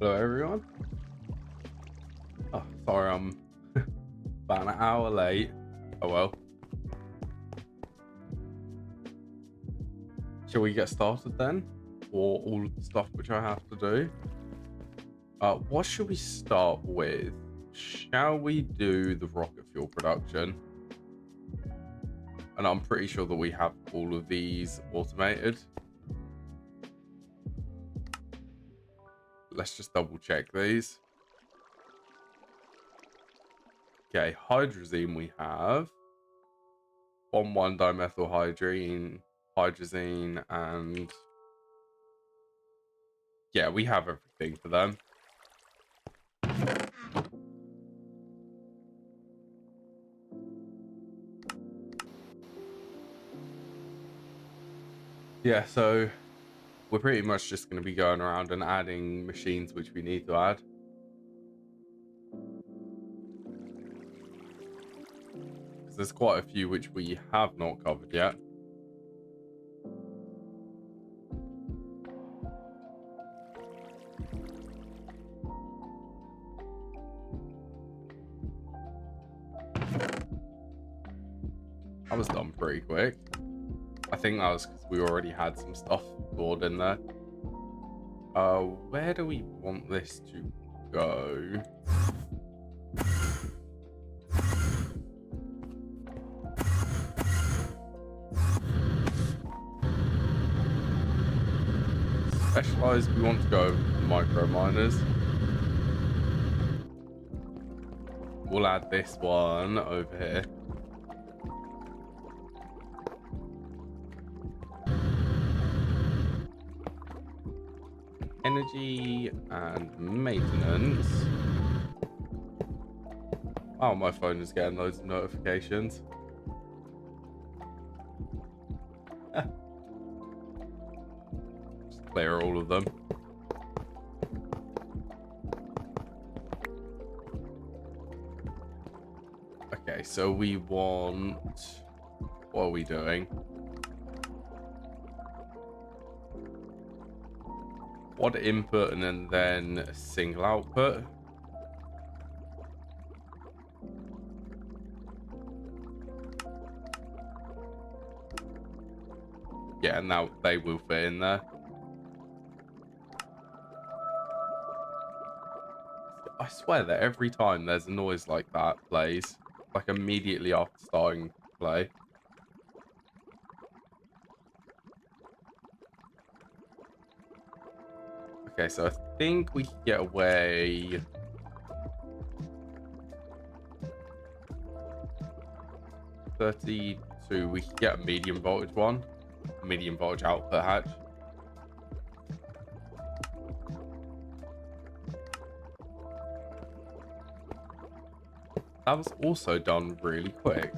Hello everyone. Oh, sorry, I'm about an hour late. Oh well. Shall we get started then? For all of the stuff which I have to do? What should we start with? Shall we do the rocket fuel production? And I'm pretty sure that we have all of these automated. Let's just double check these. Okay, hydrazine we have. 1,1-dimethylhydrazine, hydrazine, and yeah, we have everything for them. Yeah, so we're pretty much just going to be going around and adding machines which we need to add. Because there's quite a few which we have not covered yet. That was done pretty quick. I think that was because we already had some stuff stored in there. Where do we want this to go? Specialized, we want to go micro miners. We'll add this one over here. Energy and maintenance. Oh, my phone is getting loads of notifications. Just clear all of them. Okay, so we want... What are we doing? Quad input and then a single output. Yeah, now they will fit in there. I swear that every time there's a noise like that plays, like immediately after starting play. Okay, so I think we can get away. 32, we can get a medium voltage one. Medium voltage output hatch. That was also done really quick.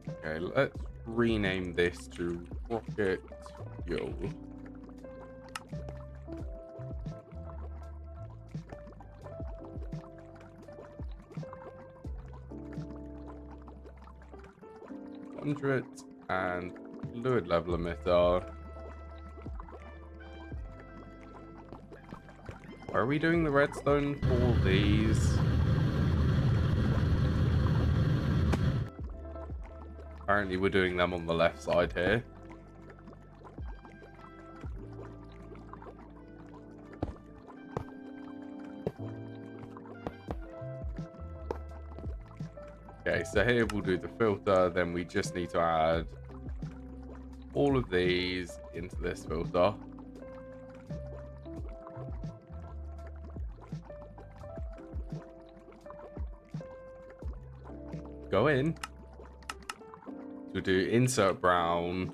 Okay, let's rename this to rocket fuel. And fluid level emitter. Are we doing the redstone for these? Apparently we're doing them on the left side here. Okay, so here we'll do the filter, then we just need to add all of these into this filter. Go in. We'll do insert brown.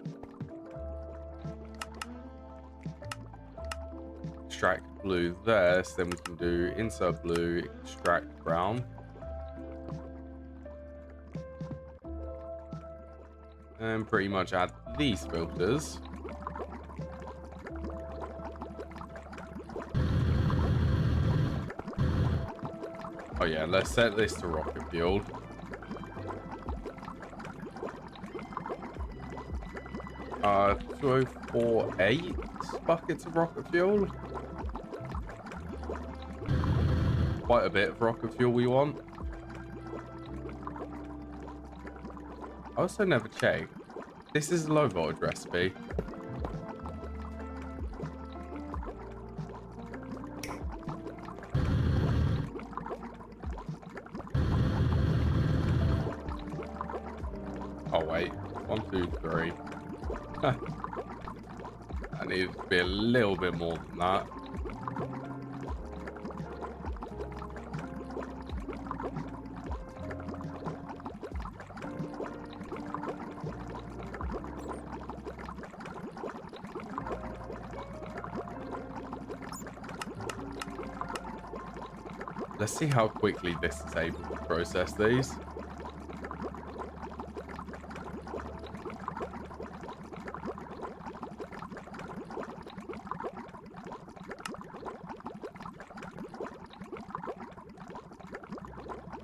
Extract blue there, so then we can do insert blue, extract brown. And pretty much add these filters. Oh yeah, let's set this to rocket fuel. Uh, 2048 buckets of rocket fuel. Quite a bit of rocket fuel we want. I also never checked. This is a low voltage recipe. Oh wait, 1, 2, 3. I need it to be a little bit more than that. Let's see how quickly this is able to process these.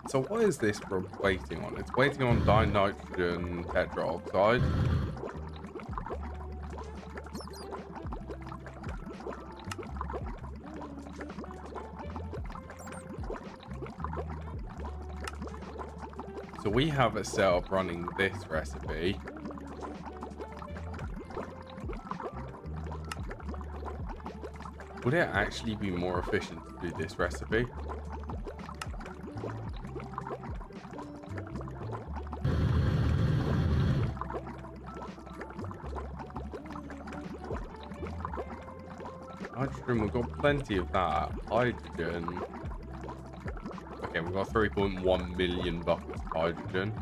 So what is this waiting on? It's waiting on dinitrogen tetraoxide. So we have it set up running this recipe. Would it actually be more efficient to do this recipe? Hydrogen, we've got plenty of that. Hydrogen. Okay, we've got 3.1 million buckets of hydrogen.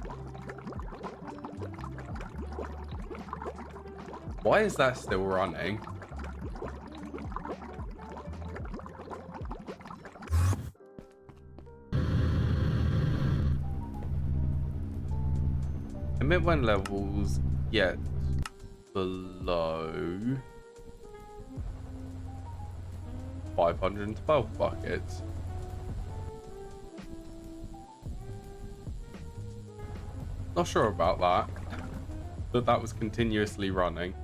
Why is that still running? Emit when levels get below 512 buckets. Not sure about that, but that was continuously running.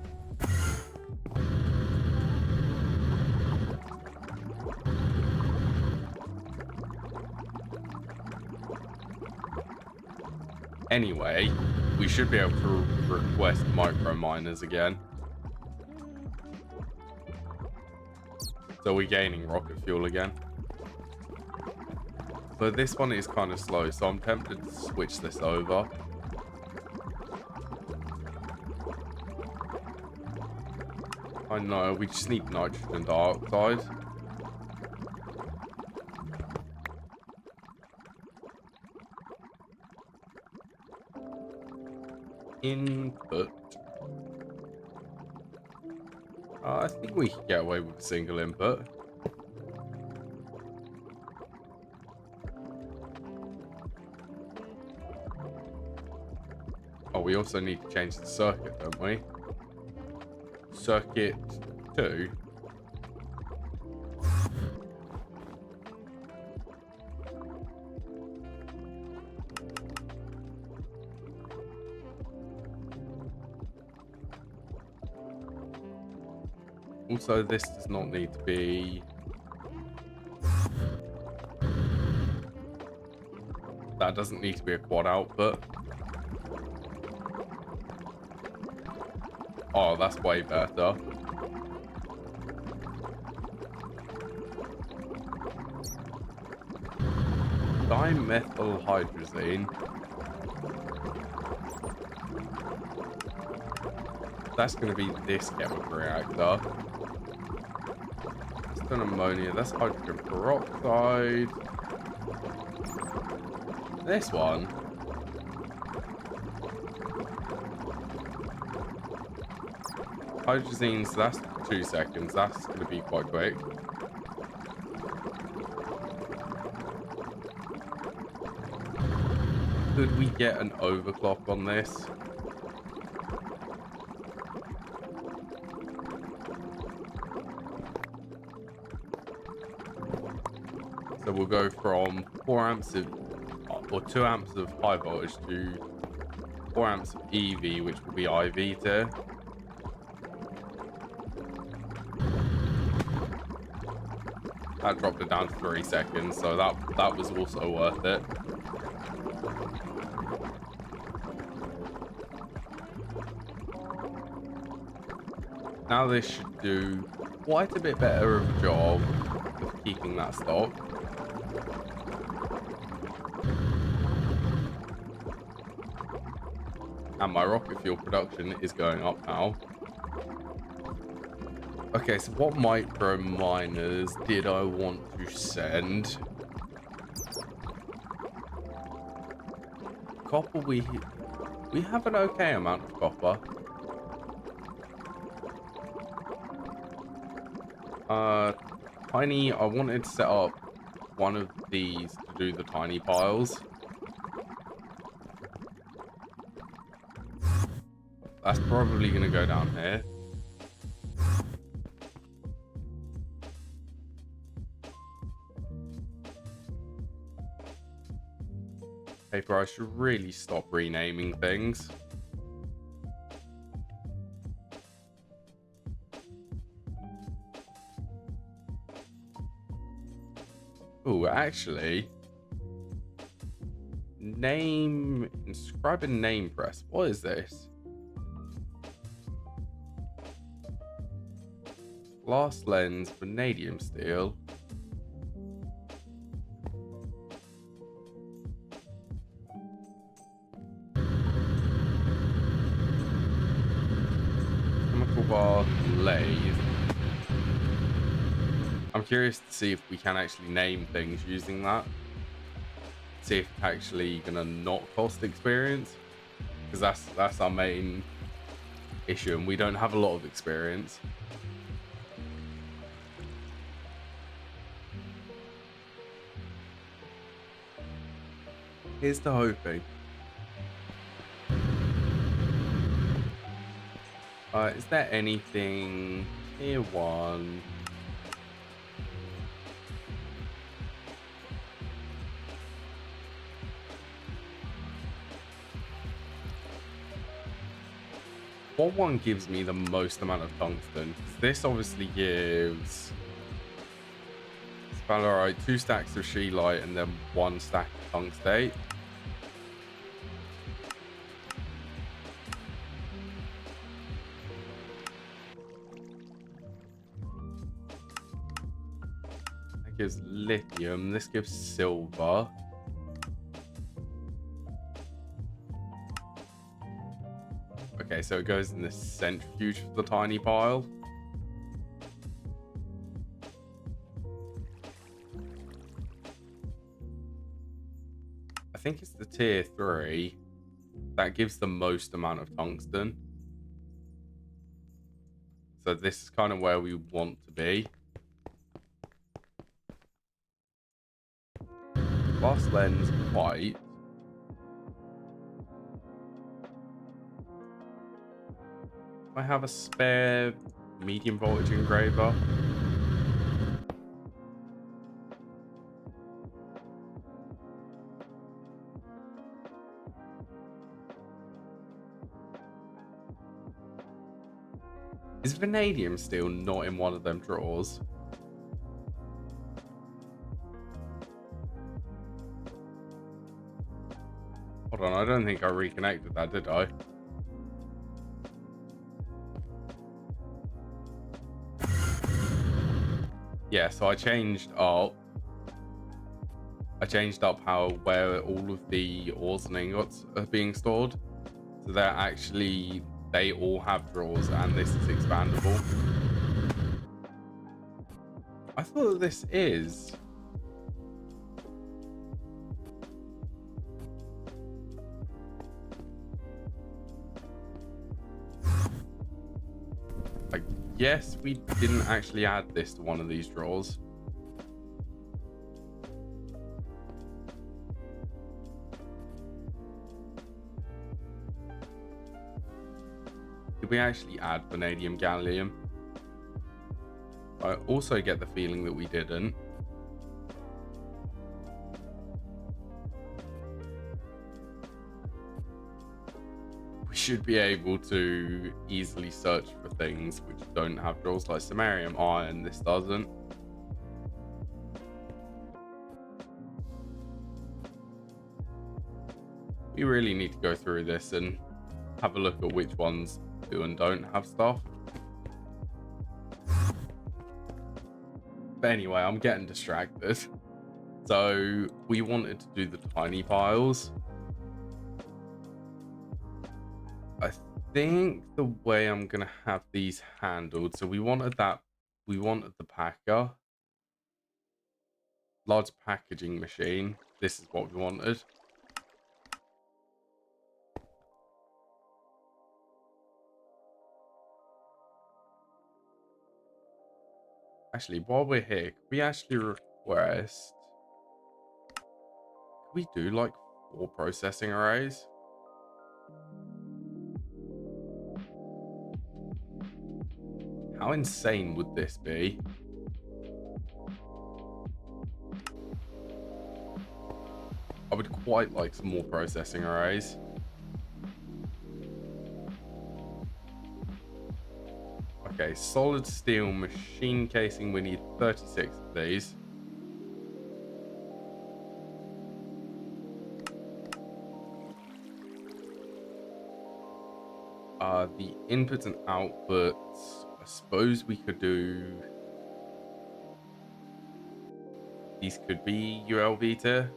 Anyway, we should be able to request micro miners again. So we're gaining rocket fuel again. But this one is kind of slow, so I'm tempted to switch this over. I know, we just need nitrogen dioxide. Input. I think we can get away with a single input. Oh, we also need to change the circuit, don't we? Circuit 2. Also, this does not need to be... That doesn't need to be a quad output. Oh, that's way better. Dimethylhydrazine. That's going to be this chemical reactor. That's an ammonia. That's hydrogen peroxide. This one. Hydrazine, so that's 2 seconds. That's going to be quite quick. Could we get an overclock on this? So we'll go from 4 amps of, or 2 amps of high voltage to 4 amps of EV, which will be IV tier. That dropped it down to 3 seconds, so that was also worth it. Now this should do quite a bit better of a job of keeping that stock. And my rocket fuel production is going up now. Okay, so what micro miners did I want to send? Copper, we have an okay amount of copper. Tiny, I wanted to set up one of these to do the tiny piles. That's probably going to go down here. Paper, I should really stop renaming things. Oh, actually, inscribe a name press. What is this? Glass lens, vanadium steel. Chemical bar lathe. I'm curious to see if we can actually name things using that. See if it's actually gonna not cost experience, because that's our main issue, and we don't have a lot of experience. Here's to hoping. Is there anything tier 1? What one gives me the most amount of tungsten? This obviously gives sphalerite 2 stacks of scheelite and then 1 stack of tungstate. That gives lithium. This gives silver. Okay, so it goes in the centrifuge for the tiny pile. I think it's the tier 3 that gives the most amount of tungsten. So this is kind of where we want to be. Glass lens white. I have a spare medium voltage engraver. Is vanadium steel not in one of them drawers? Hold on, I don't think I reconnected that, did I? Yeah, so I changed up how where all of the ores and ingots are being stored. So they all have drawers, and this is expandable. I thought this is. I guess we didn't actually add this to one of these drawers. Did we actually add vanadium gallium? I also get the feeling that we didn't. We should be able to easily search for things which don't have drawers, like samarium iron. This doesn't. We really need to go through this and have a look at which ones do and don't have stuff. But anyway, I'm getting distracted. So we wanted to do the tiny piles. I think the way I'm gonna have these handled, so we wanted the packer, large packaging machine. This is what we wanted. Actually, while we're here, could we actually request, could we do like 4 processing arrays? How insane would this be? I would quite like some more processing arrays. Okay, solid steel machine casing. We need 36 of these. The inputs and outputs, I suppose we could do. These could be ULV tier.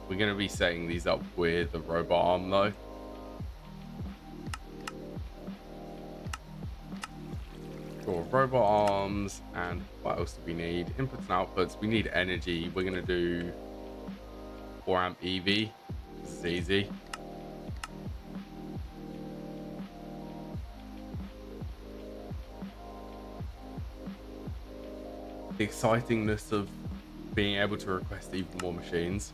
We're going to be setting these up with the robot arm though. Sure, robot arms, and what else do we need? Inputs and outputs. We need energy. We're gonna do 4 amp EV. This is easy. The excitingness of being able to request even more machines.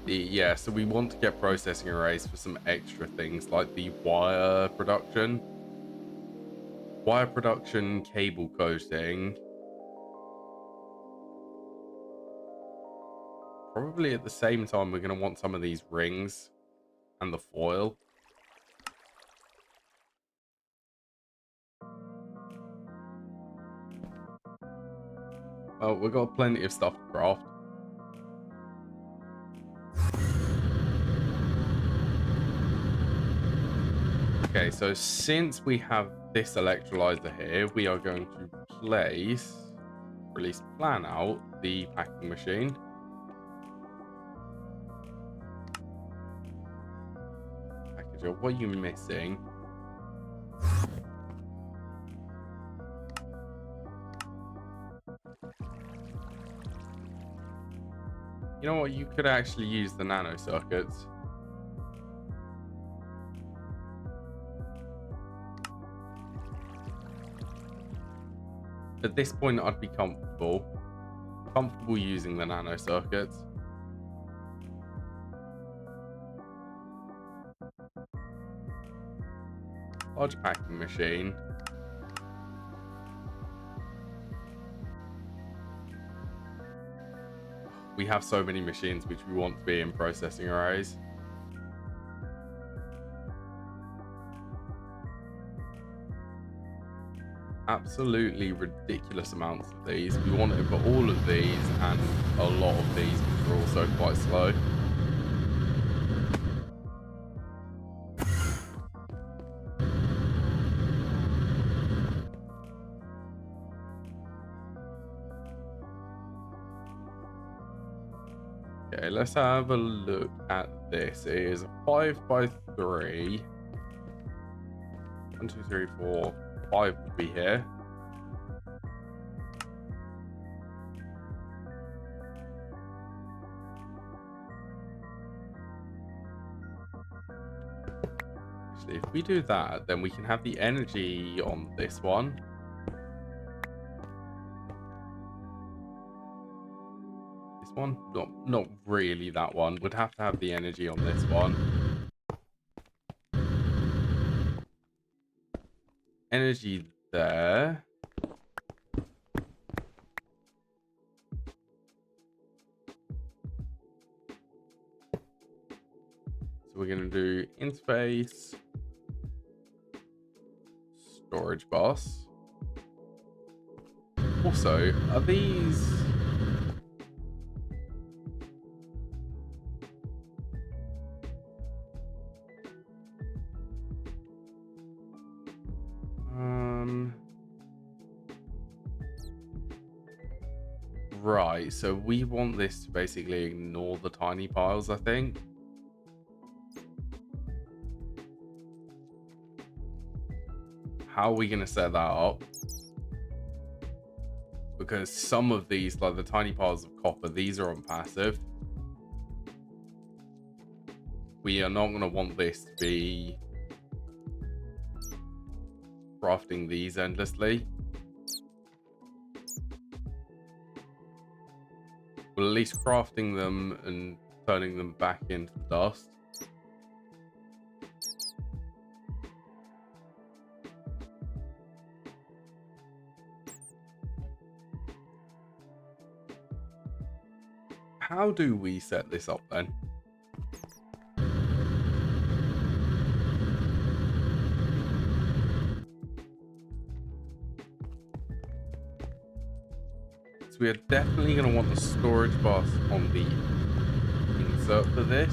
Yeah, so we want to get processing arrays for some extra things like the wire production. Wire production, cable coating. Probably at the same time, we're going to want some of these rings and the foil. Well, we've got plenty of stuff to craft. Okay, so since we have this electrolyzer here, we are going to place, or at least plan out, the packing machine. Packager, what are you missing? You know what? You could actually use the nano circuits. At this point, I'd be comfortable using the nano circuits. Large packing machine. We have so many machines which we want to be in processing arrays. Absolutely ridiculous amounts of these. We want it for all of these and a lot of these, which are also quite slow. Okay, let's have a look at this. It is a 5x3. 1, 2, 3, 4, 5 will be here. Actually, if we do that, then we can have the energy on this one. This one? Not really that one. Would have to have the energy on this one. Energy there. So we're going to do interface, storage bus. Also, are these... Right, so we want this to basically ignore the tiny piles, I think. How are we going to set that up? Because some of these, like the tiny piles of copper, these are on passive. We are not going to want this to be crafting these endlessly. Well, at least crafting them and turning them back into dust. How do we set this up then? So we are definitely going to want the storage bus on the insert for this.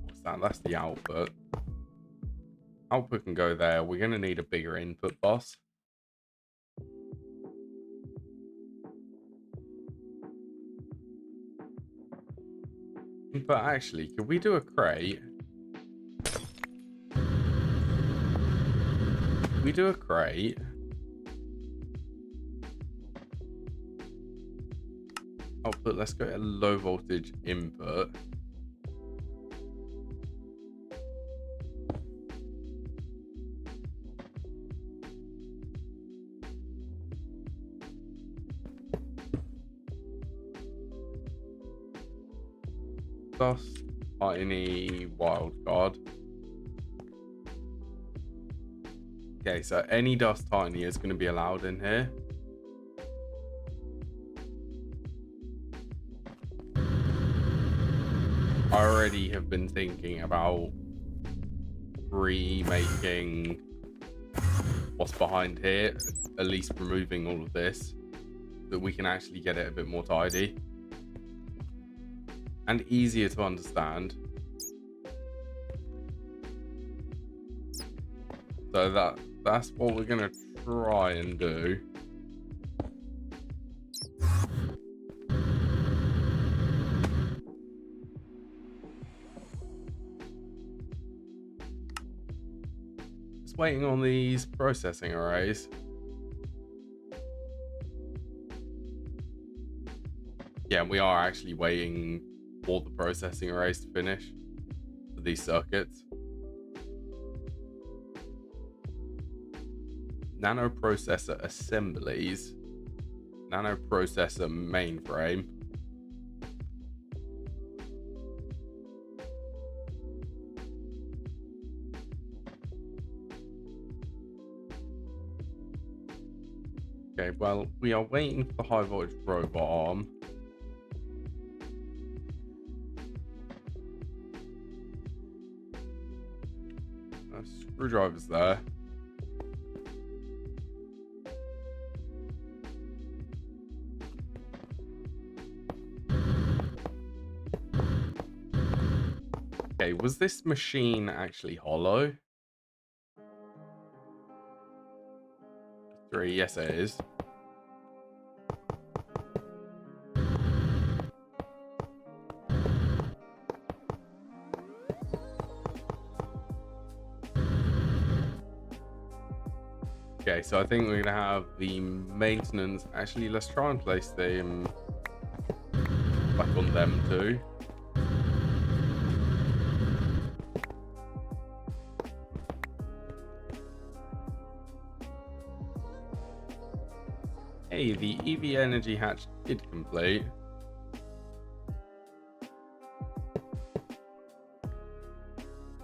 What's that? That's the output. Output can go there. We're going to need a bigger input bus. But actually, could we do a crate? We do a crate. Output, let's go to low voltage input. Dust, tiny wildcard. Okay, so any dust tiny is going to be allowed in here. I already have been thinking about remaking what's behind here, at least removing all of this, so that we can actually get it a bit more tidy and easier to understand. So that's what we're gonna try and do. Just waiting on these processing arrays. Yeah, we are actually waiting for the processing arrays to finish for these circuits. Nanoprocessor assemblies, nanoprocessor mainframe. Okay, well, we are waiting for the high voltage robot arm. Screwdrivers there. Okay, was this machine actually hollow? 3, yes it is. Okay, so I think we're gonna have the maintenance. Actually, let's try and place them back on them too. Hey, the EV energy hatch did complete.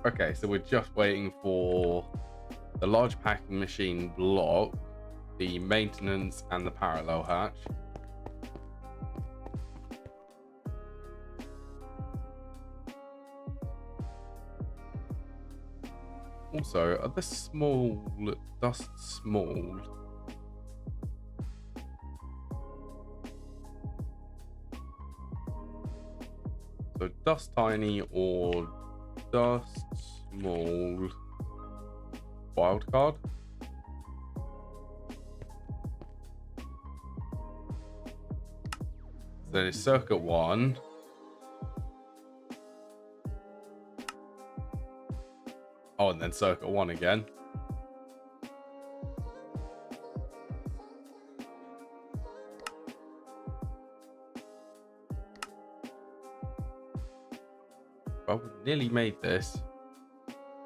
Okay, so we're just waiting for the large packing machine block, the maintenance, and the parallel hatch. Also, are the small dust small? So dust tiny or dust small wildcard. So then it's circuit 1. Oh, and then circuit 1 again. Well, we nearly made this.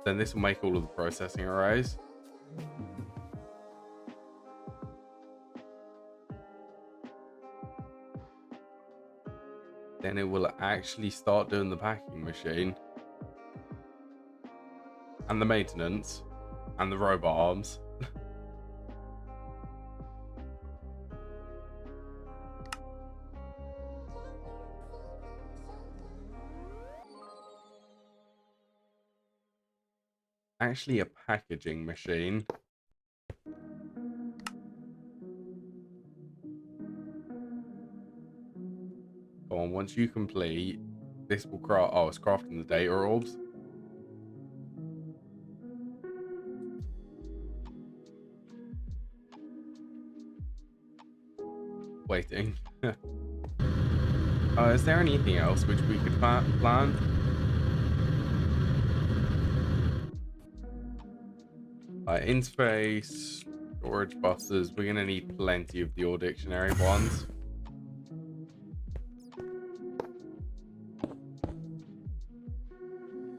Then this will make all of the processing arrays. Then it will actually start doing the packing machine. And the maintenance. And the robot arms. Actually a packaging machine. Go on, once you complete, this will craft. Oh, it's crafting the data orbs. Waiting. Is there anything else which we could plan? Interface, storage buses. We're going to need plenty of the All Dictionary ones.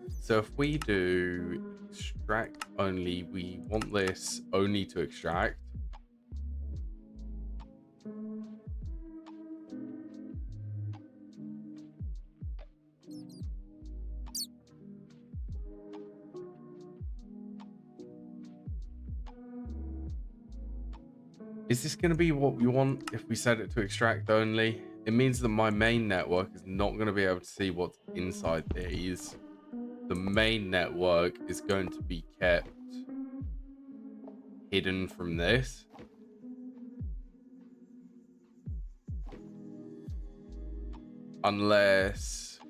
So if we do extract only, we want this only to extract. Is this going to be what we want if we set it to extract only? It means that my main network is not going to be able to see what's inside these. The main network is going to be kept hidden from this. Unless...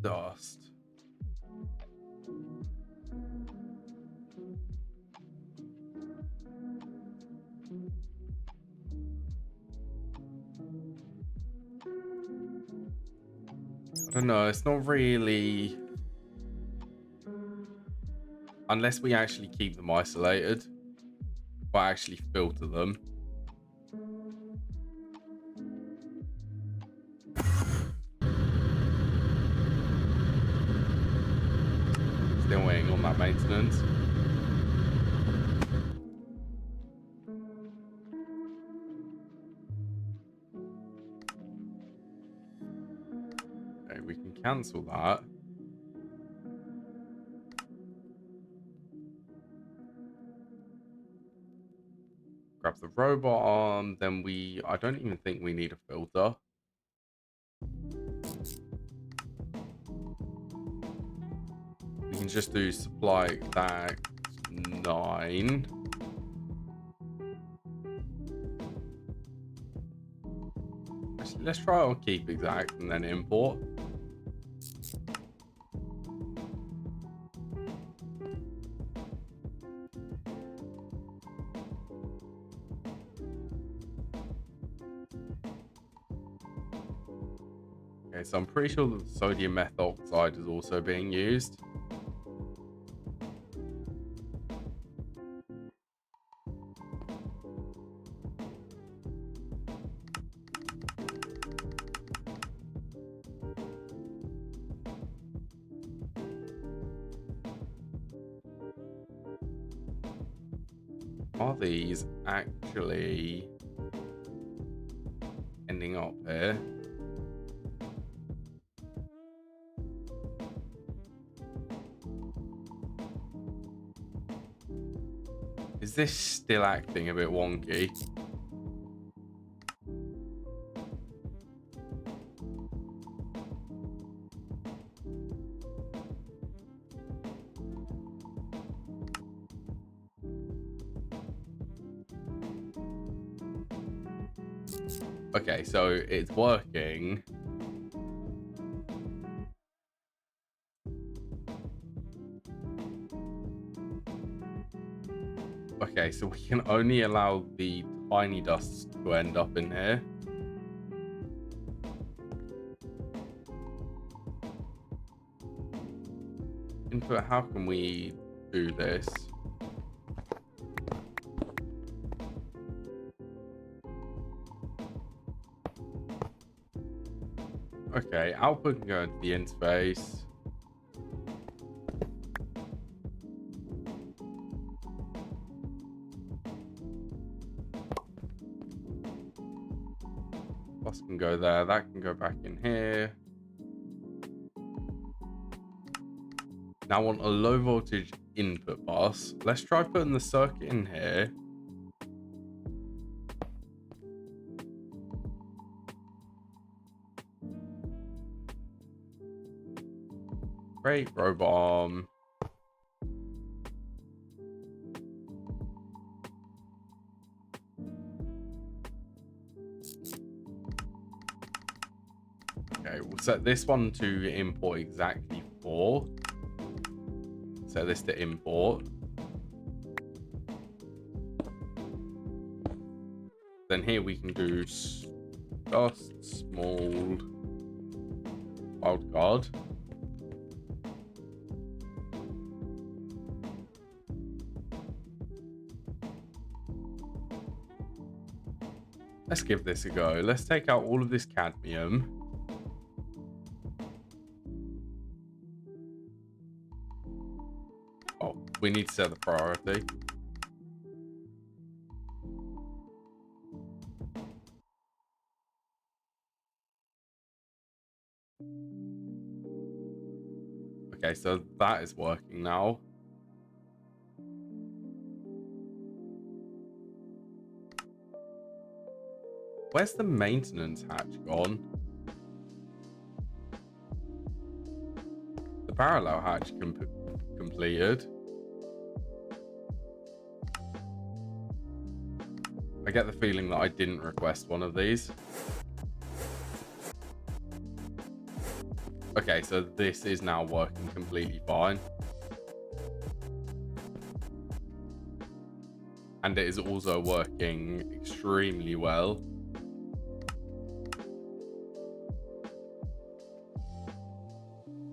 dust. I don't know, it's not really... Unless we actually keep them isolated, or actually filter them. Still waiting on that maintenance. Okay, we can cancel that. Grab the robot arm, then I don't even think we need a filter. We can just do supply exact 9. Actually, let's try on keep exact and then import. Okay, so I'm pretty sure that sodium methoxide is also being used. Are these actually ending up here? Is this still acting a bit wonky? Okay, so it's working. Okay, so we can only allow the tiny dust to end up in here. Input, how can we do this? Okay, output can go into the interface. Bus can go there, that can go back in here. Now I want a low voltage input bus. Let's try putting the circuit in here. Great, robot arm. Okay, we'll set this one to import exactly 4. Set this to import. Then here we can do dust, small, wildcard. Let's give this a go. Let's take out all of this cadmium. Oh, we need to set the priority. Okay, so that is working now. Where's the maintenance hatch gone? The parallel hatch completed. I get the feeling that I didn't request one of these. Okay, so this is now working completely fine. And it is also working extremely well.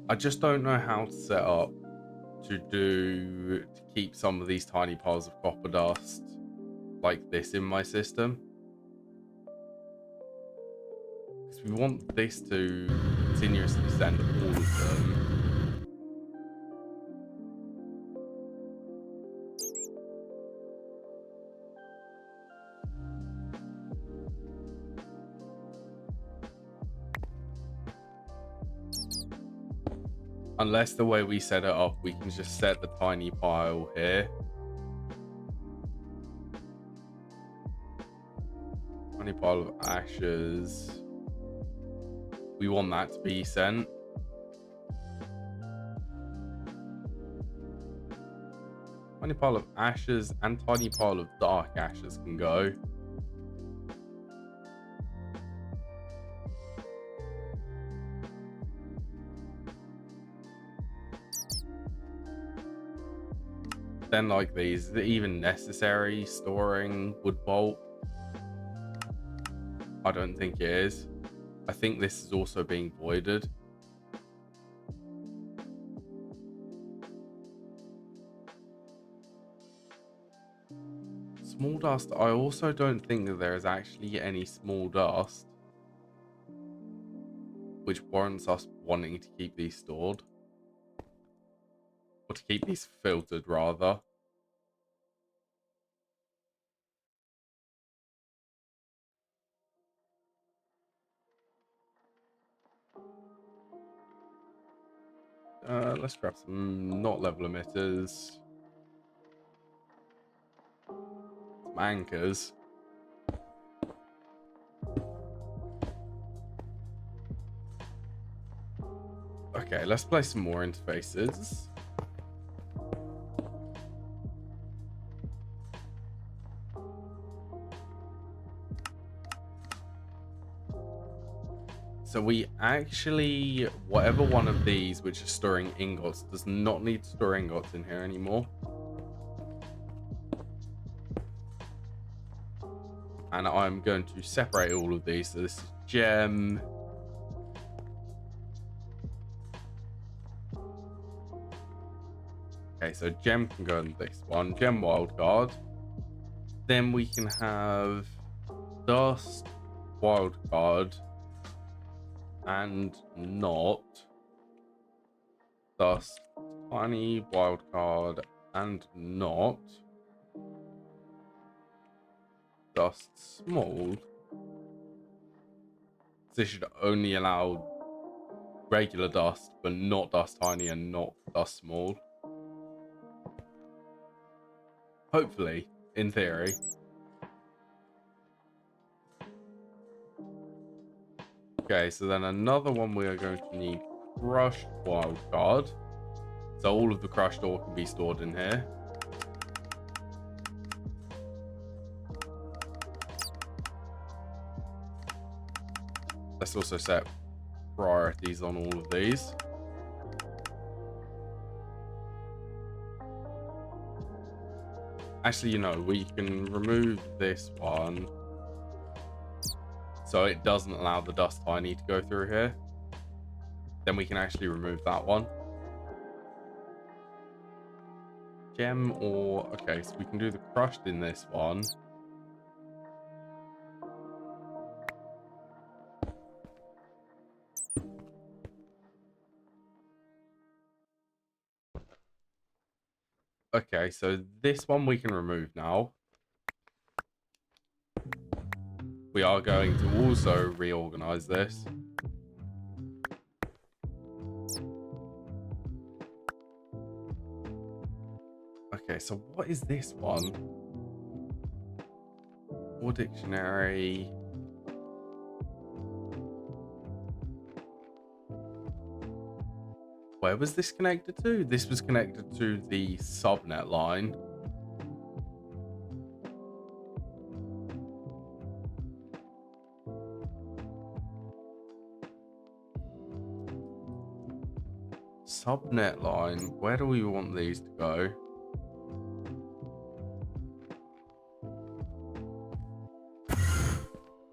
I just don't know how to set up to keep some of these tiny piles of copper dust like this in my system. Because we want this to continuously send all of them. Unless the way we set it up, we can just set the tiny pile here. Tiny pile of ashes. We want that to be sent. Tiny pile of ashes and tiny pile of dark ashes can go. Then like these, is it even necessary storing wood bolt? I don't think it is. I think this is also being voided. Small dust, I also don't think that there is actually any small dust which warrants us wanting to keep these stored. Or to keep these filtered, rather. Let's grab some not level emitters. Some anchors. Okay, let's place some more interfaces. So we actually, whatever one of these which is storing ingots does not need to store ingots in here anymore. And I'm going to separate all of these. So this is gem. Okay, so gem can go in this one. Gem wildcard. Then we can have dust wildcard. And not dust tiny wildcard and not dust small. This should only allow regular dust, but not dust tiny and not dust small. Hopefully, in theory. Okay, so then another one we are going to need crushed wildcard. So all of the crushed ore can be stored in here. Let's also set priorities on all of these. Actually, you know, we can remove this one so it doesn't allow the dust tiny to go through here. Then we can actually remove that one. Gem or... Okay, so we can do the crushed in this one. Okay, so this one we can remove now. We are going to also reorganize this. Okay, so what is this one? Or dictionary. Where was this connected to? This was connected to the subnet line. Subnet line. Where do we want these to go?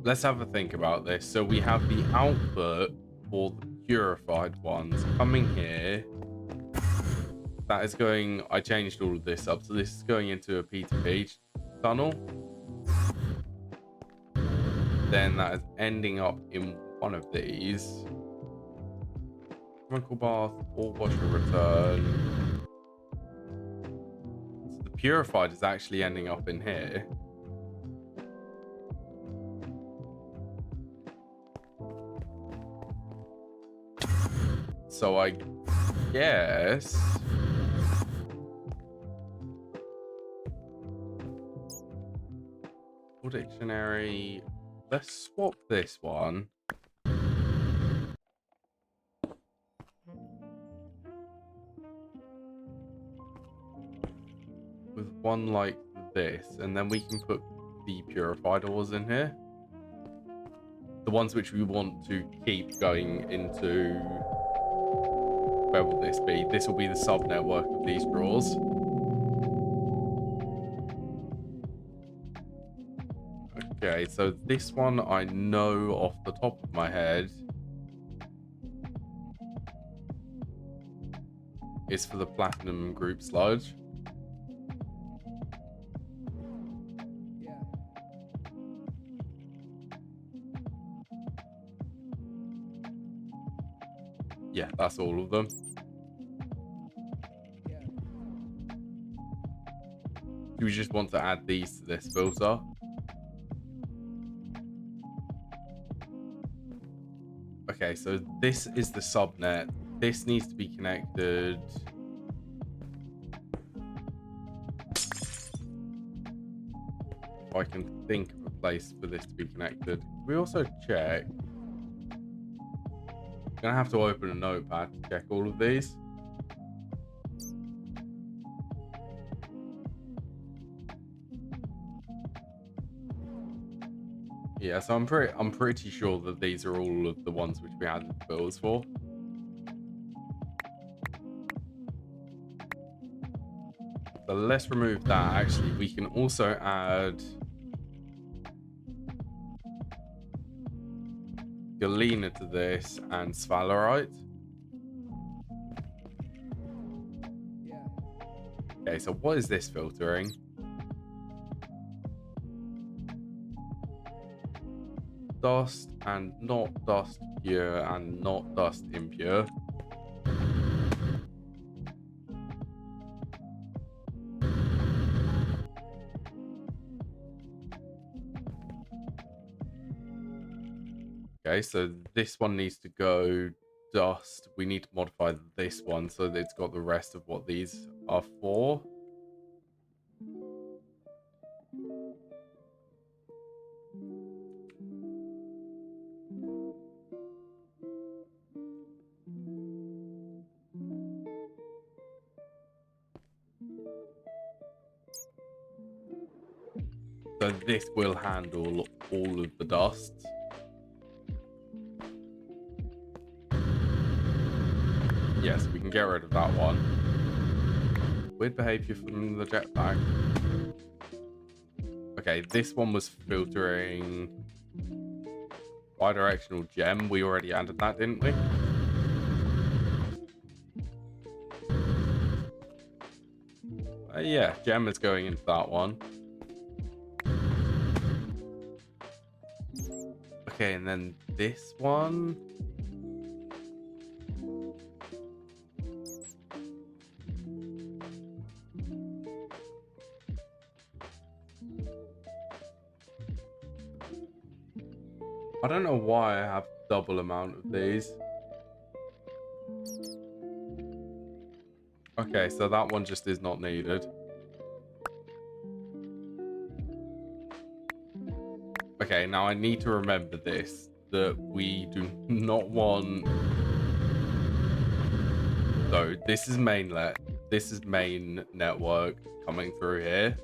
Let's have a think about this. So we have the output for the purified ones coming here. That is going... I changed all of this up. So this is going into a P2P tunnel. Then that is ending up in one of these. Chemical bath or wash and return. So the purified is actually ending up in here. So I guess dictionary. Let's swap this one. With one like this, and then we can put the purified ores in here. The ones which we want to keep going into... Where will this be? This will be the sub-network of these drawers. Okay, so this one I know off the top of my head is for the platinum group sludge. Yeah, that's all of them. Do we just want to add these to this filter? Okay, so this is the subnet. This needs to be connected. If I can think of a place for this to be connected. We also check. I'm gonna have to open a notepad to check all of these. Yeah, so I'm pretty sure that these are all of the ones which we had the bills for. So let's remove that. Actually, we can also add galena to this and sphalerite. Okay, so what is this filtering? Dust and not dust pure and not dust impure. Okay, so this one needs to go dust. We need to modify this one so that it's got the rest of what these are for. So this will handle all of the dusts. Yes, we can get rid of that one. Weird behavior from the jetpack. Okay, this one was filtering Bidirectional gem. We already added that, didn't we? Yeah, gem is going into that one. Okay, and then this one. I don't know why I have double amount of these. Okay, so that one just is not needed. Okay, now I need to remember this, that we do not want... So this is mainnet. This is main network coming through here.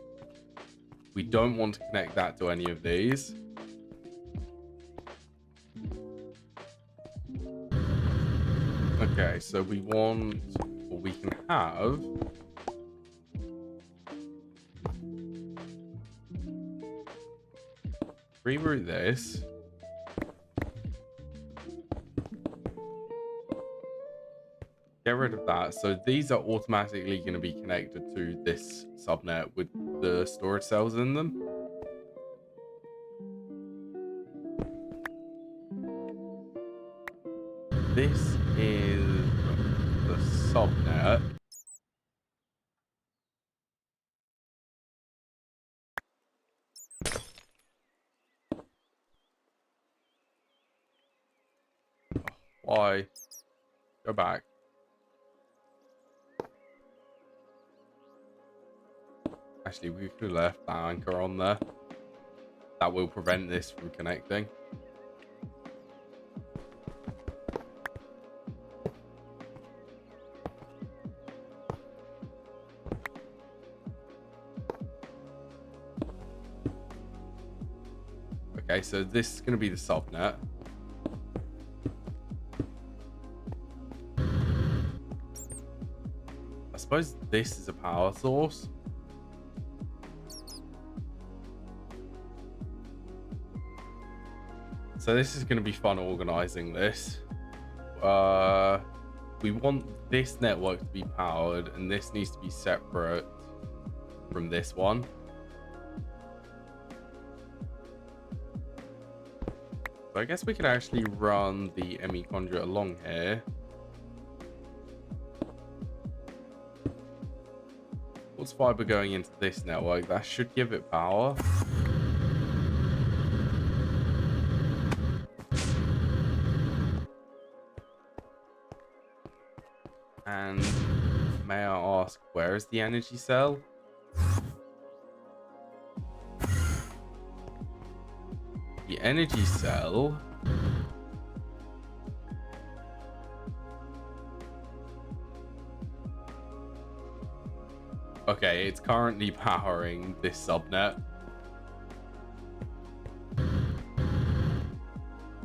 We don't want to connect that to any of these. Okay, so we want, or we can have... reroute this. Get rid of that. So these are automatically going to be connected to this subnet with the storage cells in them. This is the subnet. Why? Go back. Actually, we could have left that anchor on there. That will prevent this from connecting. Okay, so this is going to be the subnet. I suppose this is a power source. So this is going to be fun organizing this. We want this network to be powered, and this needs to be separate from this one. So I guess we could actually run the ME conduit along here. What's fiber going into this network? That should give it power. And may I ask, where is the energy cell? The energy cell... Okay, it's currently powering this subnet.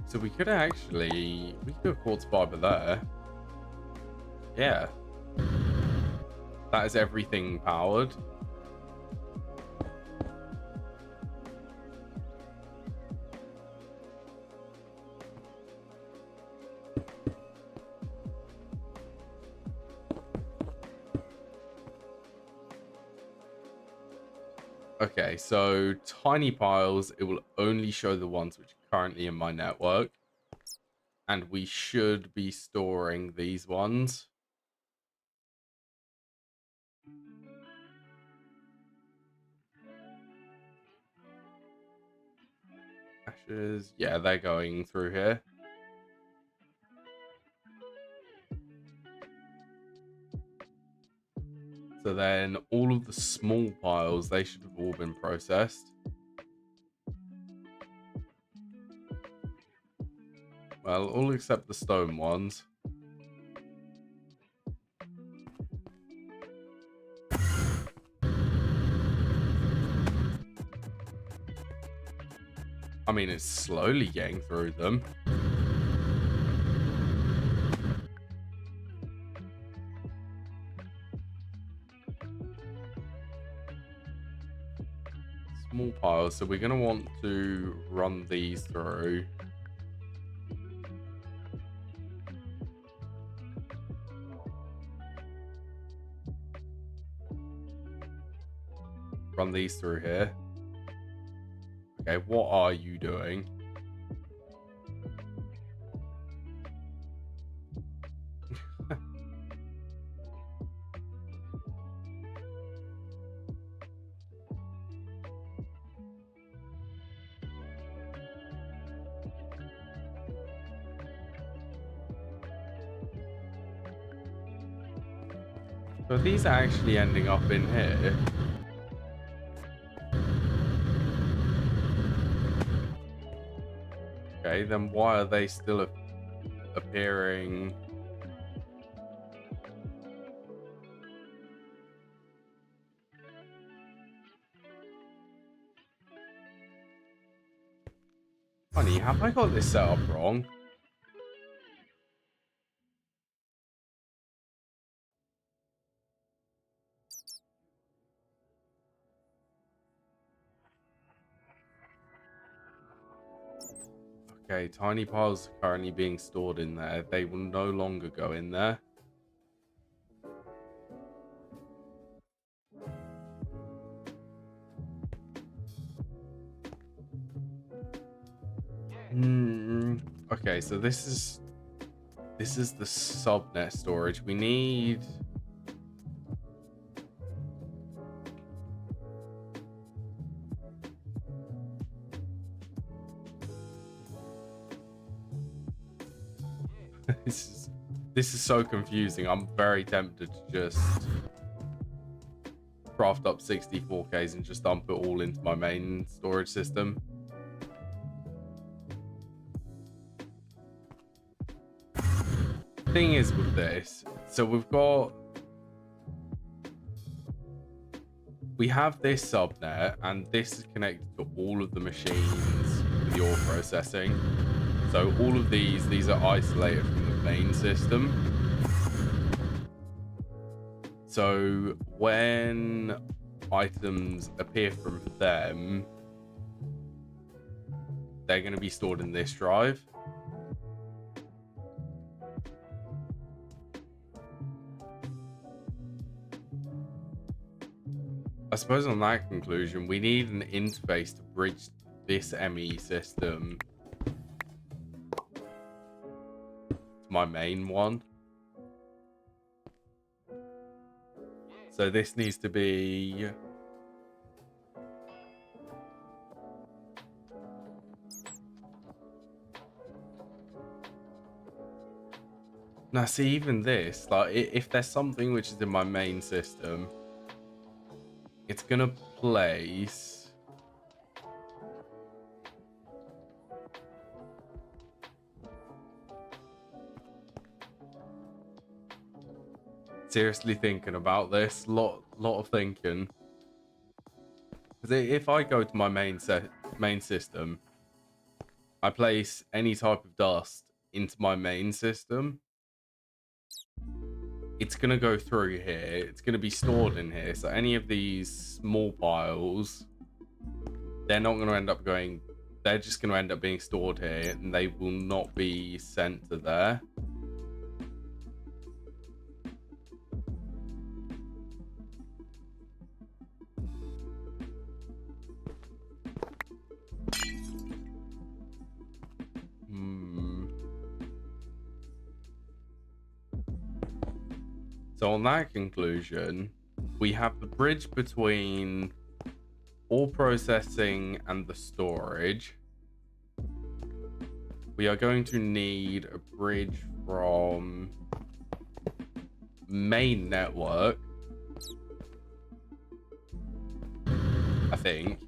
So we could actually... we could do a quartz fiber there. Yeah. That is everything powered. Okay, so tiny piles, it will only show the ones which are currently in my network. And we should be storing these ones. Ashes, yeah, they're going through here. So then all of the small piles, they should have all been processed. Well, all except the stone ones. I mean, it's slowly getting through them. Small piles, so we're going to want to run these through. run these through here. Okay, what are you doing? So these are actually ending up in here. Okay, then why are they still appearing? Funny, have I got this set up wrong? Okay, tiny piles are currently being stored in there. They will no longer go in there. Okay, so this is the subnet storage. We need this is so confusing. I'm very tempted to just craft up 64Ks and just dump it all into my main storage system. Thing is with this, so we have this subnet, and this is connected to all of the machines with your processing. So all of these are isolated from the main system. So when items appear from them, they're going to be stored in this drive. I suppose on that conclusion, we need an interface to bridge this ME system to my main one. So this needs to be... Now see, even this, like, if there's something which is in my main system, it's gonna place... Seriously thinking about this, lot of thinking. Because if I go to my main system, I place any type of dust into my main system, it's gonna go through here. It's gonna be stored in here. So any of these small piles, they're not gonna end up going. They're just gonna end up being stored here, and they will not be sent to there. So on that conclusion, we have the bridge between all processing and the storage. We are going to need a bridge from main network, I think.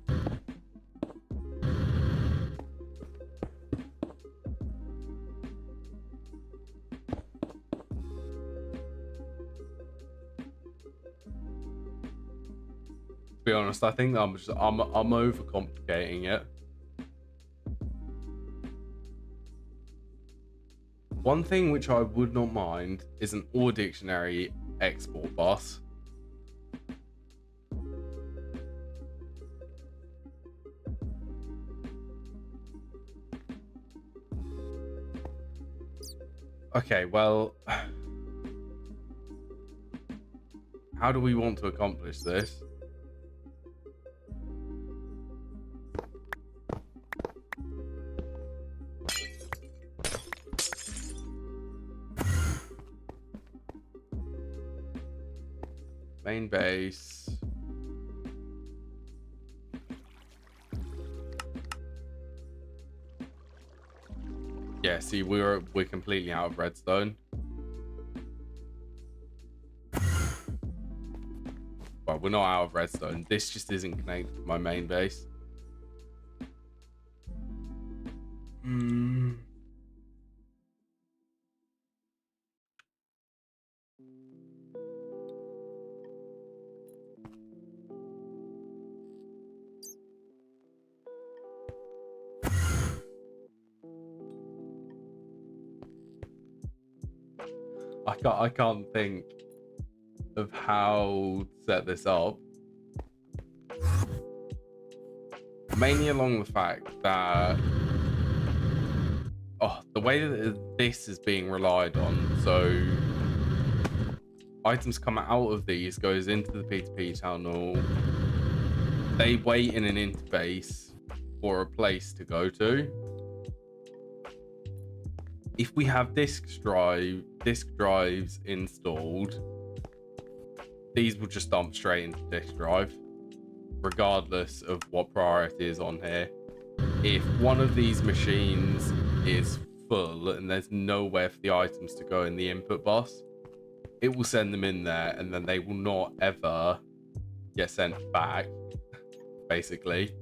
To be honest, I think I'm overcomplicating it. One thing which I would not mind is an OR dictionary export bus. Okay, well, how do we want to accomplish this? Main base. Yeah, see, we're completely out of redstone. Well, we're not out of redstone. This just isn't connected to my main base. I can't think of how to set this up. Mainly along the fact that the way that this is being relied on, so items come out of these, goes into the P2P tunnel, they wait in an interface for a place to go to. If we have disk drives installed, these will just dump straight into disk drive, regardless of what priority is on here. If one of these machines is full and there's nowhere for the items to go in the input bus, it will send them in there, and then they will not ever get sent back, basically.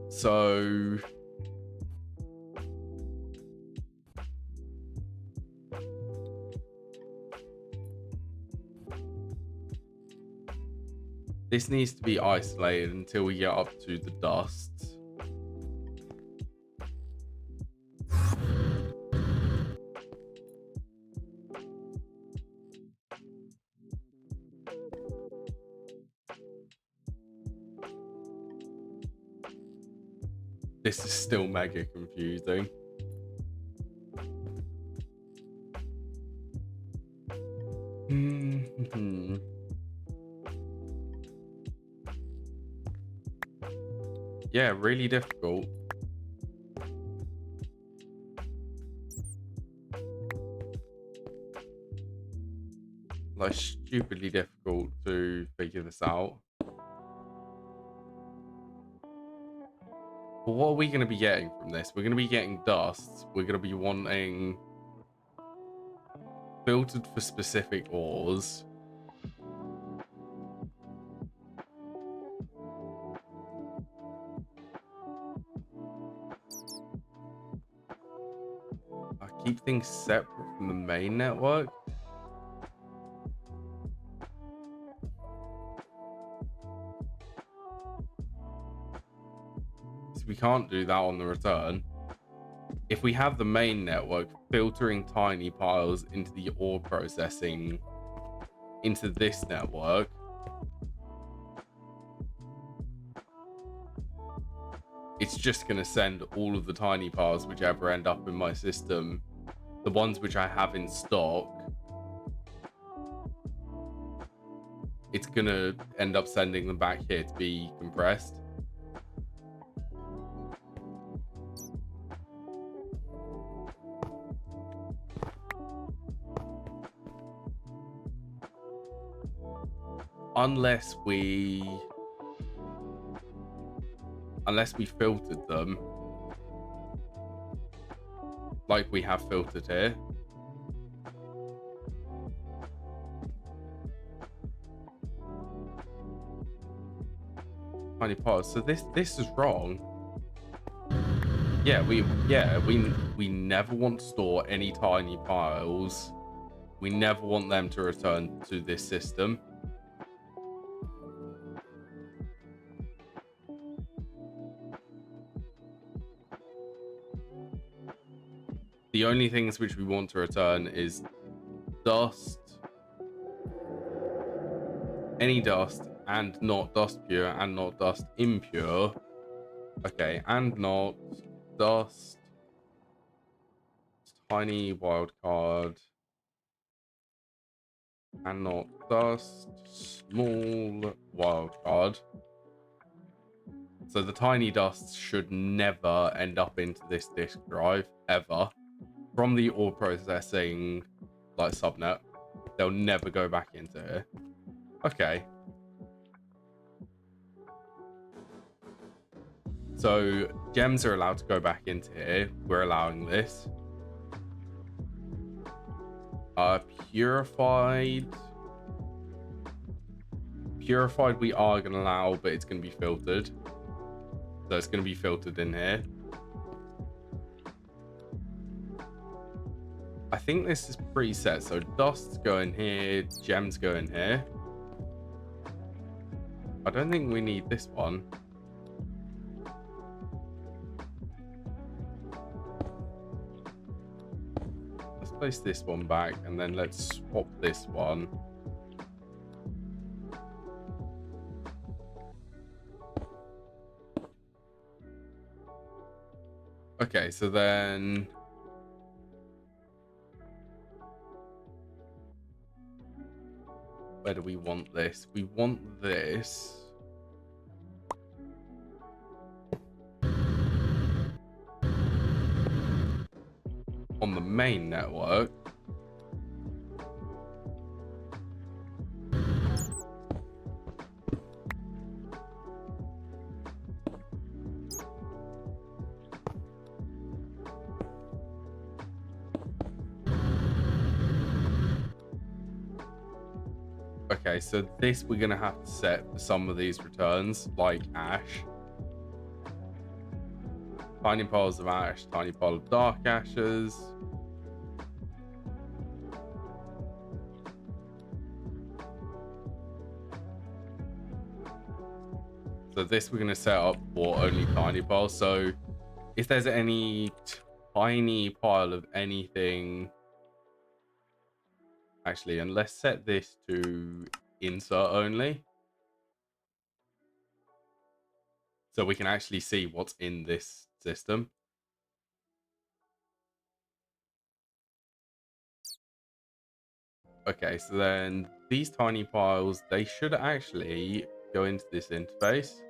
So this needs to be isolated until we get up to the dust. This is still mega confusing. Yeah, really difficult. Like, stupidly difficult to figure this out. But what are we going to be getting from this? We're going to be getting dust. We're going to be wanting filtered for specific ores. I keep things separate from the main network. So we can't do that on the return. If we have the main network filtering tiny piles into the ore processing into this network, it's just going to send all of the tiny piles which ever end up in my system, the ones which I have in stock, it's going to end up sending them back here to be compressed. Unless we filtered them like we have filtered here. Tiny piles. So this is wrong. Yeah, we never want to store any tiny piles. We never want them to return to this system. The only things which we want to return is dust, any dust, and not dust pure and not dust impure. Okay, and not dust, tiny wildcard, and not dust, small wildcard. So the tiny dusts should never end up into this disk drive, ever. From the ore processing, like subnet. They'll never go back into here. Okay. So gems are allowed to go back into here. We're allowing this. Purified we are going to allow, but it's going to be filtered. So it's going to be filtered in here. I think this is preset. So dusts go in here, gems go in here. I don't think we need this one. Let's place this one back, and then let's swap this one. Okay, so then where do we want this? We want this. On the main network. Okay, so this we're going to have to set for some of these returns, like ash. Tiny piles of ash, tiny pile of dark ashes. So this we're going to set up for only tiny piles. So if there's any tiny pile of anything... Actually, and let's set this to insert only. So we can actually see what's in this system. Okay, so then these tiny piles, they should actually go into this interface.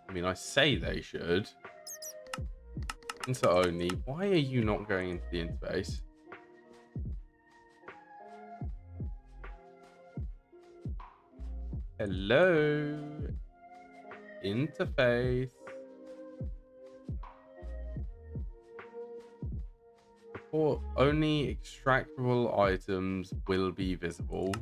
I mean, I say they should. Insert only. Why are you not going into the interface? Hello. Interface. Report only extractable items will be visible.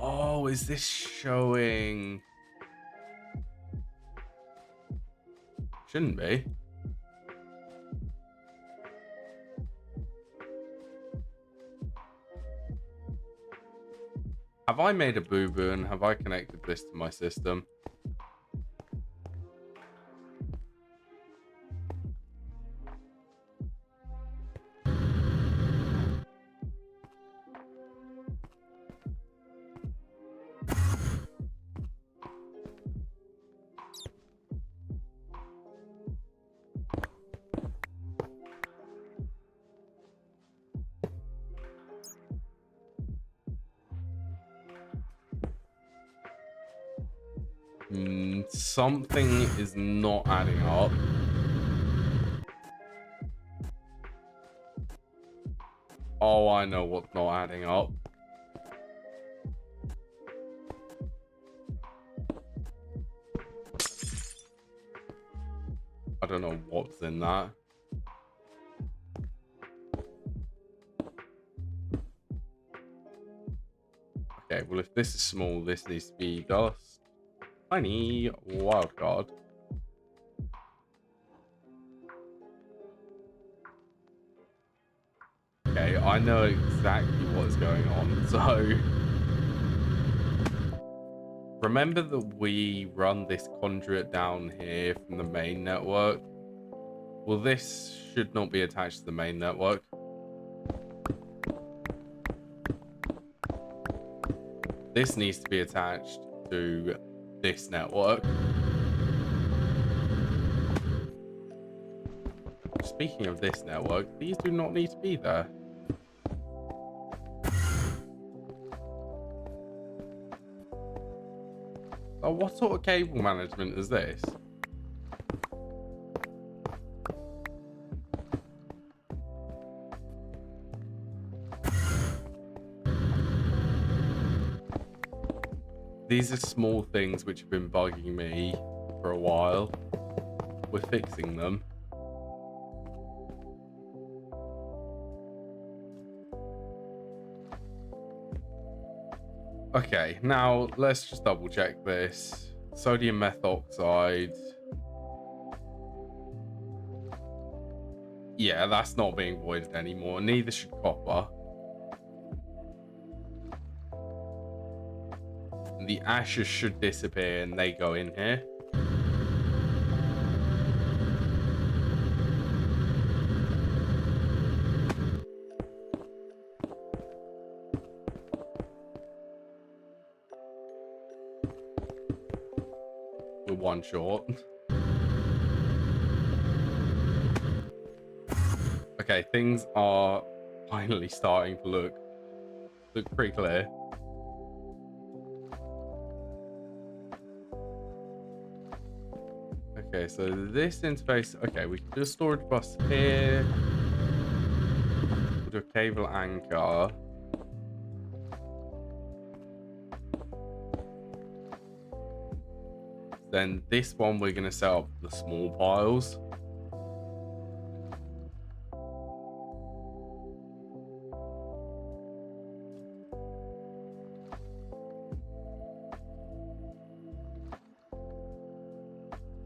Oh, is this showing? Shouldn't be. Have I made a boo-boo and have I connected this to my system? Something is not adding up. Oh, I know what's not adding up. I don't know what's in that. Okay, well, if this is small, this needs to be dust. Tiny wildcard. Okay, I know exactly what's going on. So remember that we run this conduit down here from the main network. Well, this should not be attached to the main network. This needs to be attached to this network. speaking of this network, these do not need to be there. Oh, what sort of cable management is this? These are small things which have been bugging me for a while. We're fixing them. Okay, now let's just double check this. Sodium methoxide. Yeah, that's not being voided anymore. Neither should copper. And the ashes should disappear and they go in here. We're one short. Okay, things are finally starting to look pretty clear. Okay, so this interface, okay, we can do a storage bus here. We'll do a cable anchor. Then this one, we're going to set up the small piles.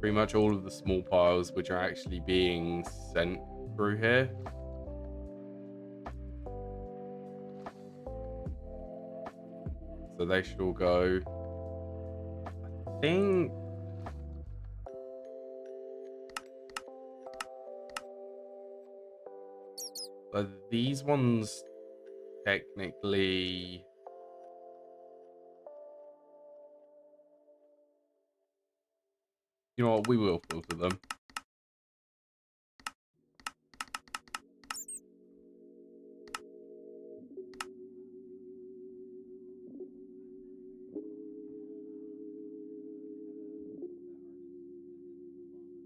Pretty much all of the small piles which are actually being sent through here. So they should all go. I think these ones technically, you know what, we will filter them.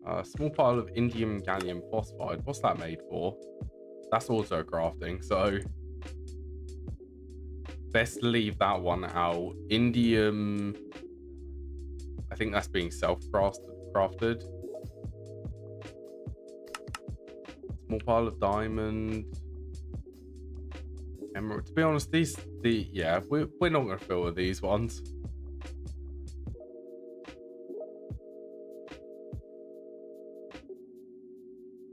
A small pile of indium gallium phosphide. What's that made for? That's auto crafting, so best leave that one out. Indium, I think that's being self-crafted. Small pile of diamond. Emerald. To be honest, yeah, we're not going to fill with these ones.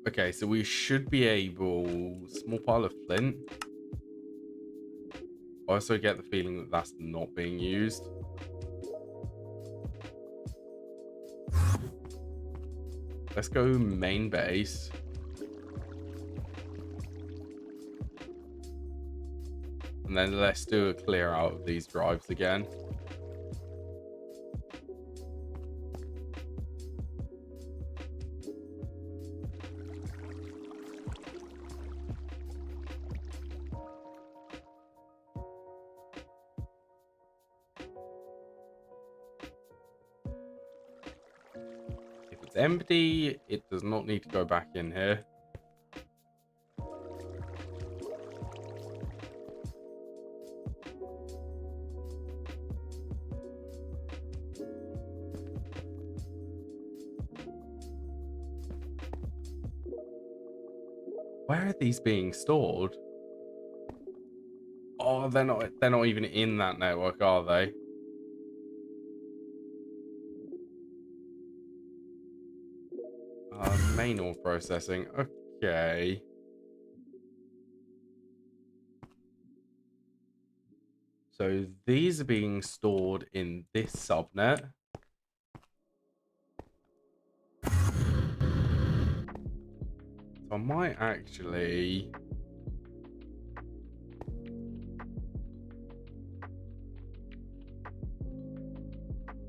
Okay, so we should be able. Small pile of flint. I also get the feeling that that's not being used. Let's go main base. And then let's do a clear out of these drives again. If it's empty, it does not need to go back in here. Where are these being stored? Oh, they're not even in that network, are they? Main ore processing. Okay. So these are being stored in this subnet. So I might actually...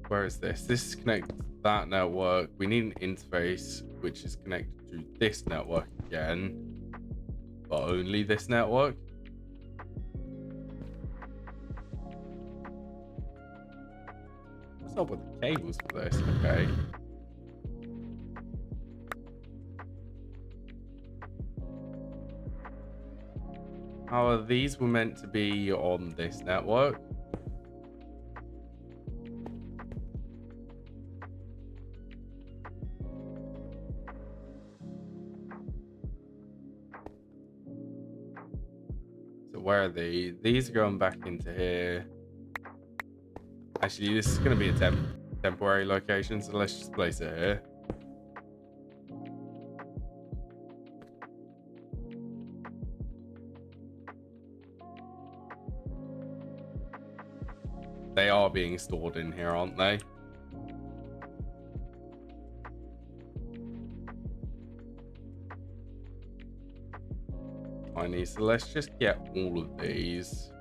Where is this? This is connected to that network. We need an interface which is connected to this network again, but only this network. What's up with the cables for this? Okay. How these were meant to be on this network. So where are they? These are going back into here. Actually, this is going to be a temporary location, so let's just place it here. They are being stored in here, aren't they? Tiny. So let's just get all of these.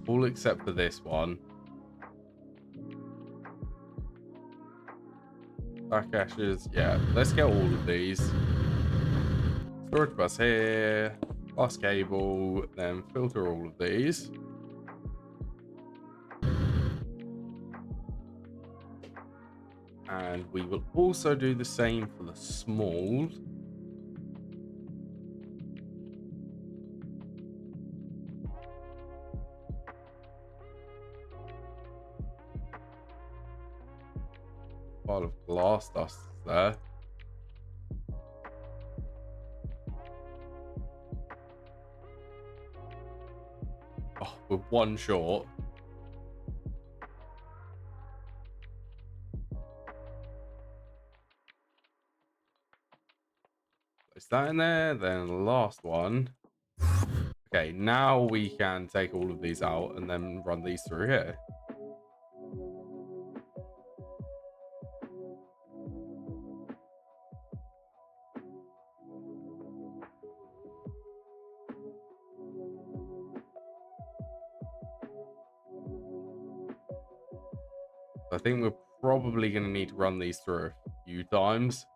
All except for this one. Back ashes. Yeah, let's get all of these. Storage bus here. Bus cable. Then filter all of these. And we will also do the same for the small. Pile of glass dust there. Oh, we're one short. Place that in there. Then the last one. Okay, now we can take all of these out and then run these through here. I think we're probably going to need to run these through a few times.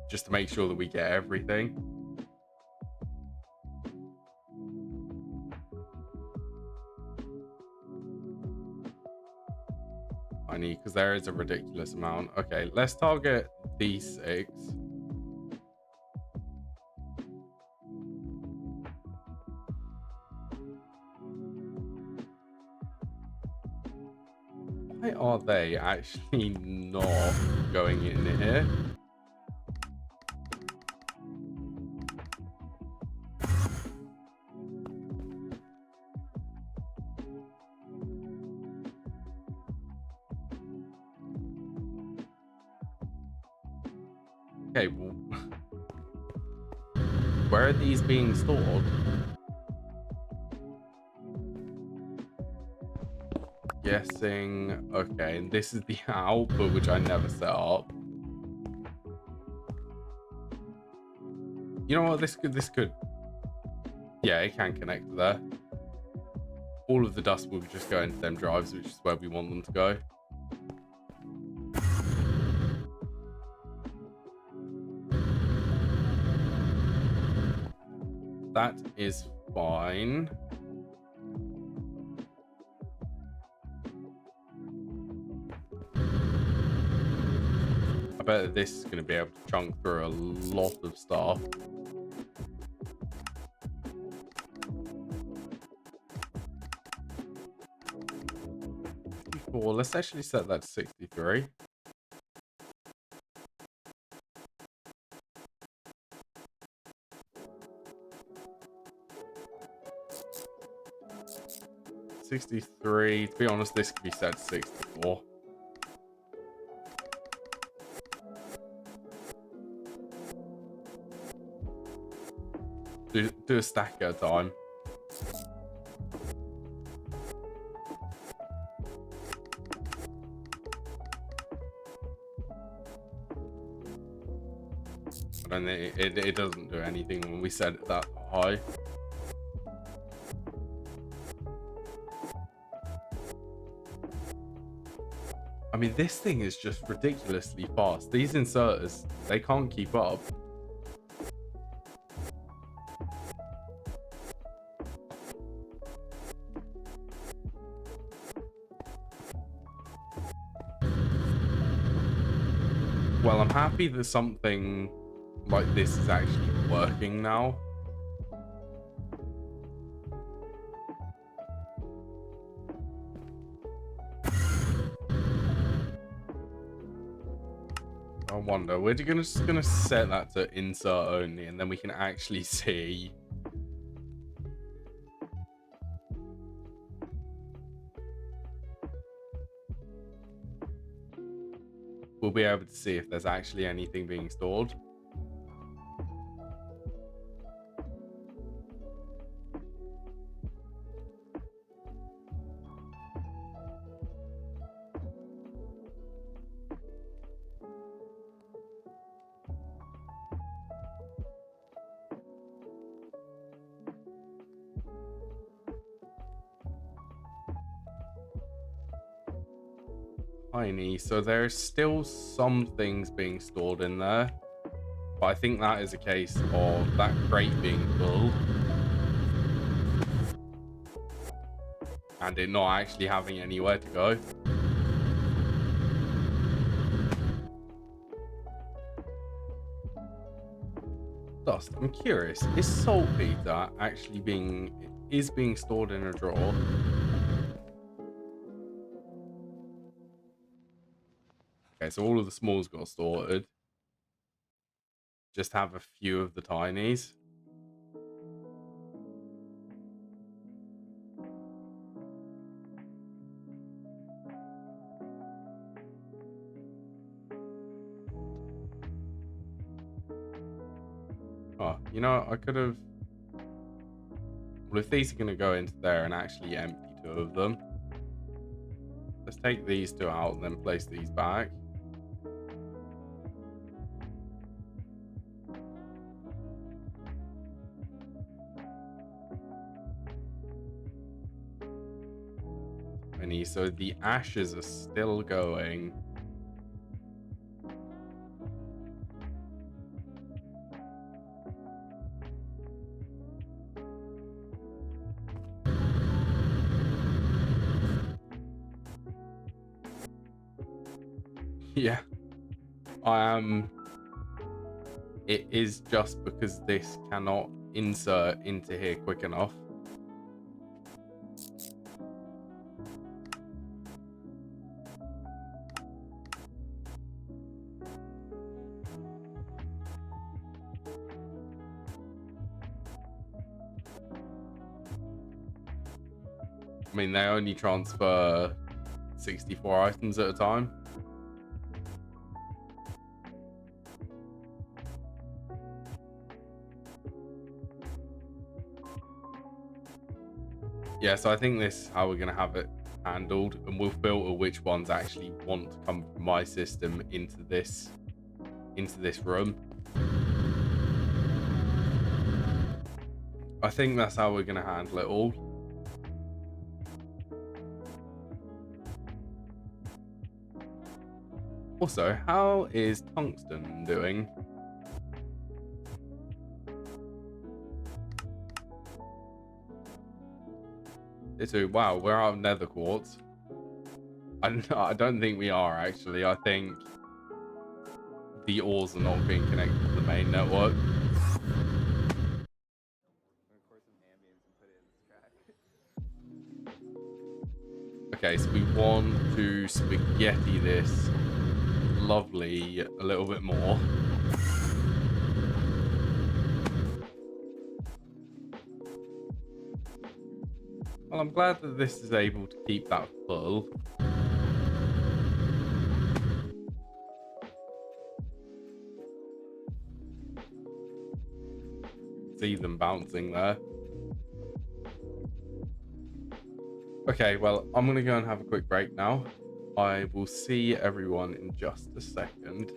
Just to make sure that we get everything. I need, because there is a ridiculous amount. Okay, let's target these 6. Why are they actually not going in here? Okay, well, where are these being stored? Guessing. Okay, and this is the output, which I never set up. You know what? This could. Yeah, it can connect to there. All of the dust will just go into them drives, which is where we want them to go. That is fine. I bet this is going to be able to chunk through a lot of stuff. Well, let's actually set that to 63. To be honest, this could be set to 64. Do a stack at a time. I don't think it doesn't do anything when we set it that high. I mean, this thing is just ridiculously fast. These inserters, they can't keep up. Well, I'm happy that something like this is actually working now. I wonder, we're just gonna set that to insert only, and then we can actually see. We'll be able to see if there's actually anything being stored. Tiny, so there's still some things being stored in there, but I think that is a case of that crate being full and it not actually having anywhere to go. Dust, I'm curious, is saltpeter actually being stored in a drawer? Okay, so all of the smalls got sorted. Just have a few of the tinies. Oh, you know, I could have... Well, if these are going to go into there and actually empty 2 of them, let's take these 2 out and then place these back. So the ashes are still going. Yeah, I am. It is just because this cannot insert into here quick enough. I mean, they only transfer 64 items at a time. Yeah, so I think this is how we're going to have it handled, and we'll filter which ones actually want to come from my system into this room. I think that's how we're going to handle it all. Also, how is tungsten doing? Wow, we're out of nether quartz. I don't think we are, actually. I think the ores are not being connected to the main network. Okay, so we want to spaghetti this lovely a little bit more. Well, I'm glad that this is able to keep that full. See them bouncing there. Okay, well, I'm going to go and have a quick break now. I will see everyone in just a second.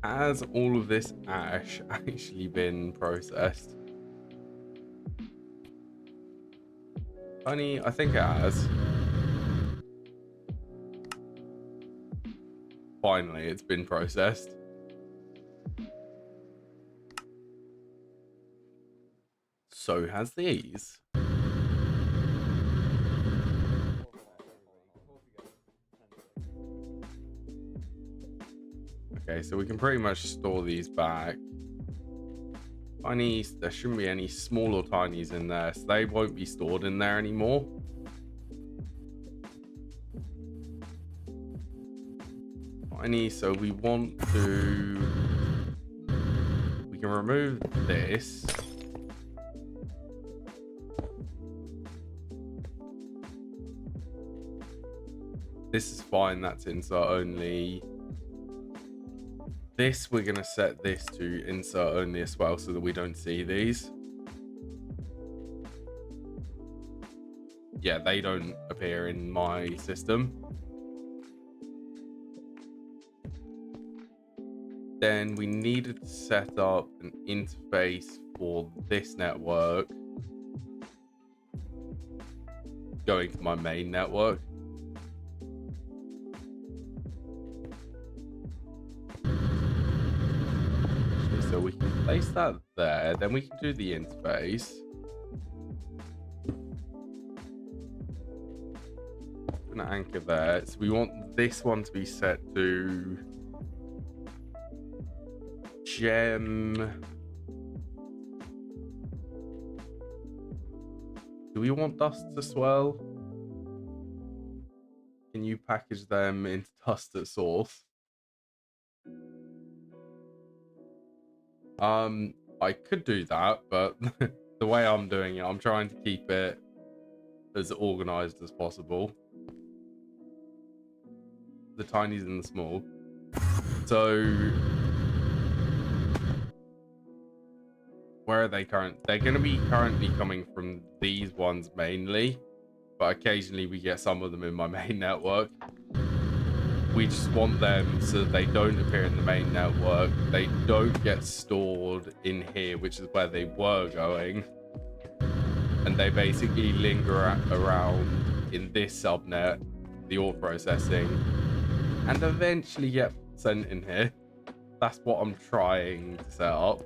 Has all of this ash actually been processed? Honey, I think it has. Finally, it's been processed. So has these. Okay, so we can pretty much store these back. Tinies, there shouldn't be any small or tinies in there, so they won't be stored in there anymore. Tiny, so we want to... We can remove this. This is fine, that's insert only. This, we're going to set this to insert only as well so that we don't see these. Yeah, they don't appear in my system. Then we needed to set up an interface for this network going to my main network. So we can place that there, then we can do the interface. I'm gonna anchor there. So we want this one to be set to gem. Do we want dusts as well? Can you package them into dust at source? I could do that, but the way I'm doing it, I'm trying to keep it as organized as possible. The tinies and the small. So where are they current? They're going to be currently coming from these ones mainly, but occasionally we get some of them in my main network. We just want them so that they don't appear in the main network. They don't get stored in here, which is where they were going. And they basically linger around in this subnet, the ore processing, and eventually get sent in here. That's what I'm trying to set up.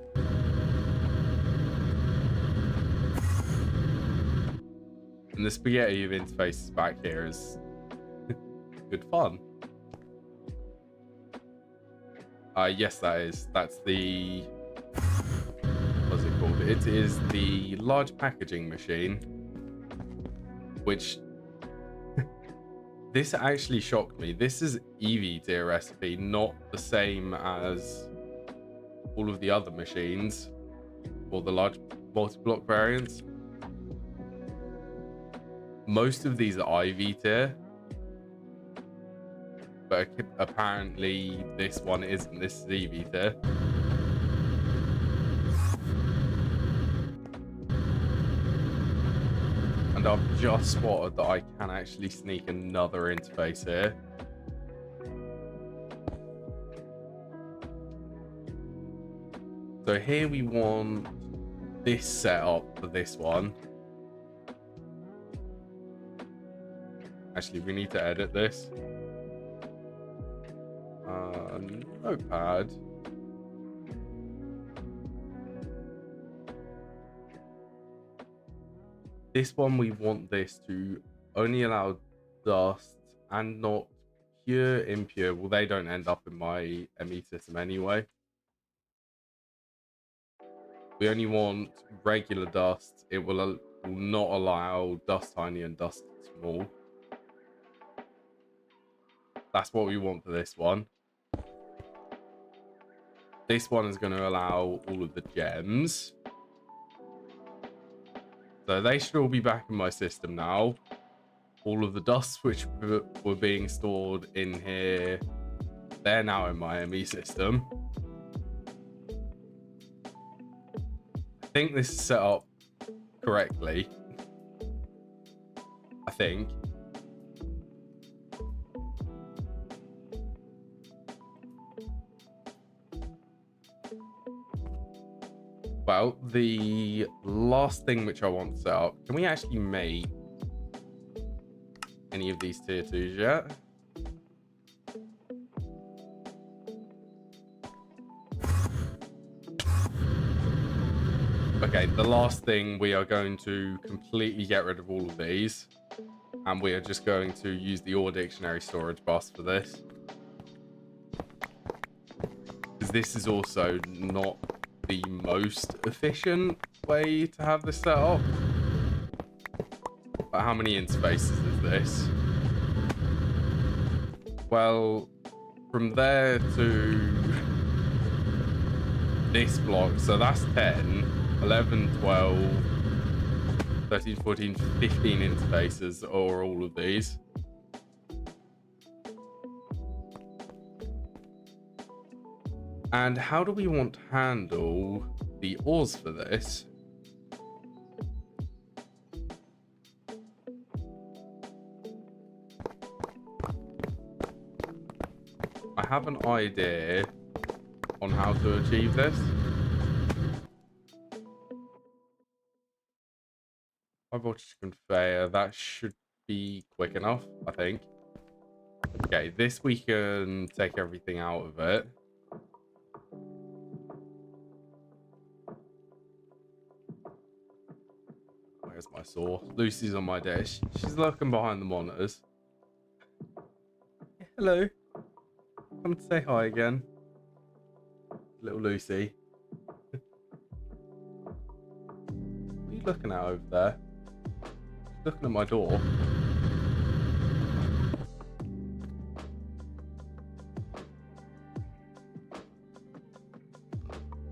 And the spaghetti of interfaces back here is good fun. Yes, that's the, what's it called? It is the large packaging machine, which this actually shocked me. This is EV tier recipe, not the same as all of the other machines or the large multi-block variants. Most of these are IV tier, but apparently this one isn't. This is EV tier. And I've just spotted that I can actually sneak another interface here. So here we want this setup for this one. Actually, we need to edit this. Notepad. This one, we want this to only allow dust and not pure impure. Well, they don't end up in my ME system anyway. We only want regular dust. It will not allow dust tiny and dust small. That's what we want for this one. This one is going to allow all of the gems. So they should all be back in my system now. All of the dusts which were being stored in here, they're now in my ME system. I think this is set up correctly. I think. Well, the last thing which I want to set up, can we actually make any of these tier 2s yet? Okay, the last thing, we are going to completely get rid of all of these. And we are just going to use the ore dictionary storage bus for this. Because this is also not the most efficient way to have this set up. But how many interfaces is this? Well, from there to this block, so that's 10, 11, 12, 13, 14, 15 interfaces, or all of these. And how do we want to handle the ores for this? I have an idea on how to achieve this. High voltage conveyor, that should be quick enough, I think. Okay, this we can take everything out of it. Where's my saw? Lucy's on my desk. She's lurking behind the monitors. Hello. Come to say hi again. Little Lucy. What are you looking at over there? She's looking at my door.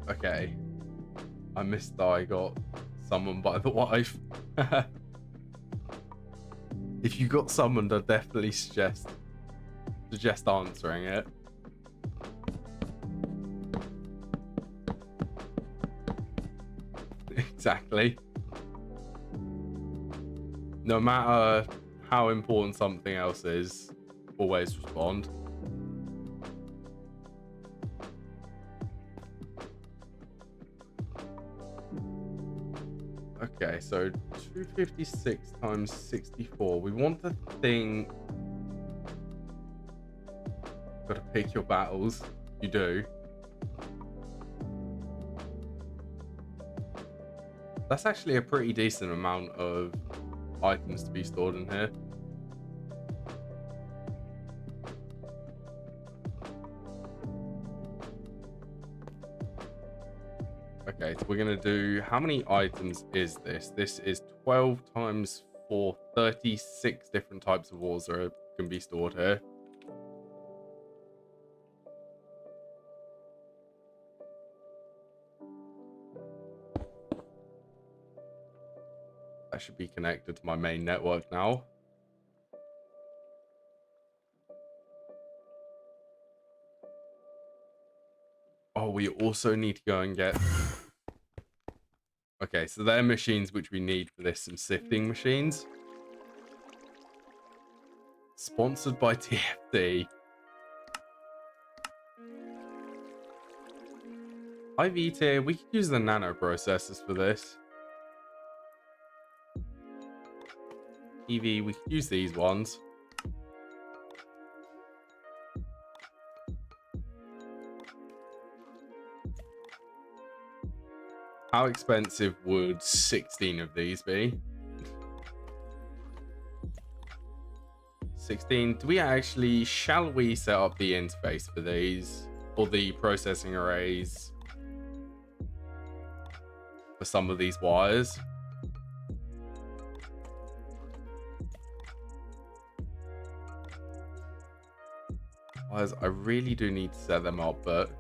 Okay. I missed that I got summoned by the wife. If you got summoned, I'd definitely suggest answering it. Exactly. No matter how important something else is, always respond. Okay, so 256 times 64. We want the thing. Gotta pick your battles. You do. That's actually a pretty decent amount of items to be stored in here. Okay, so we're gonna do, how many items is this? This is 12 times 4, 36 different types of ores that can be stored here. That should be connected to my main network now. Oh, we also need to go and get... Okay, so they're machines which we need for this. Some sifting machines. Sponsored by TFT. IV tier, we could use the nano processors for this. EV, we could use these ones. How expensive would 16 of these be? 16. Do we actually, shall we set up the interface for these? Or the processing arrays for some of these wires? Wires, I really do need to set them up, but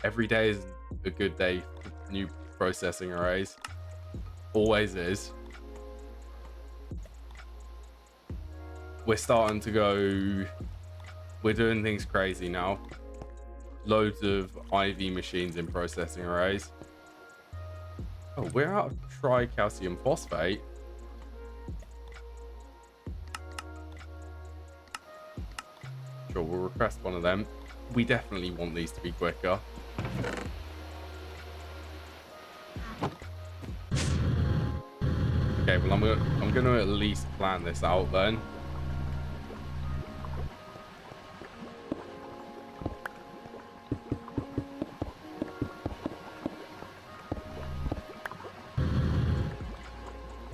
every day is a good day for new processing arrays. Always is. We're starting to go... We're doing things crazy now. Loads of IV machines in processing arrays. Oh, we're out of tricalcium phosphate. Sure, we'll request one of them. We definitely want these to be quicker. well, I'm gonna at least plan this out then.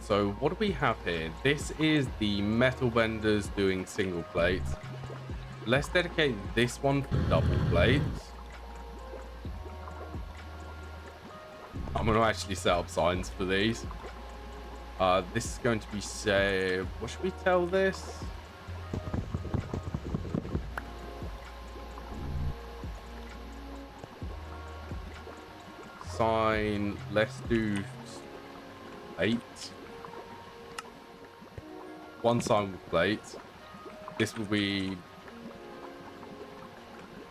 So what do we have here? This is the metal benders doing single plates. Let's dedicate this one for double plates. I'm going to actually set up signs for these. This is going to be, say, what should we tell this? Sign, let's do 8. One sign with plates. This will be,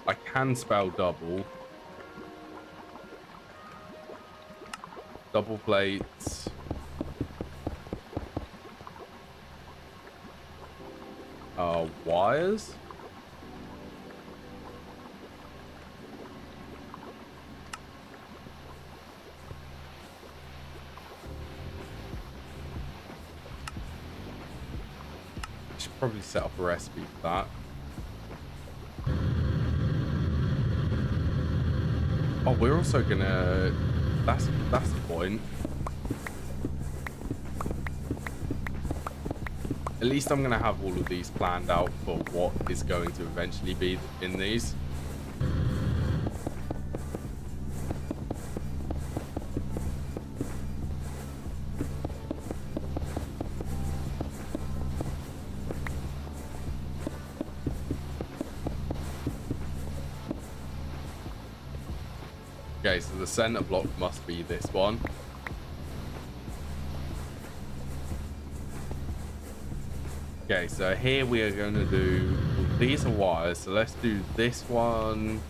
I can spell double. Double plates. Wires. Should probably set up a recipe for that. Oh, we're also gonna. That's the point. At least I'm gonna have all of these planned out for what is going to eventually be in these. Okay, so the center block must be this one. Okay, so here we are going to do, well, these are wires, so let's do this one.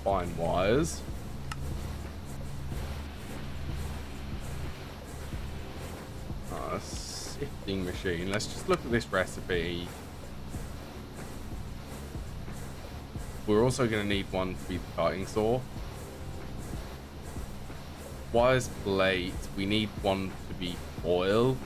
Fine wires. Sifting machine. Let's just look at this recipe. We're also going to need one to be the cutting saw. Wires, plate. We need one to be foil.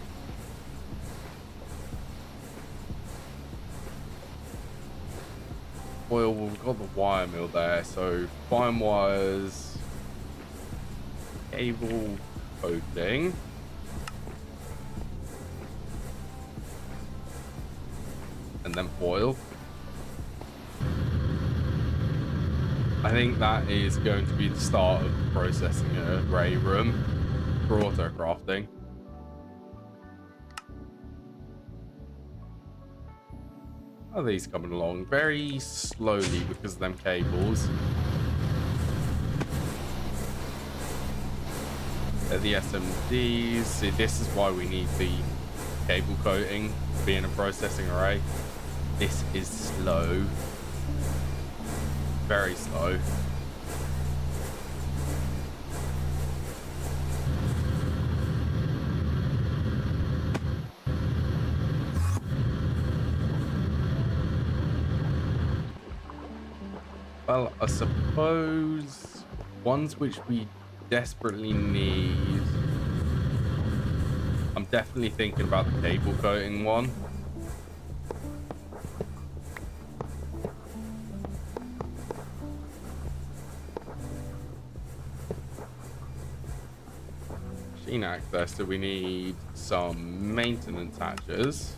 Foil, we've got the wire mill there, so fine wires, cable coating. And then foil. I think that is going to be the start of processing a grey room for auto crafting. How are these coming along? Very slowly because of them cables. They're the SMDs. See, this is why we need the cable coating to be in a processing array. This is slow. Very slow. Well, I suppose ones which we desperately need. I'm definitely thinking about the cable coating one. Machine access, so we need some maintenance hatches.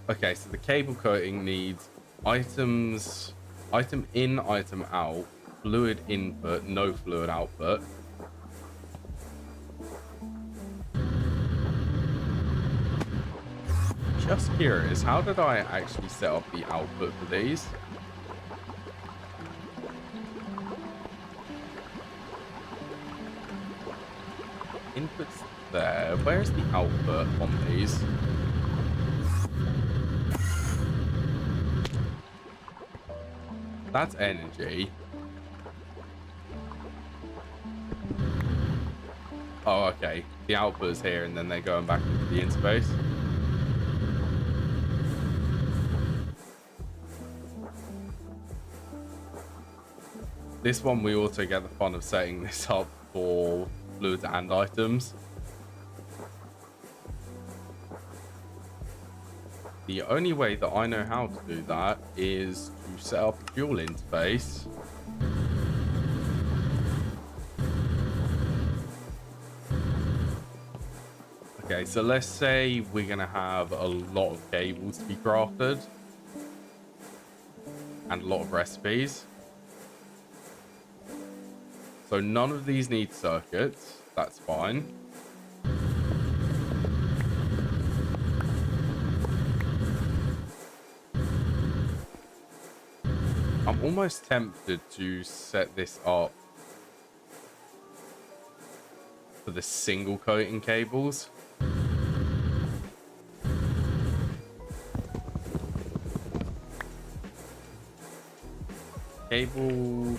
Okay, so the cable coating needs items, item in, item out, fluid input, no fluid output. Just curious, how did I actually set up the output for these? Inputs there. Where's the output on these? That's energy. Oh, okay. The output is here, and then they're going back into the interface. this one we also get the fun of setting this up for fluids and items. The only way that I know how to do that is to set up a fuel interface. Okay, so let's say we're going to have a lot of cables to be crafted and a lot of recipes. So none of these need circuits. That's fine. I'm almost tempted to set this up for the single coating cables. Cable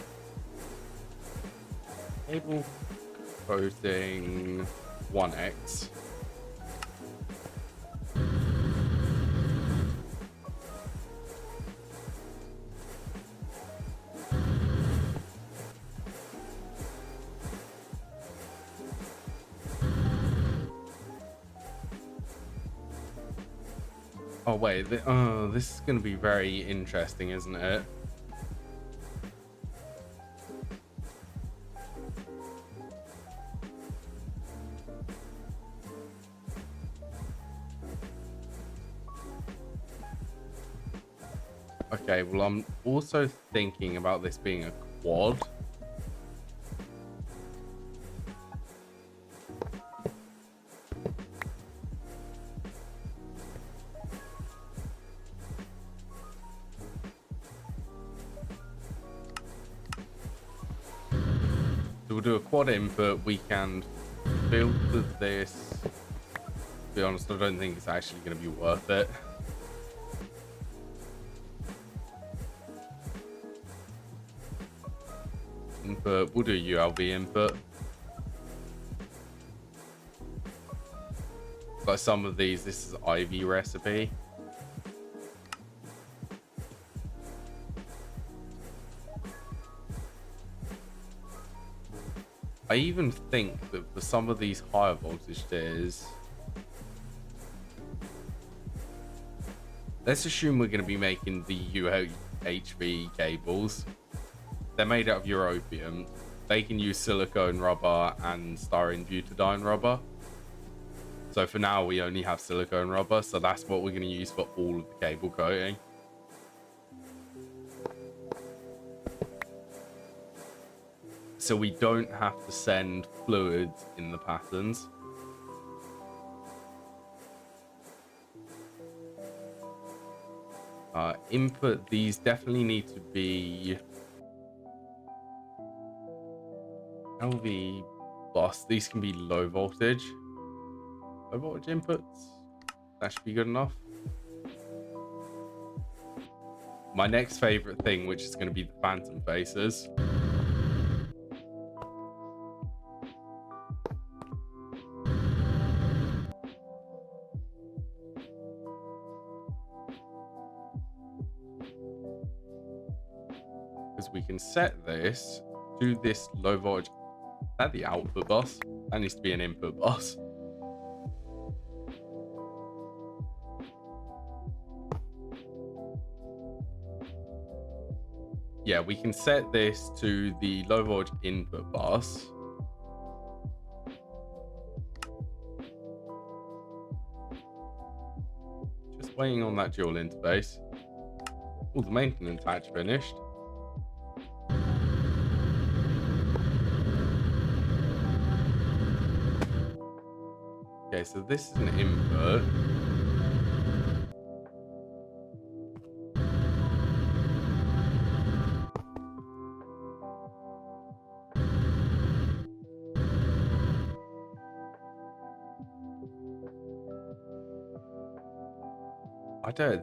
coating 1X. Oh wait, this is going to be very interesting, isn't it? Okay, well, I'm also thinking about this being a quad. So we'll do a quad input. We can filter this. To be honest, I don't think it's actually going to be worth it. Input, we'll do ULV input. Like some of these, this is Ivy recipe. I even think that for some of these higher voltage tiers, let's assume we're going to be making the UHV cables. They're made out of europium. They can use silicone rubber and styrene butadiene rubber. So for now, we only have silicone rubber. So that's what we're going to use for all of the cable coating. So we don't have to send fluids in the patterns. Input, these definitely need to be LV bus. These can be low voltage. Low voltage inputs. That should be good enough. My next favorite thing, which is going to be the phantom faces. Because we can set this to this low voltage. Is that the output bus? That needs to be an input bus. Yeah, we can set this to the low voltage input bus. Just waiting on that dual interface. Oh, the maintenance hatch finished. Okay, so this is an input.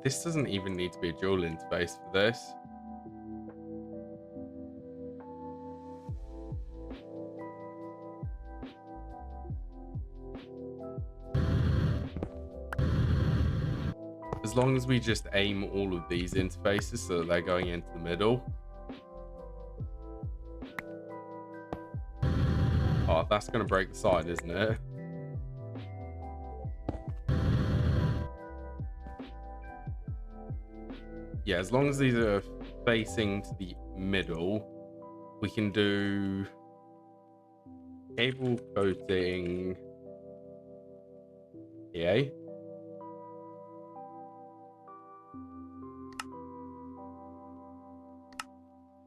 This doesn't even need to be a dual interface for this. As long as we just aim all of these interfaces so that they're going into the middle. That's going to break the side, isn't it? Yeah, as long as these are facing to the middle, we can do cable coating PA.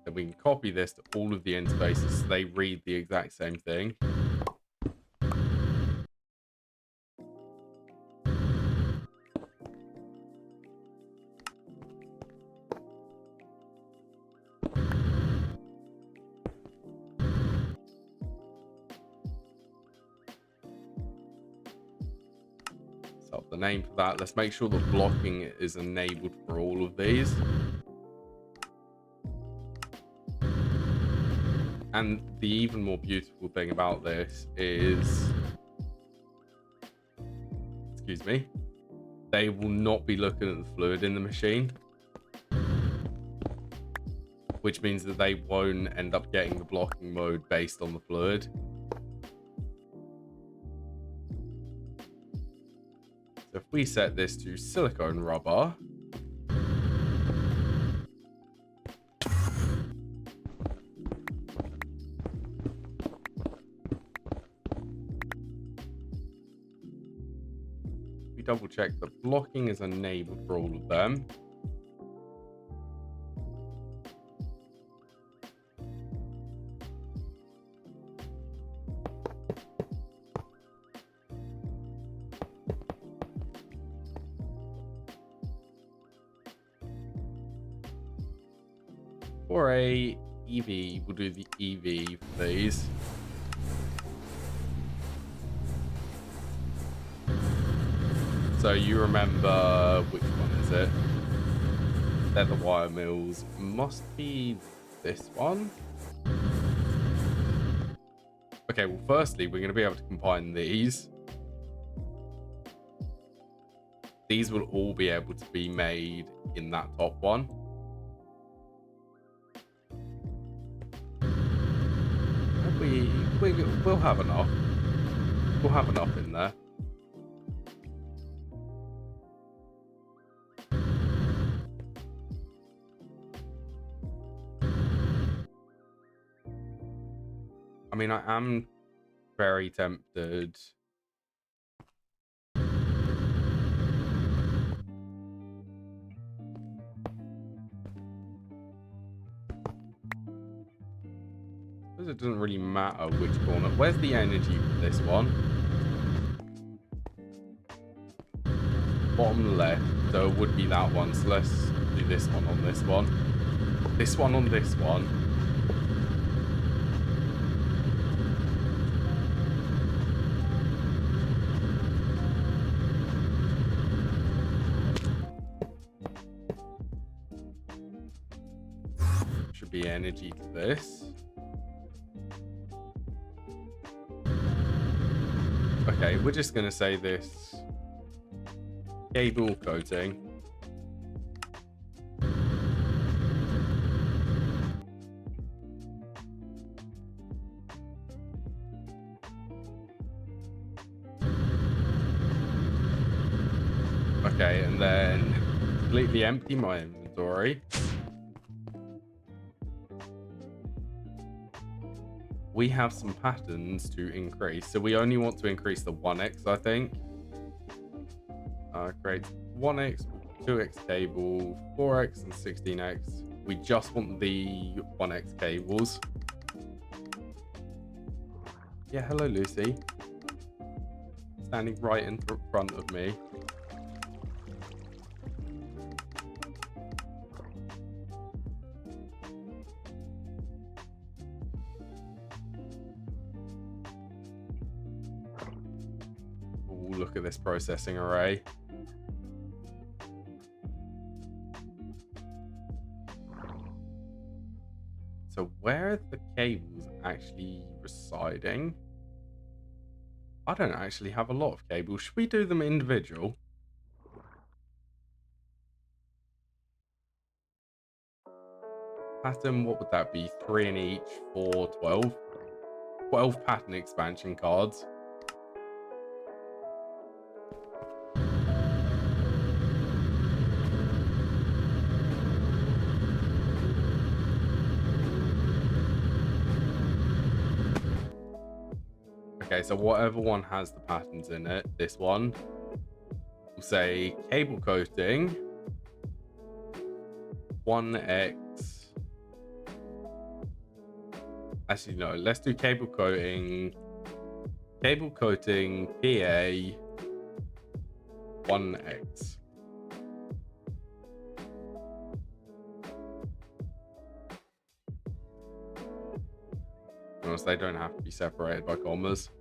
Then we can copy this to all of the interfaces so they read the exact same thing. Set up the name for that. Let's make sure the blocking is enabled for all of these. And the even more beautiful thing about this is, excuse me, they will not be looking at the fluid in the machine, which means that they won't end up getting the blocking mode based on the fluid. So if we set this to silicone rubber, we double check that blocking is enabled for all of them. For a EV, we'll do the EV for these. So you remember, which one is it? They're the wire mills. Must be this one. Okay, well, firstly, we're going to be able to combine these. These will all be able to be made in that top one. We'll have enough. We'll have enough in there. I mean, I am very tempted. Because it doesn't really matter which corner. Where's the energy for this one? Bottom left. So it would be that one. So let's do this one on this one. This one on this one. Should be energy to this. Okay, we're just going to say this cable coating. Okay, and then completely empty my inventory. We have some patterns to increase. So we only want to increase the 1x, I think. Create 1x, 2x cable, 4x, and 16x. We just want the 1x cables. Yeah, hello, Lucy. Standing right in front of me. Look at this processing array. So where are the cables actually residing? I don't actually have a lot of cables. Should we do them individual? Pattern, what would that be? 3 in each for 12. 12 pattern expansion cards. Okay, so whatever one has the patterns in it, this one, we'll say cable coating 1x. Actually, no, let's do cable coating PA 1x. They don't have to be separated by commas.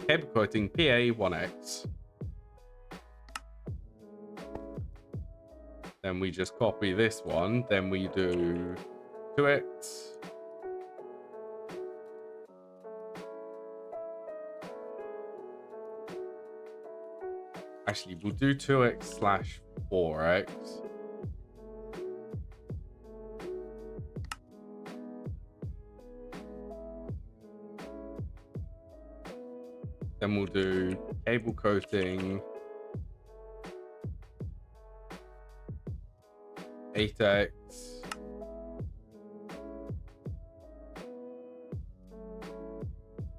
Cable coating PA 1x. Then we just copy this one. Then we do 2x. Actually, we'll do 2x/4x. Then we'll do cable coating 8x.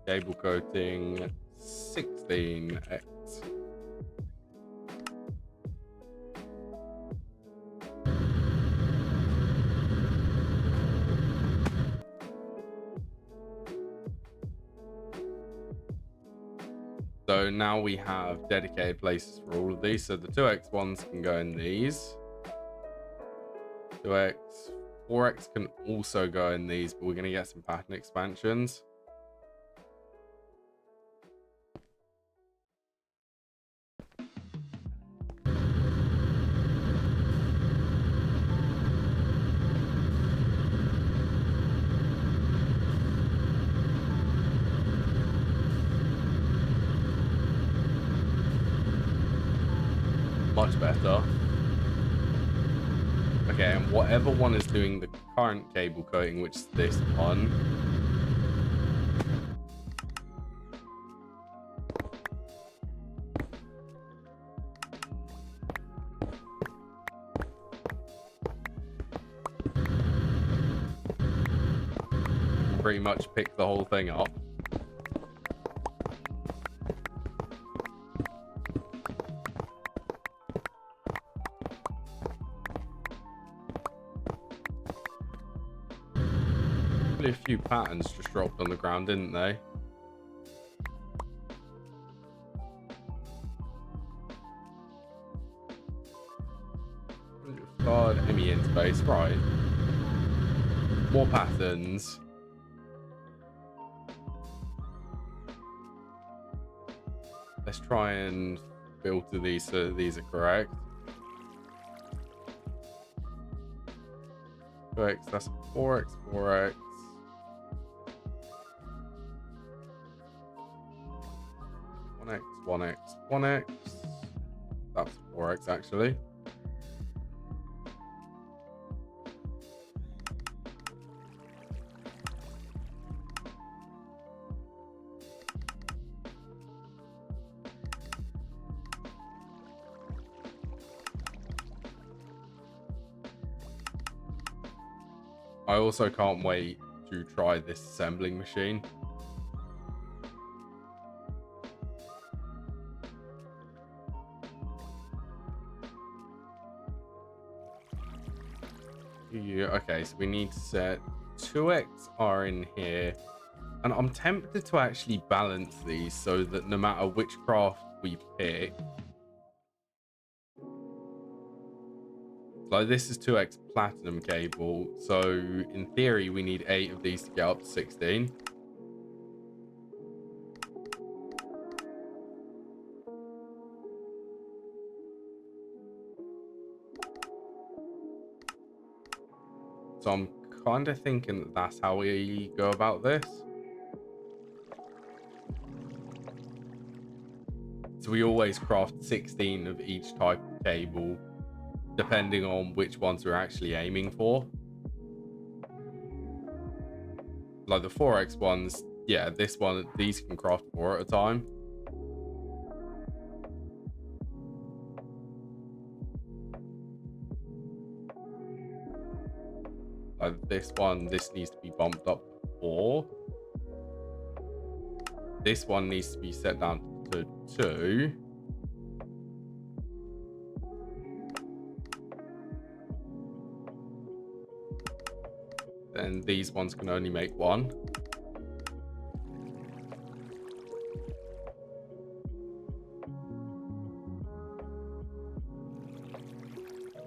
Cable coating 16x. So now we have dedicated places for all of these. So the 2x ones can go in these. 2x, 4x can also go in these, but we're going to get some pattern expansions. Much better. Okay, and whatever one is doing the current cable coating, which is this one, you can pretty much pick the whole thing up. A few patterns just dropped on the ground, didn't they? God, Emmy in space, right? More patterns. Let's try and filter these so these are correct. 2x, that's 4x, 4x. 1x, 1x, 1x. That's 4x actually. I also can't wait to try this assembling machine. Okay, so we need to set 2x are in here, and I'm tempted to actually balance these so that no matter which craft we pick, like this is 2x platinum cable, so in theory we need 8 of these to get up to 16. So I'm kind of thinking that that's how we go about this. So we always craft 16 of each type of cable, depending on which ones we're actually aiming for. Like the 4x ones, Yeah, this one, these can craft 4 at a time. Like this one, this needs to be bumped up to 4. This one needs to be set down to 2. Then these ones can only make 1.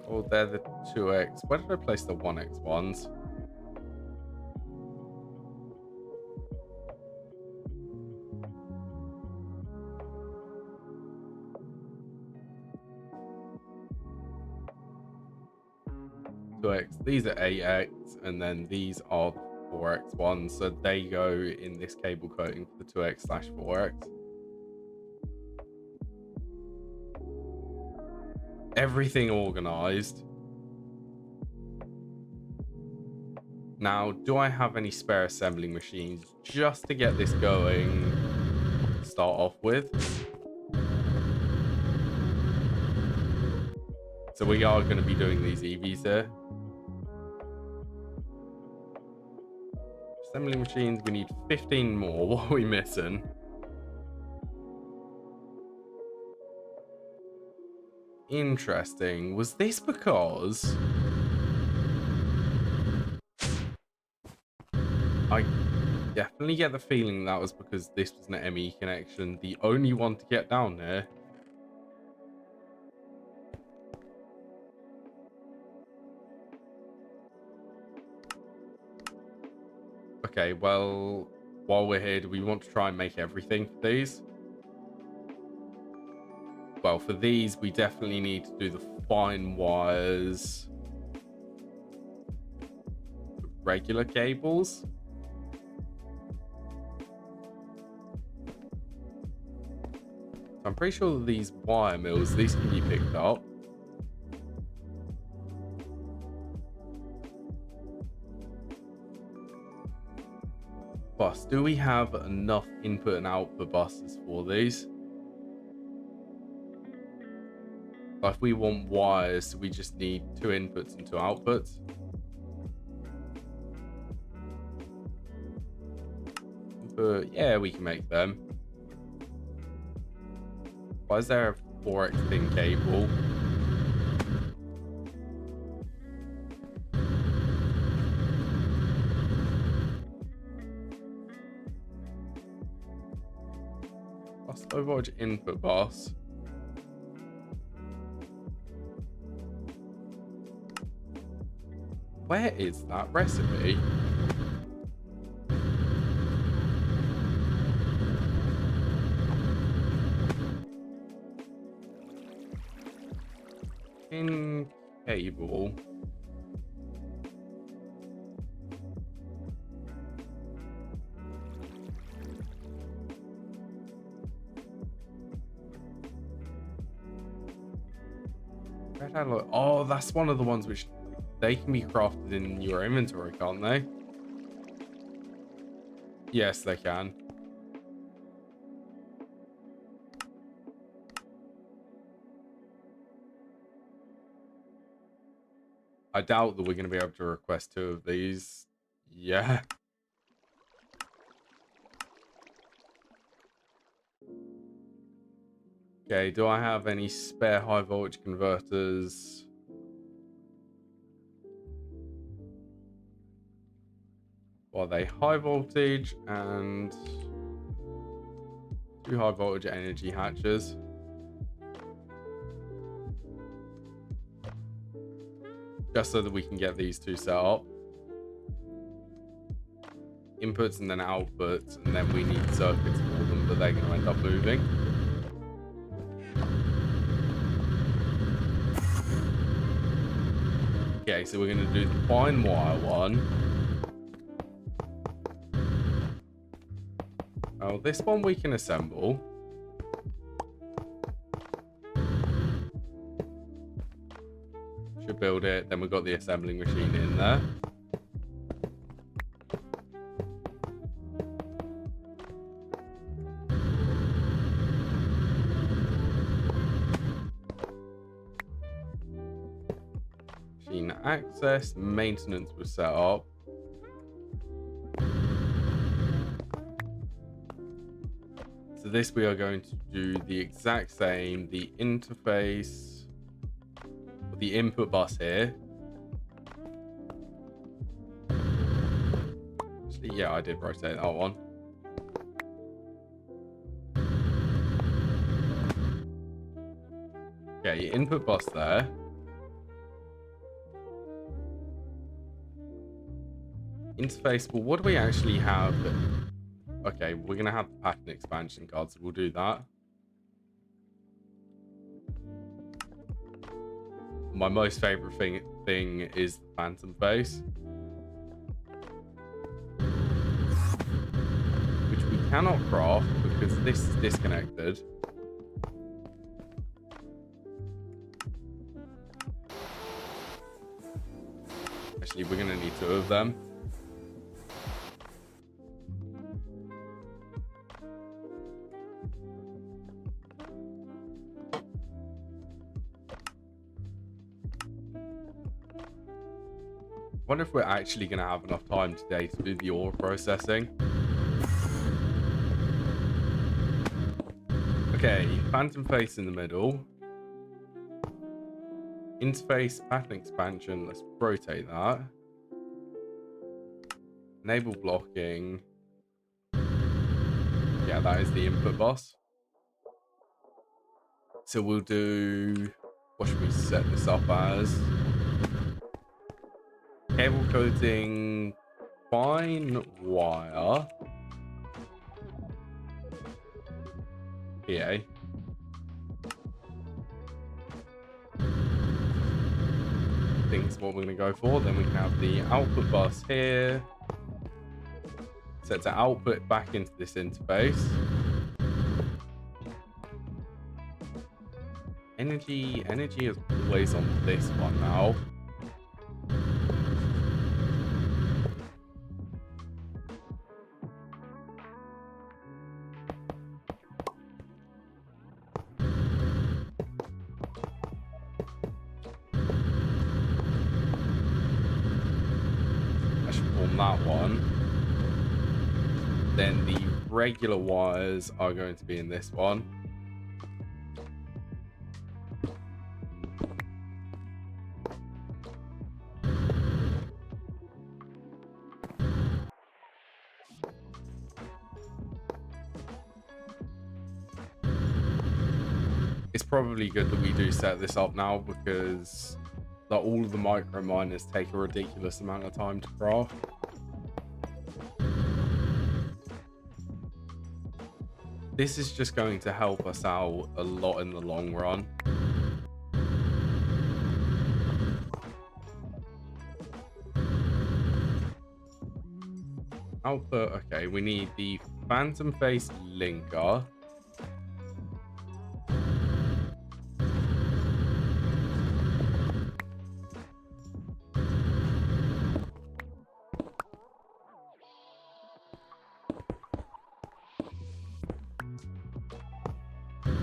Oh, they're the 2x. Where did I place the 1x ones? These are 8x, and then these are the 4x ones, so they go in this cable coating for the 2x/4x. Everything organized. Now, do I have any spare assembling machines just to get this going to start off with? So we are going to be doing these EVs here. Assembling machines, we need 15 more. What are we missing? Interesting. Was this because I definitely get the feeling that was because this was an ME connection, the only one to get down there? Okay, well, while we're here, do we want to try and make everything for these? Well, for these, we definitely need to do the fine wires, regular cables. I'm pretty sure that these wire mills, these can be picked up. Bus, do we have enough input and output buses for these? Like if we want wires, we just need 2 inputs and 2 outputs. But yeah, we can make them. Why is there a 4x thin cable? Plus low voltage input bus. Where is that recipe? In cable. Red alloy. Oh, that's one of the ones which they can be crafted in your inventory, can't they? Yes, they can. I doubt that we're going to be able to request 2 of these. Yeah. Okay, do I have any spare high voltage converters? Well, they high voltage and 2 high voltage energy hatches. Just so that we can get these 2 set up. Inputs and then outputs, and then we need circuits for them, but they're going to end up moving. Okay, so we're going to do the fine wire one. Oh, this one we can assemble. Should build it. Then we've got the assembling machine in there. machine access, maintenance was set up. So this we are going to do the exact same, the interface, the input bus here. Actually, yeah, I did rotate that one. Okay, input bus there. Interface, well, what do we actually have? Okay, we're going to have the pattern expansion card, so we'll do that. My most favorite thing is the phantom face, which we cannot craft because this is disconnected. Actually, we're going to need 2 of them. I wonder if we're actually going to have enough time today to do the order processing. Okay, phantom face in the middle. Interface pattern expansion. Let's rotate that. Enable blocking. Yeah, that is the input bus. So we'll do... What should we set this up as? Cable coding, fine wire. PA. I think it's what we're going to go for. Then we have the output bus here. Set to output back into this interface. Energy is always on this one now. I should form that one. Then the regular wires are going to be in this one. It's probably good that we do set this up now because all of the micro miners take a ridiculous amount of time to craft. This is just going to help us out a lot in the long run. Output, okay, we need the phantom face linker.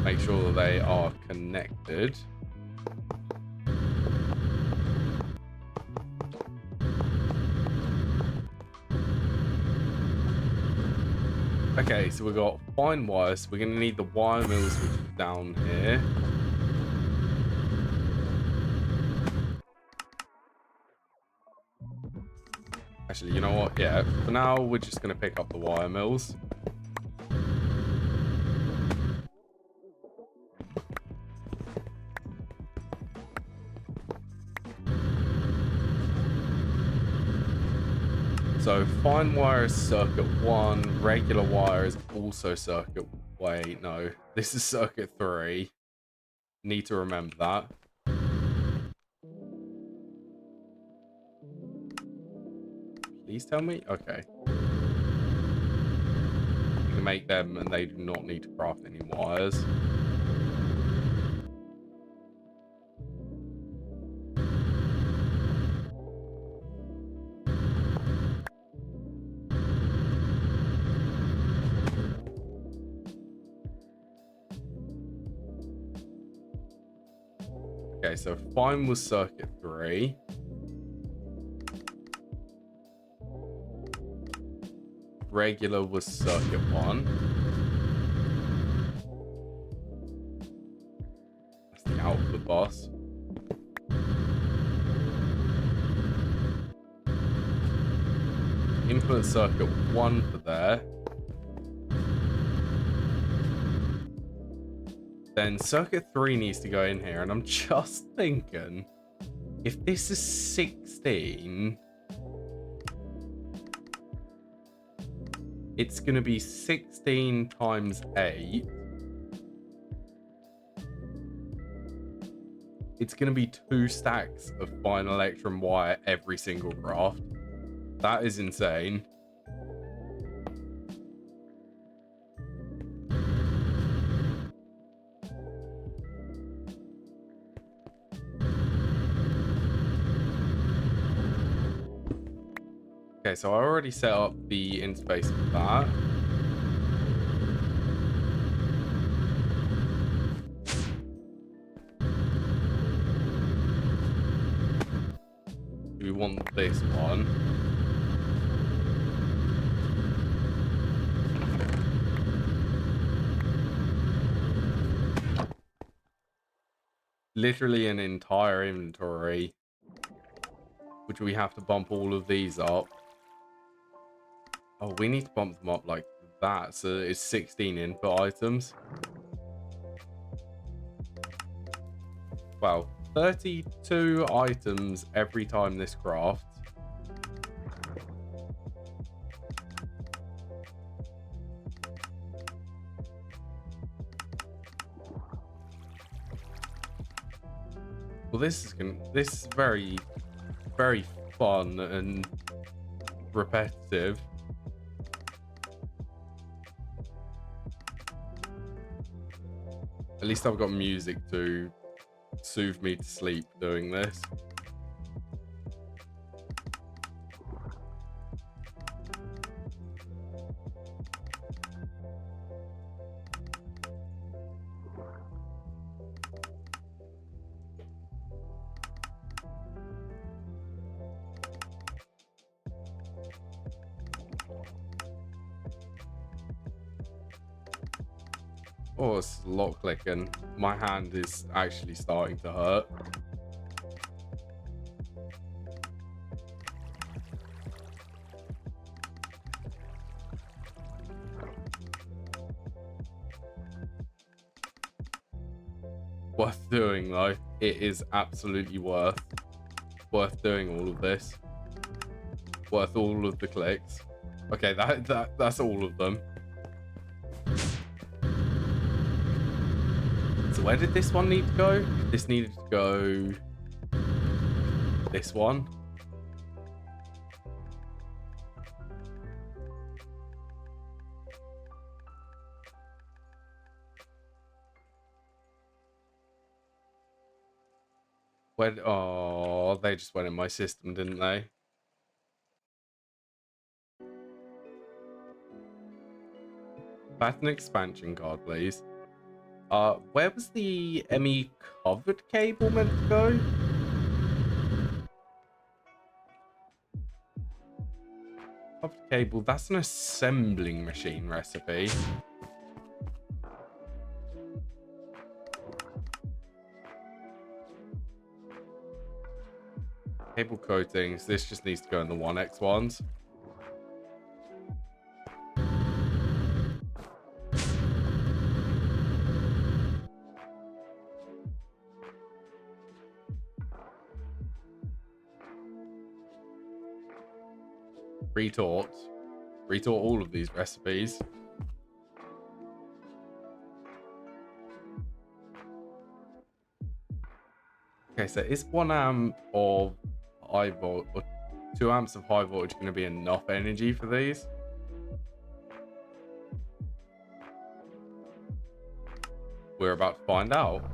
Make sure that they are connected. Okay, so we've got fine wires. We're going to need the wire mills, which is down here. Actually, you know what? Yeah, for now, we're just going to pick up the wire mills. So fine wire is circuit 1, regular wire is also circuit... Wait, no. This is circuit 3. Need to remember that. Please tell me? Okay. You can make them and they do not need to craft any wires. Okay, so fine was circuit 3. regular was circuit 1. That's the output bus. Input circuit 1 for there. Then circuit 3 needs to go in here, and I'm just thinking, if this is 16, it's going to be 16 times 8. It's going to be 2 stacks of fine electrum wire every single graft. That is insane. Okay, so I already set up the interface for that. We want this one. Literally an entire inventory, which we have to bump all of these up. Oh, we need to bump them up like that, so it's 16 input items. Wow, 32 items every time this crafts. Well, this is very, very fun and repetitive. At least I've got music to soothe me to sleep doing this. Oh, it's a lot clicking. My hand is actually starting to hurt. Worth doing though. It is absolutely worth doing all of this. Worth all of the clicks. Okay, that's all of them. So where did this one need to go? This needed to go this one. Where? Oh, they just went in my system, didn't they? Pattern expansion card, please. Where was the ME covered cable meant to go? Covered cable, that's an assembling machine recipe. Cable coatings, this just needs to go in the 1x ones. Retort all of these recipes. Okay, so is 1 amp of high volt or 2 amps of high voltage going to be enough energy for these? We're about to find out.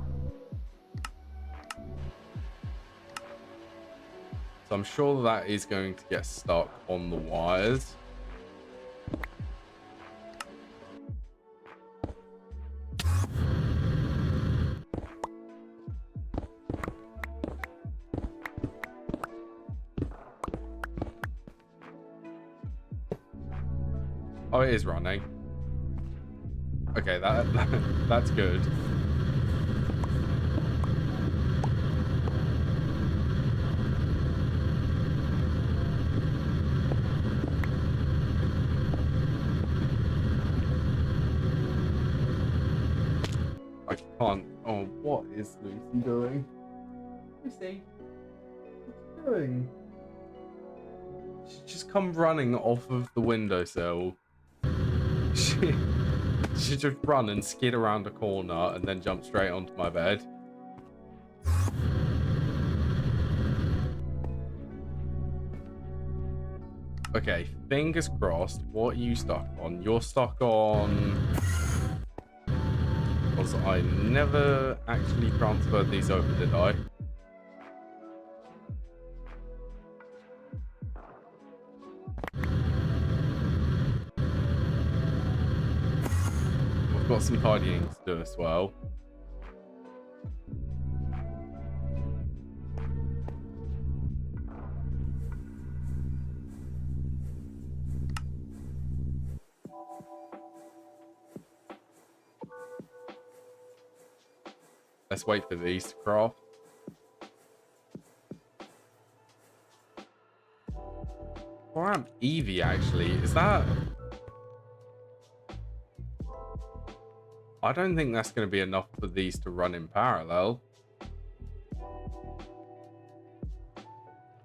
So I'm sure that is going to get stuck on the wires. Oh, it is running. Okay, that's good. I can't. Oh, what is Lucy doing? Lucy, what's she doing? She's just come running off of the windowsill. She just run and skid around a corner and then jump straight onto my bed. Okay, fingers crossed. What are you stuck on? You're stuck on... Because I never actually transferred these over, did I? We've got some tidying to do as well. Let's wait for these to craft. Amp Eevee, actually. Is that... I don't think that's going to be enough for these to run in parallel.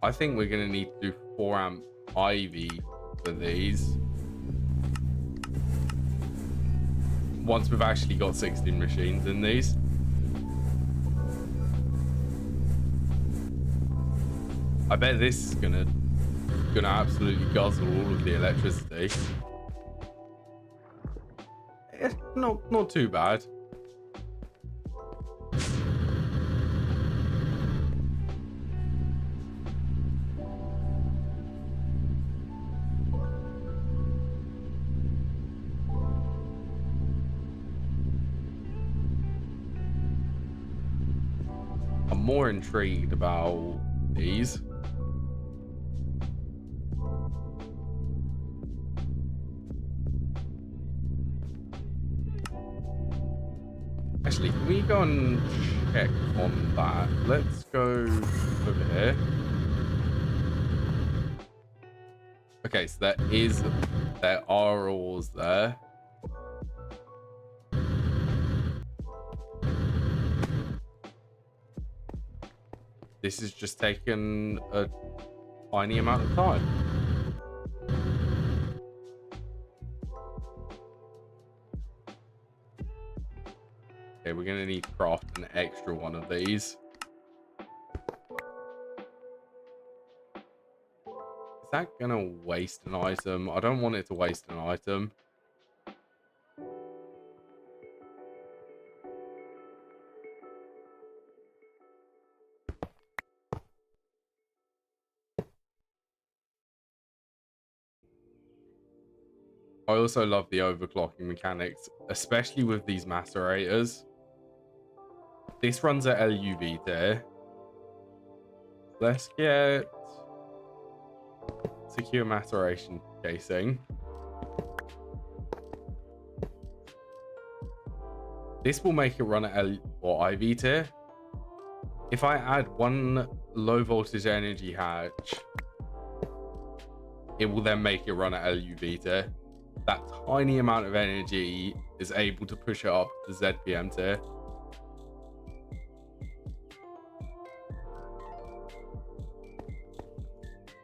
I think we're going to need to do 4 amp Ivy for these. Once we've actually got 16 machines in these. I bet this is gonna absolutely guzzle all of the electricity. It's not too bad. I'm more intrigued about these. Actually, can we go and check on that? Let's go over here. Okay, so there are ores there. This has just taken a tiny amount of time. Okay, we're gonna need to craft an extra one of these. Is that gonna waste an item? I don't want it to waste an item. I also love the overclocking mechanics, especially with these macerators. This runs at LUV tier. Let's get secure maceration casing. This will make it run at L or IV tier. If I add one low voltage energy hatch, it will then make it run at LUV tier. That tiny amount of energy is able to push it up to ZPM tier.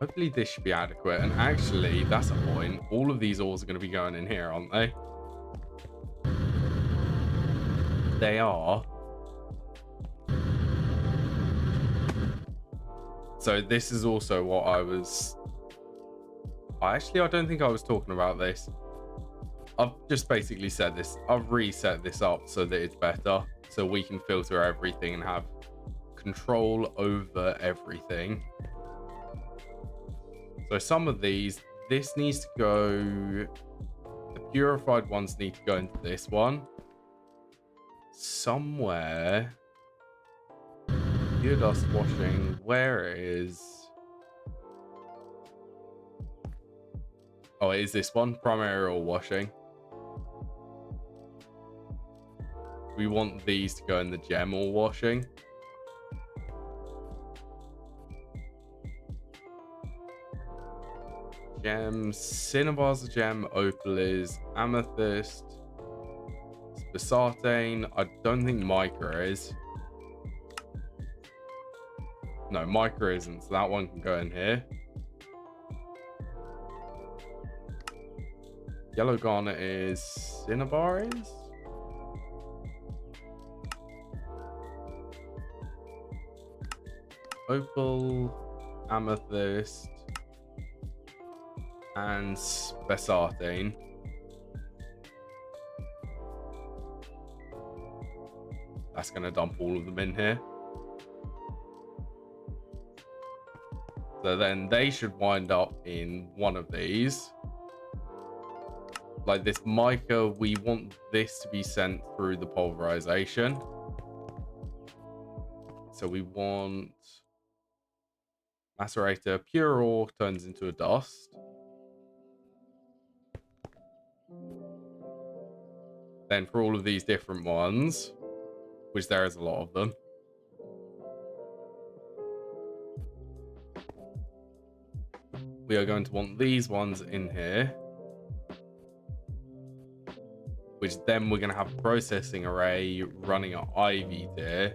Hopefully this should be adequate. And actually, that's a point. All of these ores are going to be going in here, aren't they? They are. So this is also what I was... Actually, I don't think I was talking about this. I've just basically said this. I've reset this up so that it's better. So we can filter everything and have control over everything. So some of these, this needs to go... The purified ones need to go into this one. Somewhere... Pure dust washing, where it is... Oh, it is this one, primary or washing. We want these to go in the gem or washing. Gem, cinnabar's a gem, opal is, amethyst, spessartane. I don't think mica is. No, mica isn't, so that one can go in here. Yellow garnet is, cinnabar is. Opal, amethyst, and spessartane. That's going to dump all of them in here. So then they should wind up in one of these. Like this mica, we want this to be sent through the pulverization. So we want macerator, pure ore turns into a dust. Then for all of these different ones, which there is a lot of them, we are going to want these ones in here, which then we're going to have a processing array running at Ivy tier.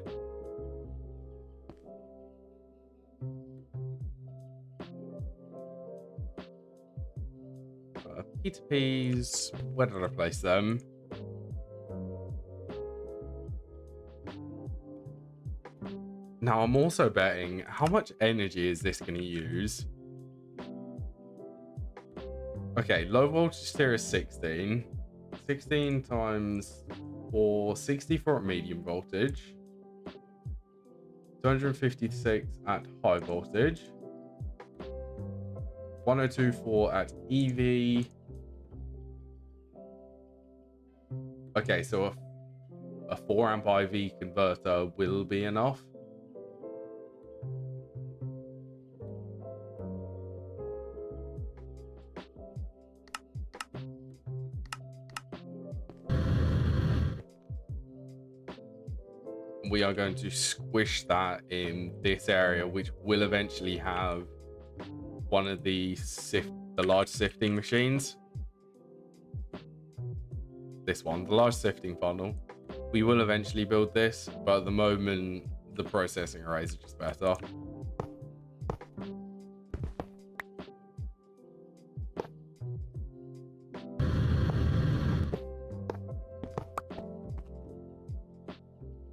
P2Ps, where did I place them? Now I'm also betting, how much energy is this going to use? Okay, low voltage tier is 16. 16 times 4, 64 at medium voltage. 256 at high voltage. 1024 at EV. Okay, so a 4 amp IV converter will be enough. We are going to squish that in this area, which will eventually have one of the large sifting machines. This one, the large sifting funnel. We will eventually build this, but at the moment, the processing arrays are just better.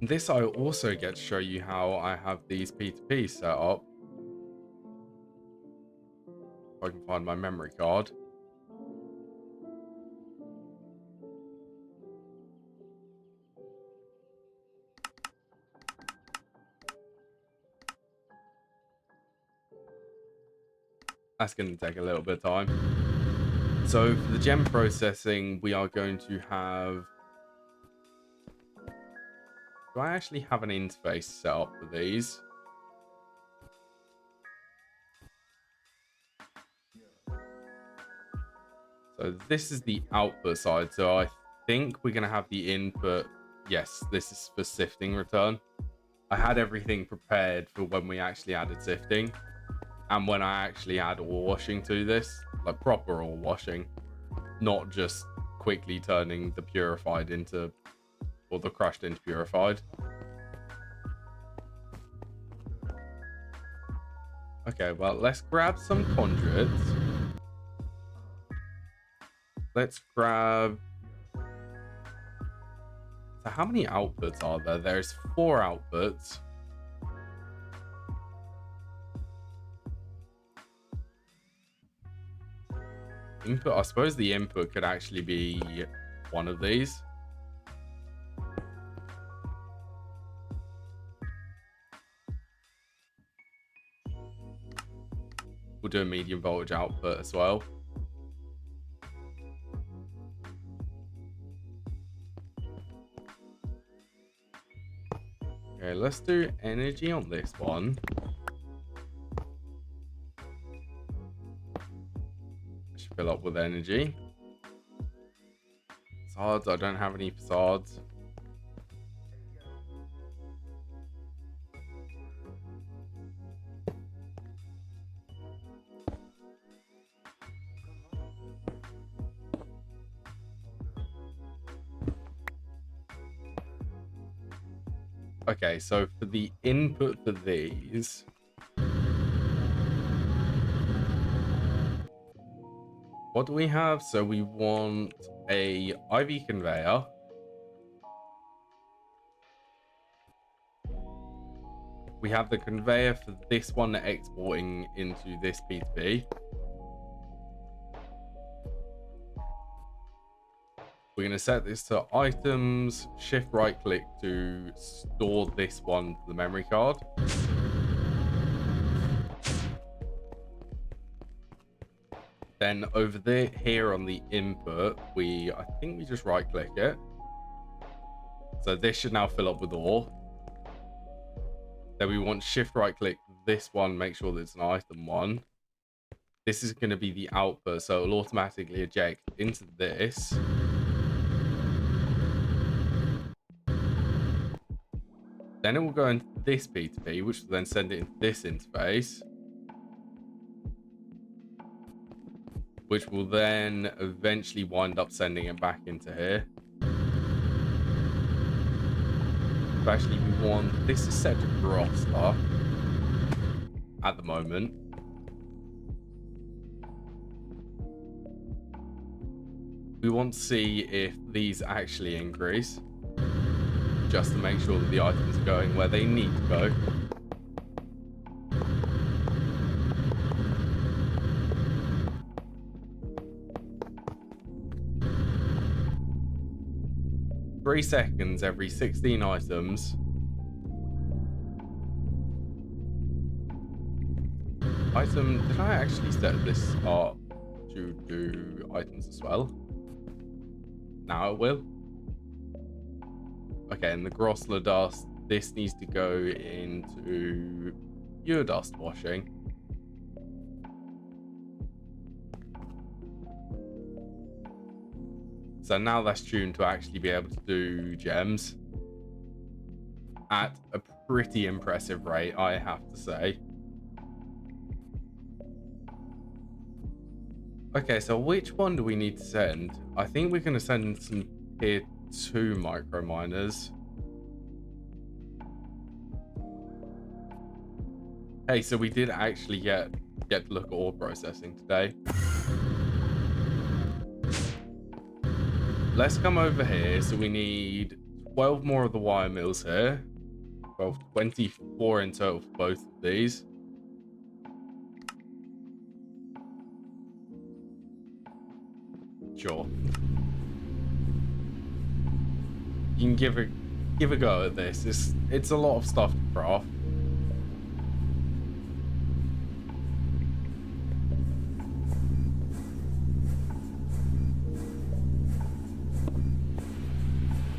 This I also get to show you how I have these P2P set up. If I can find my memory card. That's going to take a little bit of time. So for the gem processing, we are going to have... Do I actually have an interface set up for these? So this is the output side. So I think we're going to have the input. Yes, this is for sifting return. I had everything prepared for when we actually added sifting. And when I actually add ore washing to this, like proper ore washing, not just quickly turning the purified into, or the crushed into purified. Okay, well, let's grab some conduits. Let's grab... So how many outputs are there? There's 4 outputs. Input, I suppose the input could actually be one of these. We'll do a medium voltage output as well. Okay, let's do energy on this one. I should fill up with energy. Facades, I don't have any facades. Okay, so for the input for these, what do we have? So we want a IV conveyor. We have the conveyor for this one exporting into this P2P. We're going to set this to items, shift right click to store this one to the memory card. Then over there, here on the input, I think we just right click it. So this should now fill up with ore. Then we want shift right click this one, make sure that it's an item one. This is going to be the output, so it'll automatically eject into this. Then it will go into this P2P, which will then send it into this interface, which will then eventually wind up sending it back into here. So actually, we want this is set to roster at the moment. We want to see if these actually increase, just to make sure that the items are going where they need to go. Three seconds every 16 items. Item, did I actually set this up to do items as well? Now it will. Okay, and the Grossler dust, this needs to go into your dust washing. So now that's tuned to actually be able to do gems at a pretty impressive rate, I have to say. Okay, so which one do we need to send? I think we're going to send some tier 2 micro miners. Hey, so we did actually get to look at ore processing today. Let's come over here. So we need 12 more of the wire mills here. 12, 24 in total for both of these. Sure. You can give a go at this. It's a lot of stuff to craft.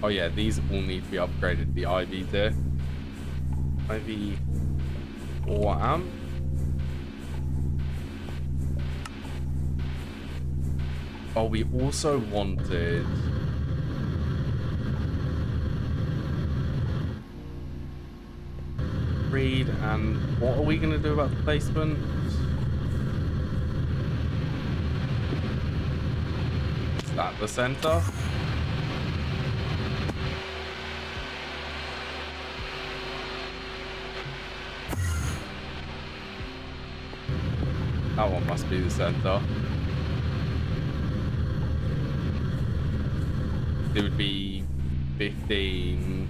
Oh yeah, these all need to be upgraded. The IV there. IV 4 amp. Oh, we also wanted read, and what are we going to do about the placement? Is that the center? That one must be the center. It would be 15.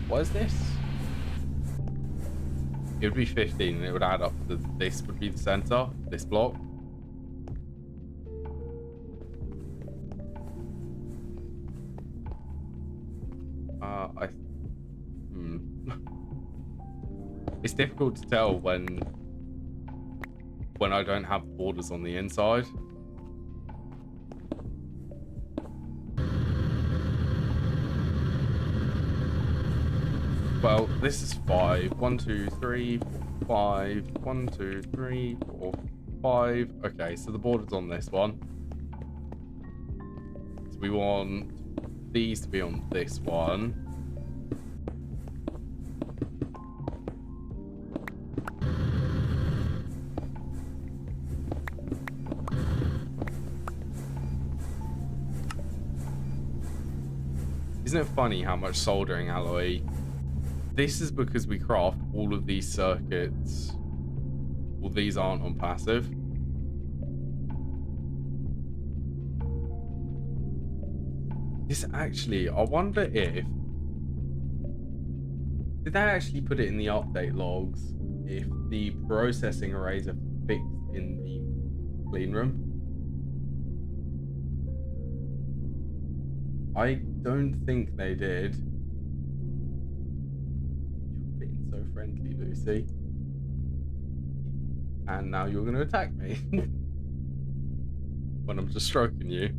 What is this? It would be 15 and it would add up to this would be the center, this block. It's difficult to tell when I don't have borders on the inside. Well, this is 5. 1, 2, 3, 4, 5. 1, 2, 3, 4, 5. Okay, so the border's on this one. So we want these to be on this one. Isn't it funny how much soldering alloy? This is because we craft all of these circuits. Well, these aren't on passive. This actually, I wonder if... Did they actually put it in the update logs if the processing arrays are fixed in the clean room? I don't think they did. You're being so friendly, Lucy. And now you're going to attack me. When I'm just stroking you.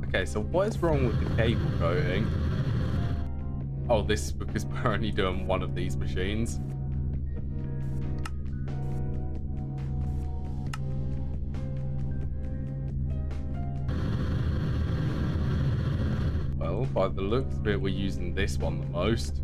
Okay, so what is wrong with the cable coating? Oh, this is because we're only doing one of these machines. Well, by the looks of it, we're using this one the most.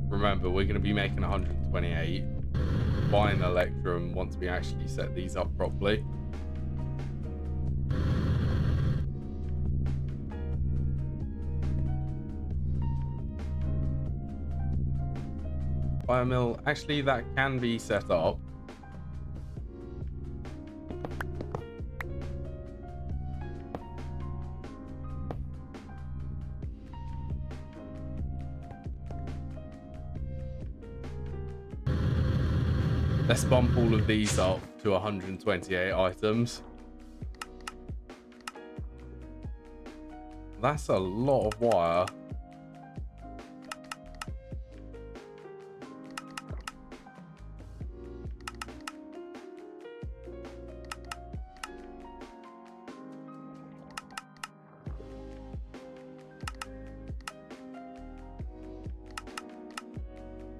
Remember, we're going to be making 128. Buying Electrum once we actually set these up properly. Biomill, actually that can be set up. Let's bump all of these up to 128 items. That's a lot of wire.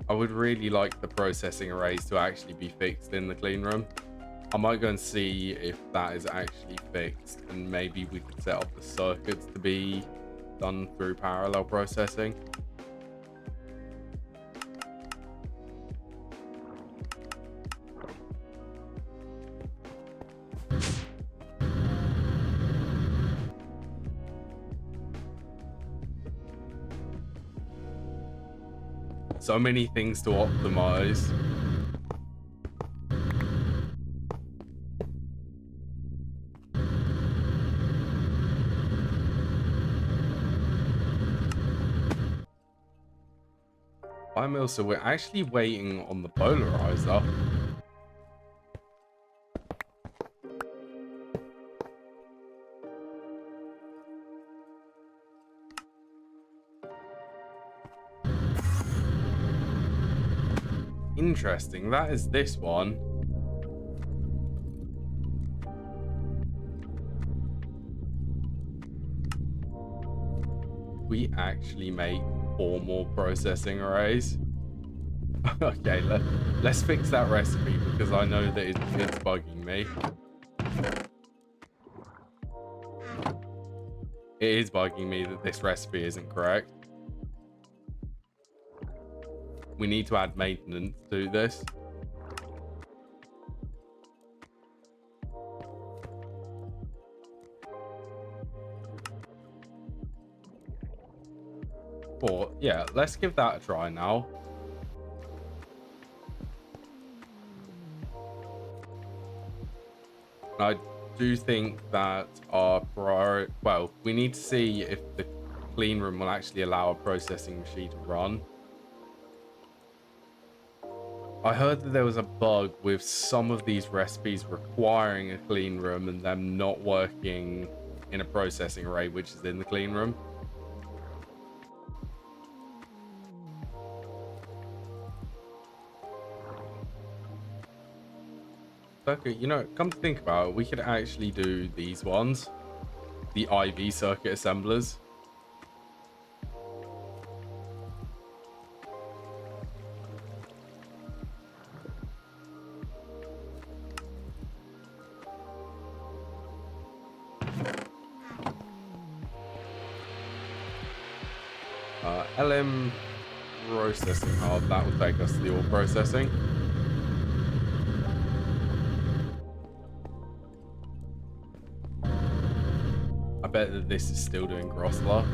I would really like the processing arrays to actually be fixed in the clean room. I might go and see if that is actually fixed, and maybe we could set up the circuits to be done through parallel processing. So many things to optimize. So we're actually waiting on the polarizer. Interesting, that is this one. We actually make 4 more processing arrays. Okay, let's fix that recipe because I know that it's bugging me. It is bugging me that this recipe isn't correct. We need to add maintenance to this. Or, yeah, let's give that a try now. I do think that our priority... Well, we need to see if the clean room will actually allow a processing machine to run. I heard that there was a bug with some of these recipes requiring a clean room and them not working in a processing array, which is in the clean room. circuit, you know, come to think about it, we could actually do these ones, the IV circuit assemblers. LM processing hub, that will take us to the all processing. I bet that this is still doing Grossler.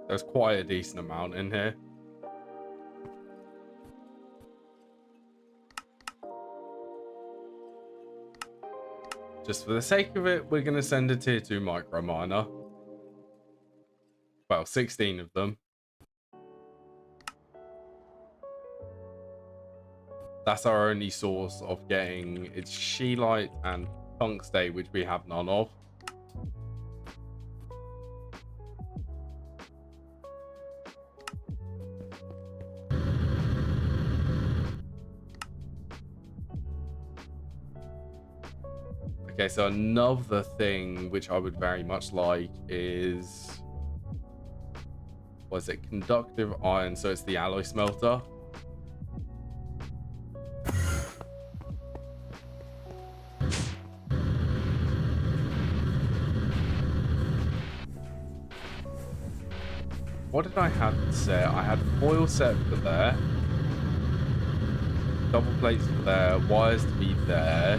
There's quite a decent amount in here. Just for the sake of it, we're going to send a tier 2 micro miner. Well, 16 of them. That's our only source of getting its Scheelite and Tungstate, which we have none of. Okay, so another thing which I would very much like is, was it conductive iron? So it's the alloy smelter. What did I have set? I had foil set for there, double plates for there, wires to be there.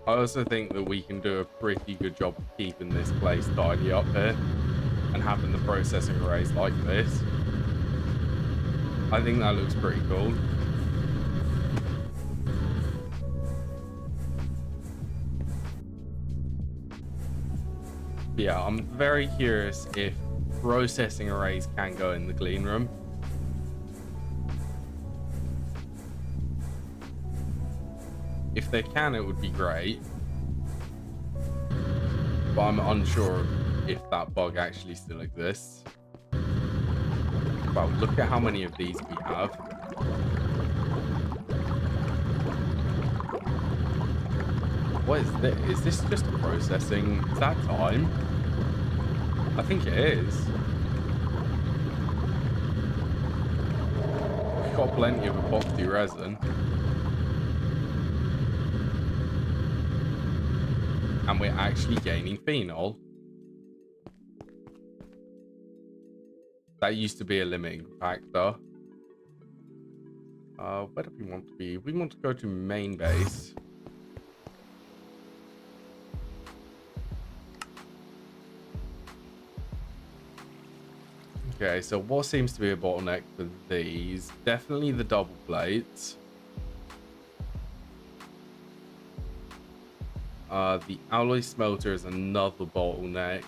I also think that we can do a pretty good job of keeping this place tidy up here and having the processing arrays like this. I think that looks pretty cool. Yeah, I'm very curious if processing arrays can go in the clean room. If they can, it would be great. But I'm unsure if that bug actually still exists. Well, look at how many of these we have. What is this? Is this just processing? Is that time? I think it is. We've got plenty of epoxy resin. And we're actually gaining phenol. That used to be a limiting factor. Where do we want to be? We want to go to main base. Okay, so what seems to be a bottleneck for these? Definitely the double plates. The alloy smelter is another bottleneck.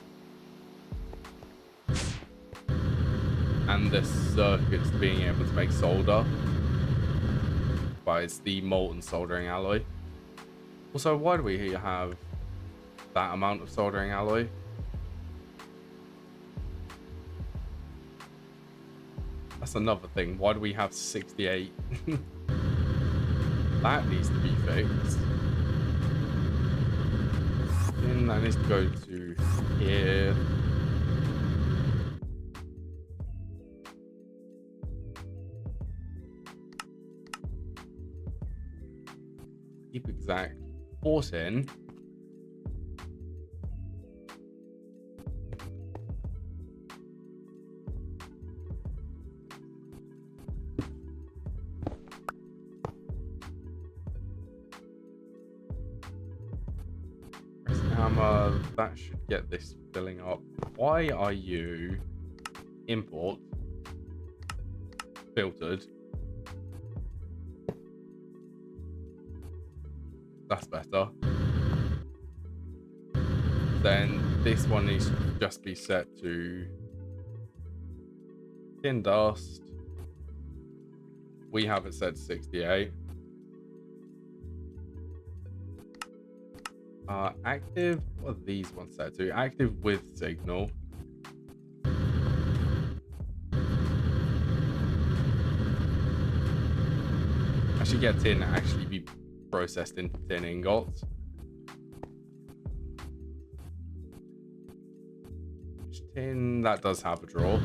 And the circuits being able to make solder. But it's the molten soldering alloy. Also, why do we have that amount of soldering alloy? That's another thing. Why do we have 68? That needs to be fixed. And that needs to go to here. Keep exact force in. Hammer, that should get this filling up. Why are you import filtered? That's better. Then this one needs to just be set to tin dust. We have it set to 68. Active, what are these ones set to? Active with signal. I should get tin actually be processed into tin ingots. Tin, that does have a draw.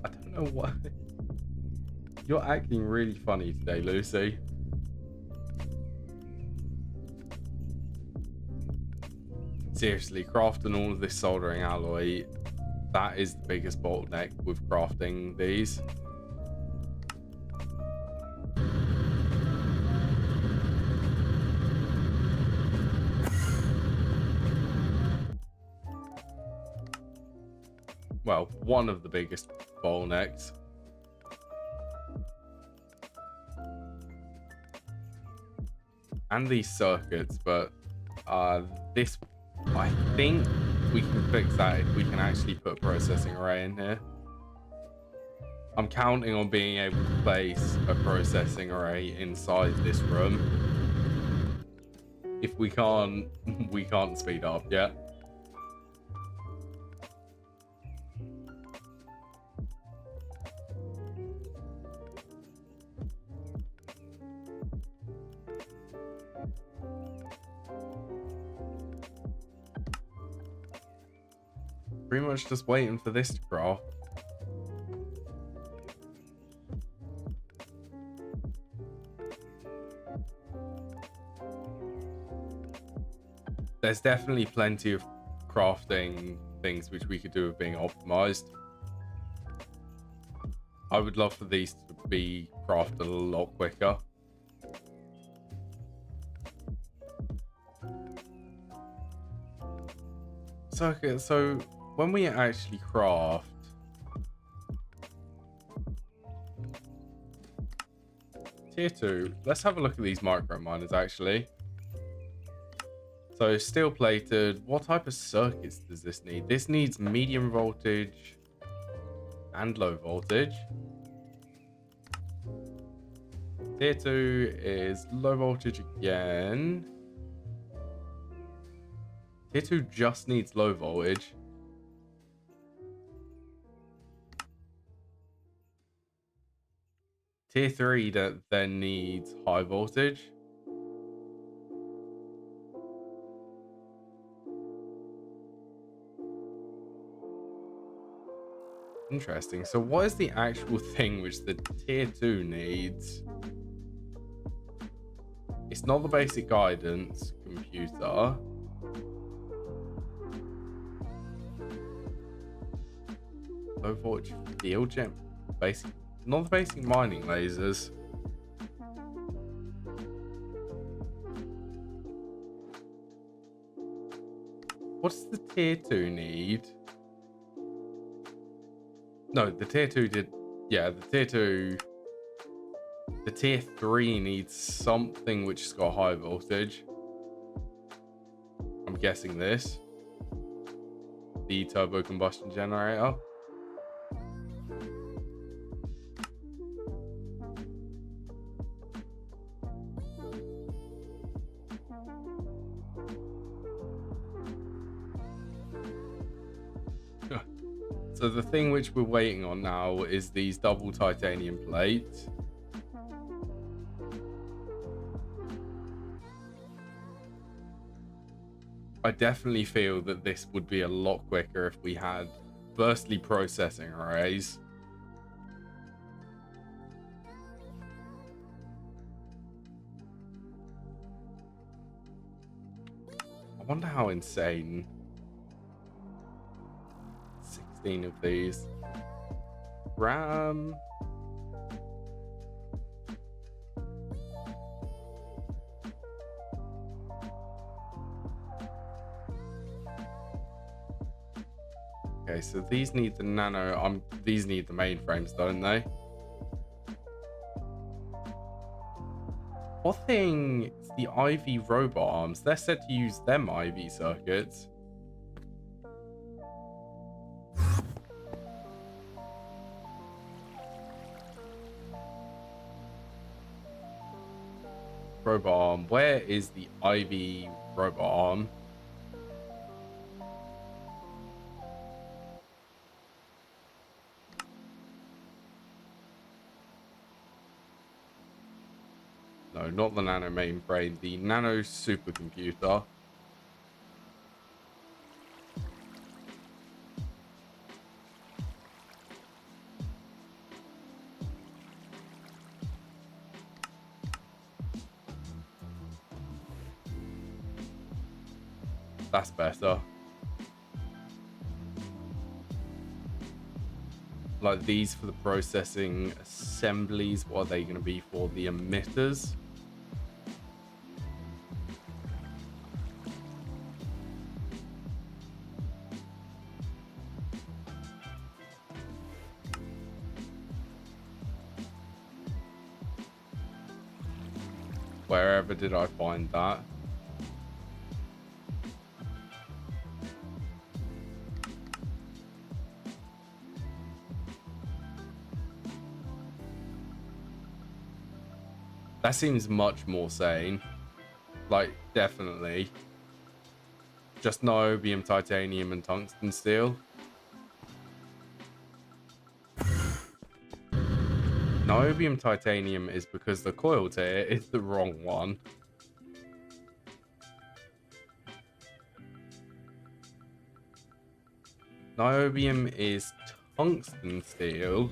I don't know why. You're acting really funny today, Lucy. Seriously, crafting all of this soldering alloy, that is the biggest bottleneck with crafting these. Well, one of the biggest bottlenecks. And these circuits, but this, I think we can fix that if we can actually put a processing array in here. I'm counting on being able to place a processing array inside this room. If we can't, we can't speed up yet. Pretty much just waiting for this to craft. There's definitely plenty of crafting things which we could do with being optimized. I would love for these to be crafted a lot quicker. So, okay, so when we actually craft, tier 2, let's have a look at these micro miners actually. So steel plated, what type of circuits does this need? This needs medium voltage and low voltage. Tier 2 is low voltage again. Tier 2 just needs low voltage. Tier 3 that then needs high voltage. Interesting. So what is the actual thing which the tier 2 needs? It's not the basic guidance computer. Low voltage field gem. Basic, not the basic mining lasers. What does the tier 2 need? No, the tier 2 did. Yeah, the tier 2. The tier 3 needs something which has got high voltage. I'm guessing this. The turbo combustion generator. So the thing which we're waiting on now is these double titanium plates. I definitely feel that this would be a lot quicker if we had firstly processing arrays. I wonder how insane 16 of these. RAM. Okay, so these need the nano. These need the mainframes, don't they? What thing? It's the IV robot arms. They're said to use them IV circuits. Robot arm. Where is the IV robot arm? No, not the nano mainframe, the nano supercomputer. That's better. Like these for the processing assemblies. What are they going to be for? The emitters. Wherever did I find that? That seems much more sane. Like, definitely. Just niobium, titanium, and tungsten steel. Niobium titanium is because the coil tier is the wrong one. Niobium is tungsten steel.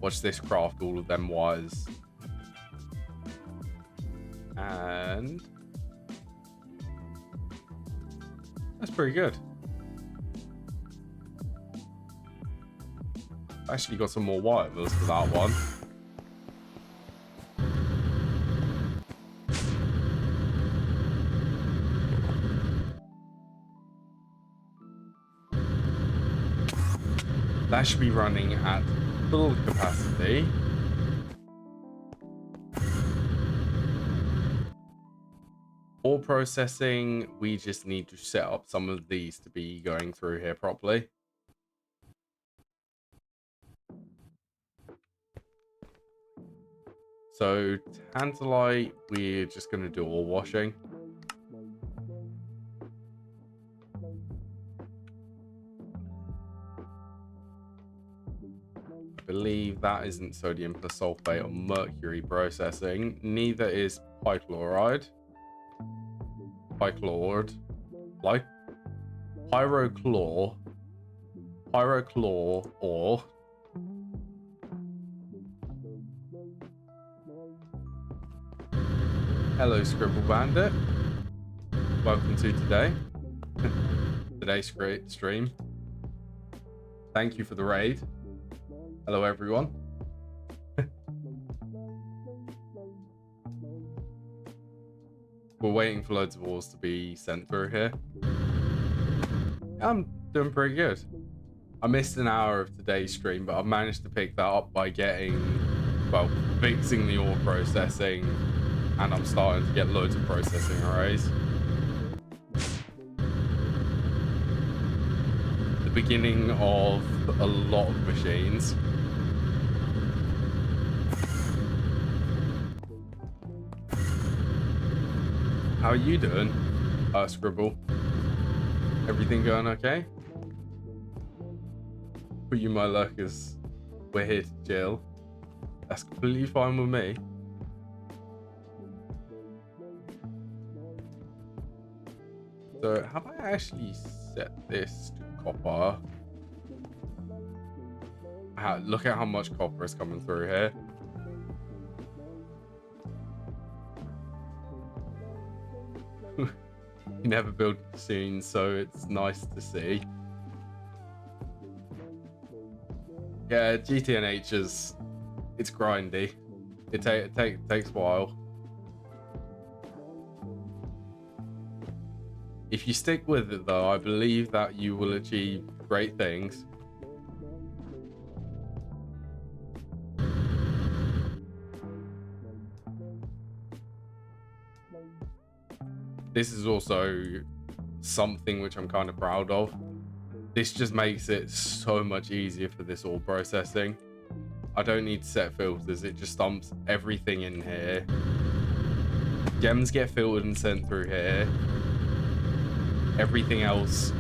Watch this craft all of them wires. And that's pretty good. Actually got some more wire mills for that one. That should be running at full capacity. For processing, we just need to set up some of these to be going through here properly. So tantalite, we're just going to do all washing. I believe that isn't sodium persulfate or mercury processing. Neither is pichloride. Pyrochlor. Or hello, Scribble Bandit. Welcome to today's great stream. Thank you for the raid. Hello, everyone. We're waiting for loads of ores to be sent through here. I'm doing pretty good. I missed an hour of today's stream, but I've managed to pick that up by fixing the ore processing, and I'm starting to get loads of processing arrays. The beginning of a lot of machines. How are you doing, Scribble? Everything going okay? For you, my lurkers, we're here to chill. That's completely fine with me. So, have I actually set this to copper? Look at how much copper is coming through here. You never build soon, so it's nice to see. Yeah, GTNH it's grindy. It takes a while. If you stick with it though, I believe that you will achieve great things. This is also something which I'm kind of proud of. This just makes it so much easier for this all processing. I don't need to set filters, it just dumps everything in here. Gems get filtered and sent through here. Everything else,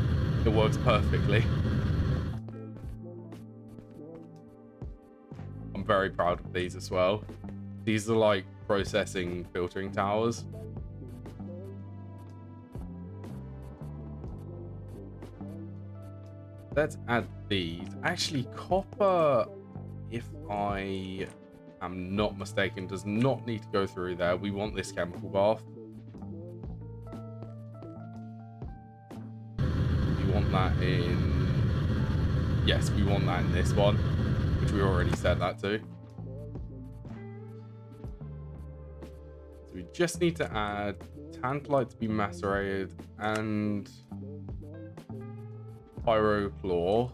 it works perfectly. I'm very proud of these as well. These are like processing filtering towers. Let's add these. Actually, copper, if I am not mistaken, does not need to go through there. We want this chemical bath. We want that in... Yes, we want that in this one, which we already set that to. So we just need to add tantalite to be macerated and pyrochlor,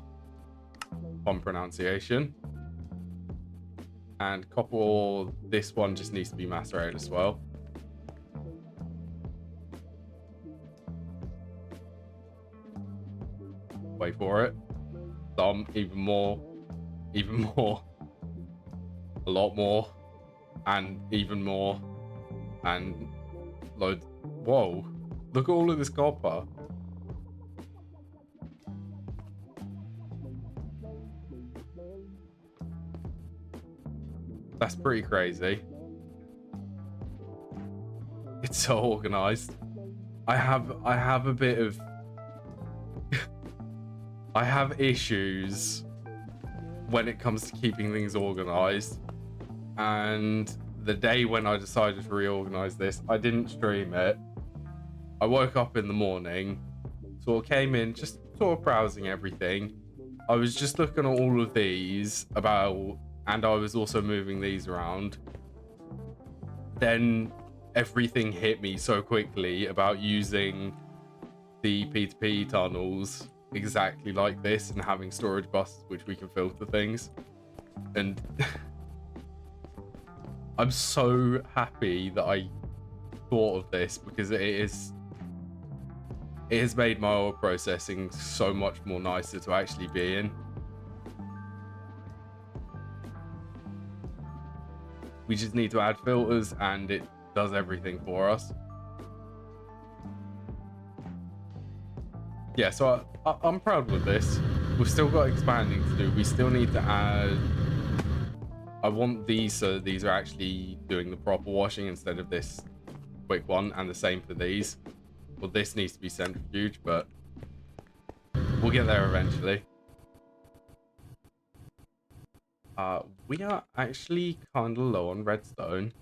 on pronunciation, and copper ore. This one just needs to be macerated as well. Wait for it. Some, even more, a lot more, and even more, and loads. Whoa, look at all of this copper. That's pretty crazy. It's so organized. I have a bit of I have issues when it comes to keeping things organized. And the day when I decided to reorganize this, I didn't stream it. I woke up in the morning, sort of came in, just sort of browsing everything. I was just looking at all of these and I was also moving these around. Then everything hit me so quickly about using the P2P tunnels exactly like this and having storage buses which we can filter things. And I'm so happy that I thought of this, because it has made my oil processing so much more nicer to actually be in. We just need to add filters and it does everything for us. Yeah, so I'm proud with this. We've still got expanding to do. We still need to add... I want these so these are actually doing the proper washing instead of this quick one, and the same for these. Well, this needs to be centrifuged, but we'll get there eventually. We are actually kind of low on redstone.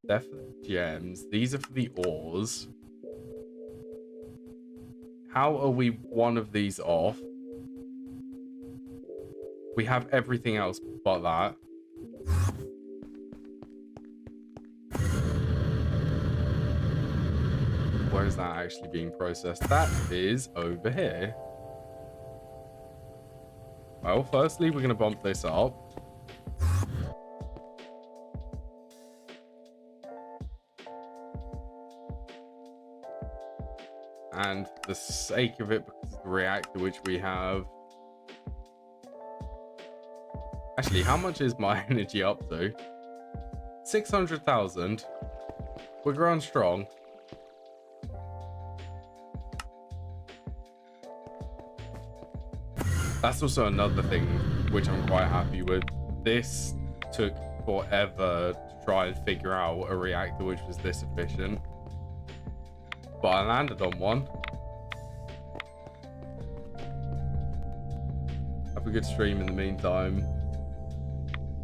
They're for the gems. These are for the ores. How are we one of these off? We have everything else but that. Where is that actually being processed? That is over here. Well, firstly, we're going to bump this up. And for the sake of it, because of the reactor which we have... Actually, how much is my energy up to? 600,000. We're growing strong. That's also another thing which I'm quite happy with. This took forever to try and figure out a reactor which was this efficient. But I landed on one. Have a good stream in the meantime.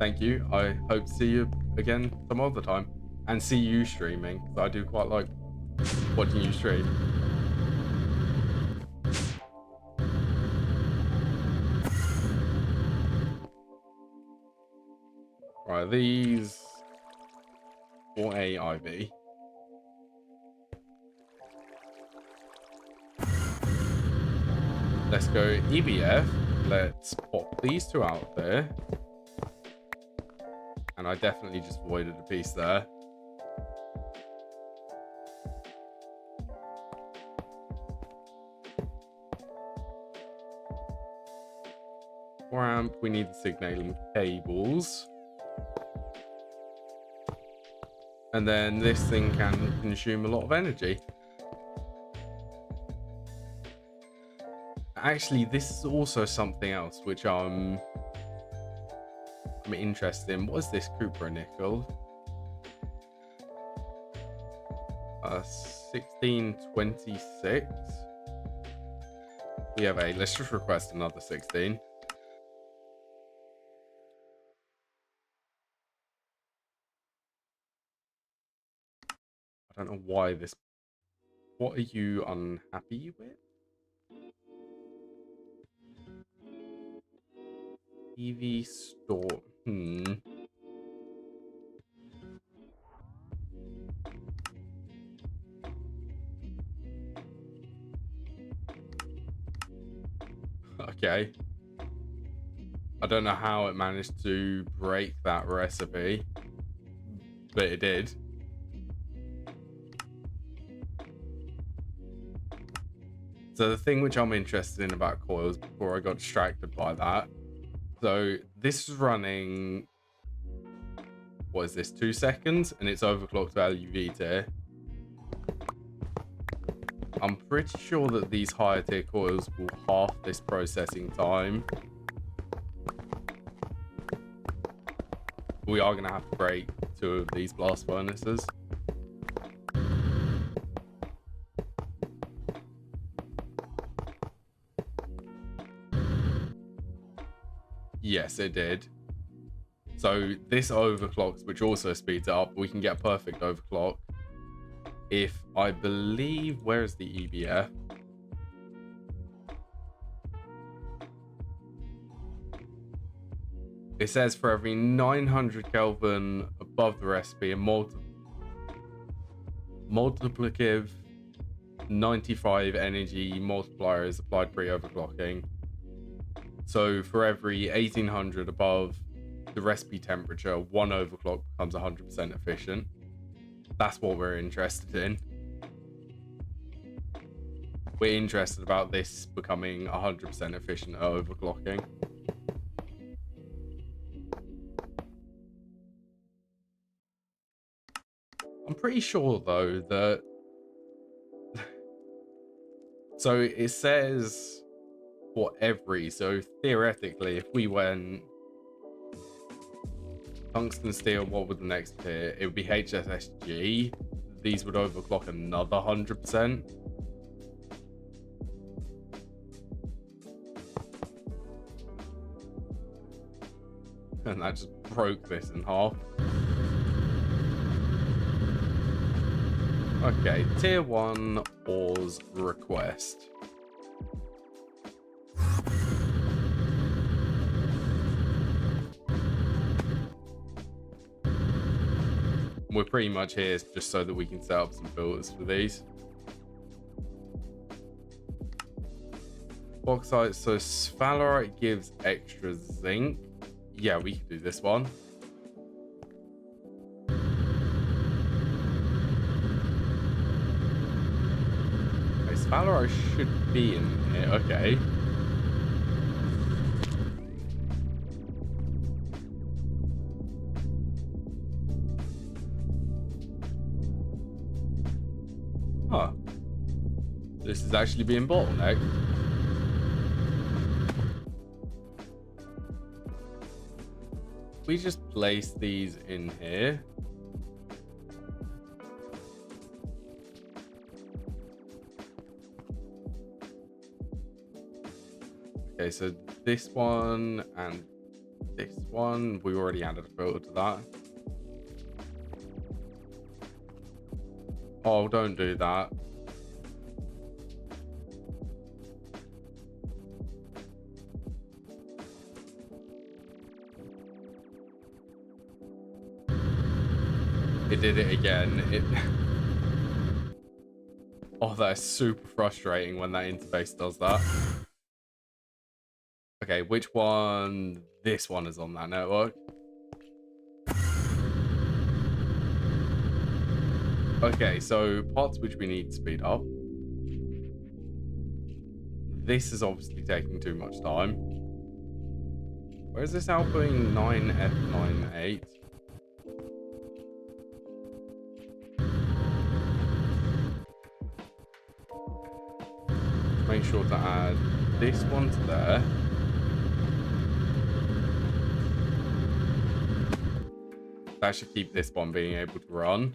Thank you. I hope to see you again some other time. And see you streaming. I do quite like watching you stream. Right, these for AIB. Let's go EBF. Let's pop these two out there. And I definitely just voided a piece there. Ramp, we need the signaling cables. And then this thing can consume a lot of energy. Actually, this is also something else which I'm interested in. What is this cupronickel? 1626. We have a, let's just request another 16. I don't know why this, what are you unhappy with? EV store, Okay. I don't know how it managed to break that recipe, but it did. So the thing which I'm interested in about coils before I got distracted by that. So this is running, what is this, 2 seconds? And it's overclocked value V tier. I'm pretty sure that these higher tier coils will half this processing time. We are going to have to break 2 of these blast furnaces. Yes, it did. So this overclocks, which also speeds it up. We can get perfect overclock if I believe, where is the EBF? It says for every 900 Kelvin above the recipe, a multiplicative 95 energy multiplier is applied pre-overclocking. So for every 1800 above the recipe temperature, 1 overclock becomes 100% efficient. That's what we're interested in. We're interested about this becoming 100% efficient at overclocking. I'm pretty sure though that so it says for every, so theoretically if we went tungsten steel, what would the next appear? It would be HSSG. These would overclock another 100%. And that just broke this in half. Okay, tier 1 ores request. We're pretty much here just so that we can set up some filters for these. Bauxite, so sphalerite gives extra zinc. Yeah, we can do this one. Okay, sphalerite should be in here. Okay. Huh. This is actually being bottlenecked. We just place these in here. Okay, so this one and this one, we already added a filter to that. Oh, don't do that. It did it again. Oh, that is super frustrating when that interface does that. Okay, which one? This one is on that network. Okay, so parts which we need to speed up. This is obviously taking too much time. Where is this outputting 9F98? Make sure to add this one to there. That should keep this one being able to run.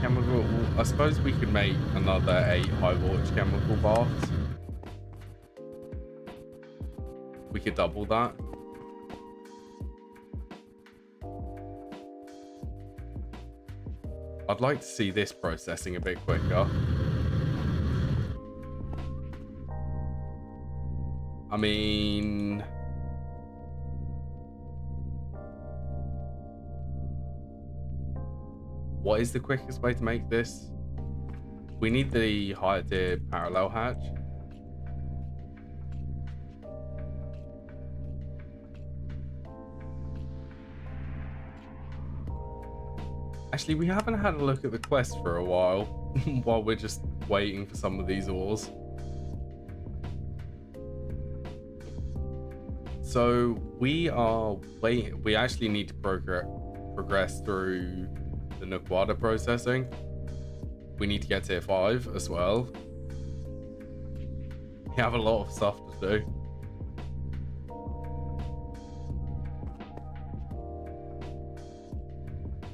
Chemical, I suppose we could make another 8 high voltage chemical baths. We could double that. I'd like to see this processing a bit quicker. I mean, what is the quickest way to make this? We need the higher tier parallel hatch. Actually, we haven't had a look at the quest for a while while we're just waiting for some of these ores. So we are waiting. We actually need to progress through the Nukwada processing. We need to get tier 5 as well. We have a lot of stuff to do.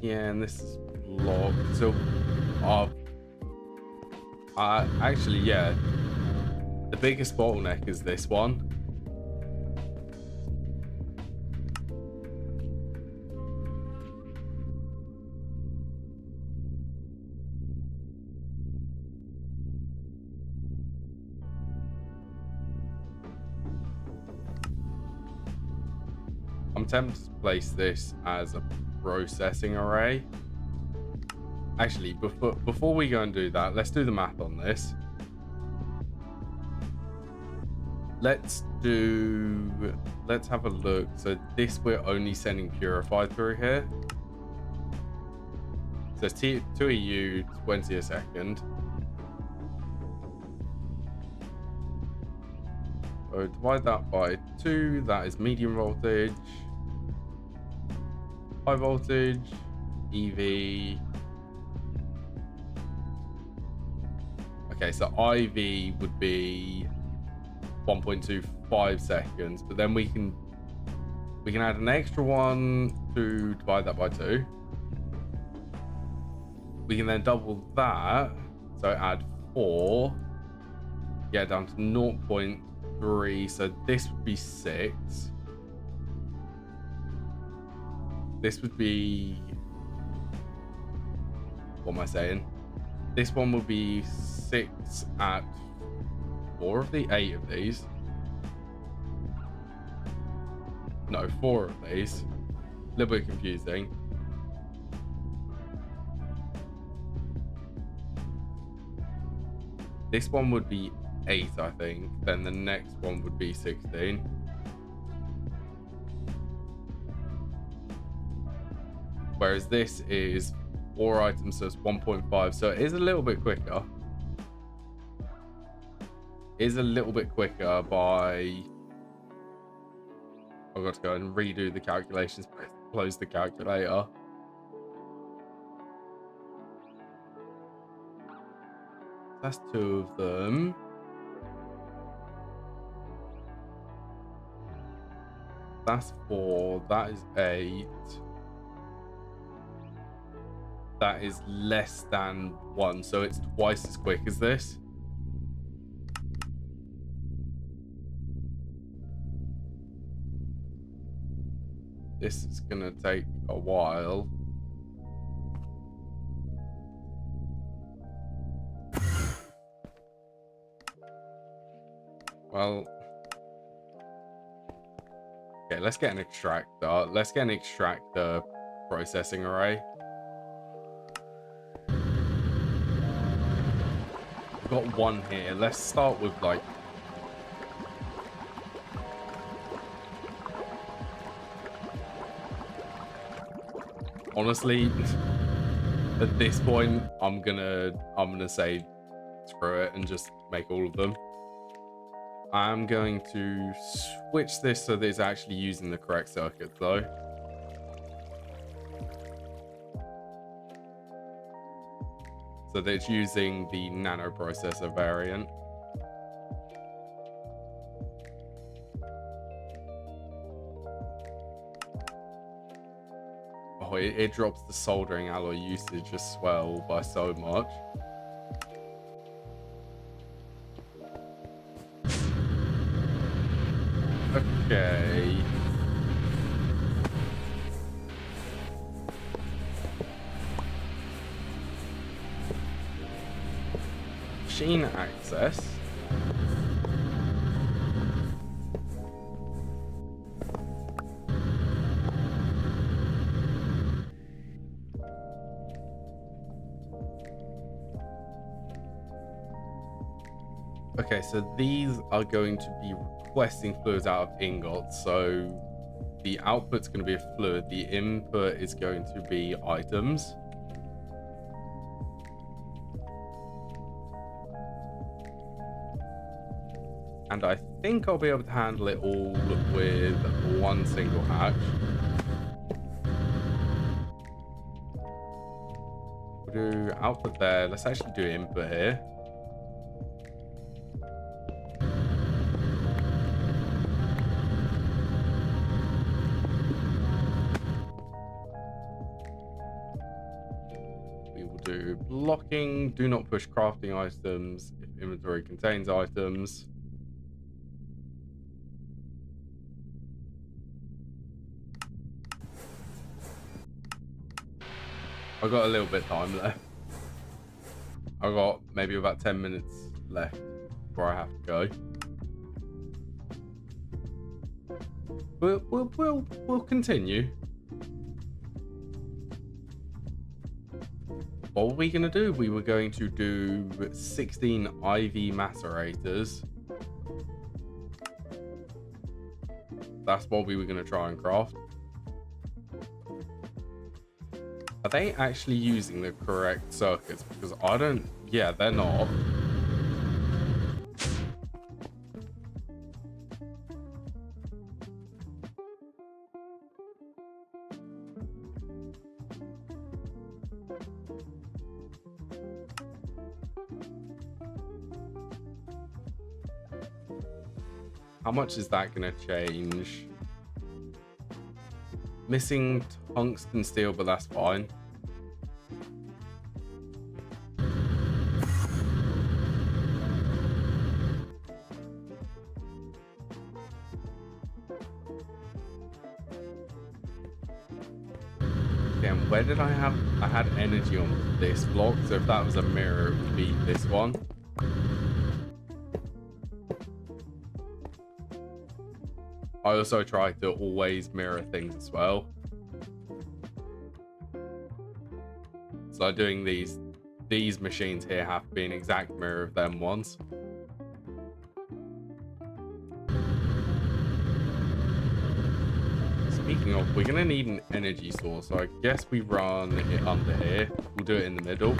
Yeah, and this is locked. So, actually, yeah, the biggest bottleneck is this one. I'm tempted to place this as a processing array. Actually, before we go and do that, let's do the math on this. Let's have a look. So this, we're only sending purified through here. So it's 2EU 20 a second. So divide that by 2. That is medium voltage. High voltage, EV. Okay, so IV would be 1.25 seconds, but then we can add an extra one to divide that by 2. We can then double that, so add 4, get down to 0.3, so this would be 6. This would be, what am I saying? This one would be 6 at 4 of the 8 of these. No, 4 of these. A little bit confusing. This one would be 8, I think. Then the next one would be 16. Whereas this is 4 items, so it's 1.5. So it is a little bit quicker. Is a little bit quicker by... I've got to go and redo the calculations. Close the calculator. That's 2 of them. That's 4. That is 8. That is less than 1, so it's twice as quick as this. This is gonna take a while. Well, okay, let's get an extractor. Let's get an extractor processing array. We've got one here. Let's start with like honestly, at this point, I'm gonna say screw it and just make all of them. I'm going to switch this so that it's actually using the correct circuit though. So that it's using the nano processor variant. Oh, it drops the soldering alloy usage as well by so much. Okay. Machine access. Okay, so these are going to be requesting fluids out of ingots. So the output's going to be a fluid. The input is going to be items. And I think I'll be able to handle it all with one single hatch. We'll do output there. Let's actually do input here. We will do blocking. Do not push crafting items if inventory contains items. I've got a little bit of time left. I've got maybe about 10 minutes left before I have to go. We'll continue. What were we going to do? We were going to do 16 IV macerators. That's what we were going to try and craft. Are they actually using the correct circuits? Because I don't... Yeah, they're not. How much is that going to change? Missing tungsten steel, but that's fine. Damn, where did I have... I had energy on this block, so if that was a mirror, it would be this one. I also try to always mirror things as well. So doing these machines here have to be an exact mirror of them ones. Speaking of, we're gonna need an energy source, so I guess we run it under here. We'll do it in the middle.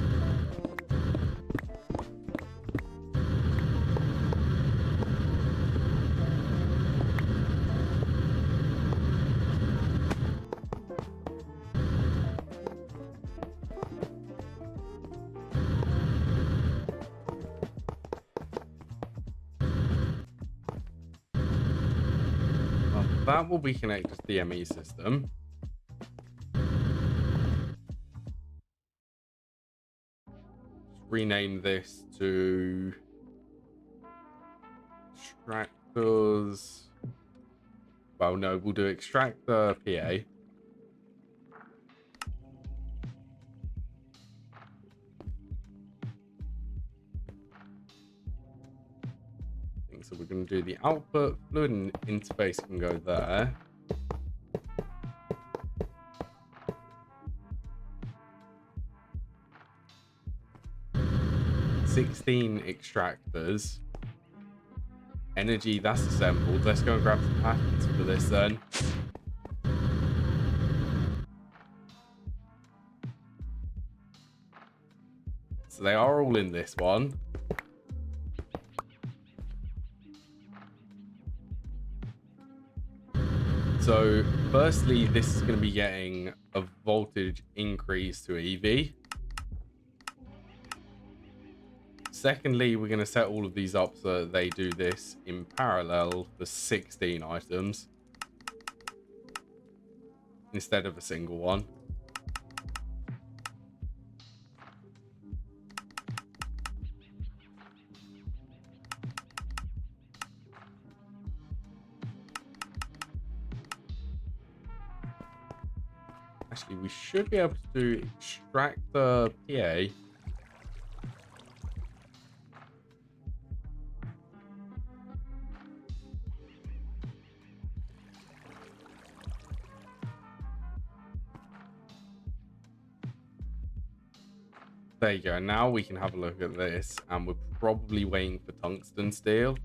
That will be connected to the ME system. Just rename this to extractors. Well, no, we'll do extractor PA. So we're going to do the output, fluid and interface can go there. 16 extractors. Energy, that's assembled. Let's go and grab some patents for this then. So they are all in this one. So firstly, this is going to be getting a voltage increase to EV. Secondly, we're going to set all of these up so that they do this in parallel for 16 items instead of a single one. Actually, we should be able to extract the PA. There you go. Now we can have a look at this, and we're probably waiting for tungsten steel.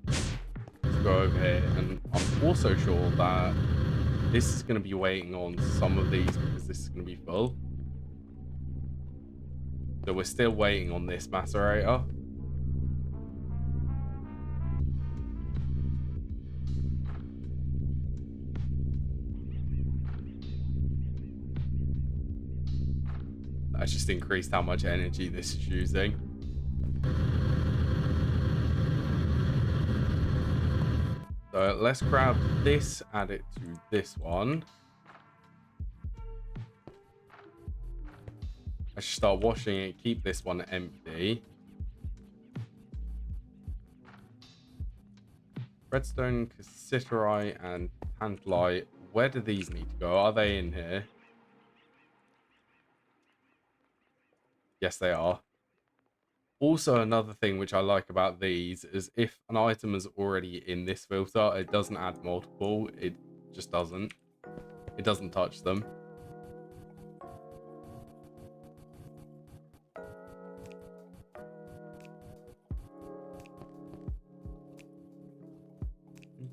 Let's go over here, and I'm also sure that this is going to be waiting on some of these because this is going to be full. So we're still waiting on this macerator. That's just increased how much energy this is using. So let's grab this, add it to this one. I should start washing it, keep this one empty. Redstone, cassiterite, and tantalite. Where do these need to go? Are they in here? Yes, they are. Also, another thing which I like about these is if an item is already in this filter, it doesn't add multiple. It just doesn't. It doesn't touch them.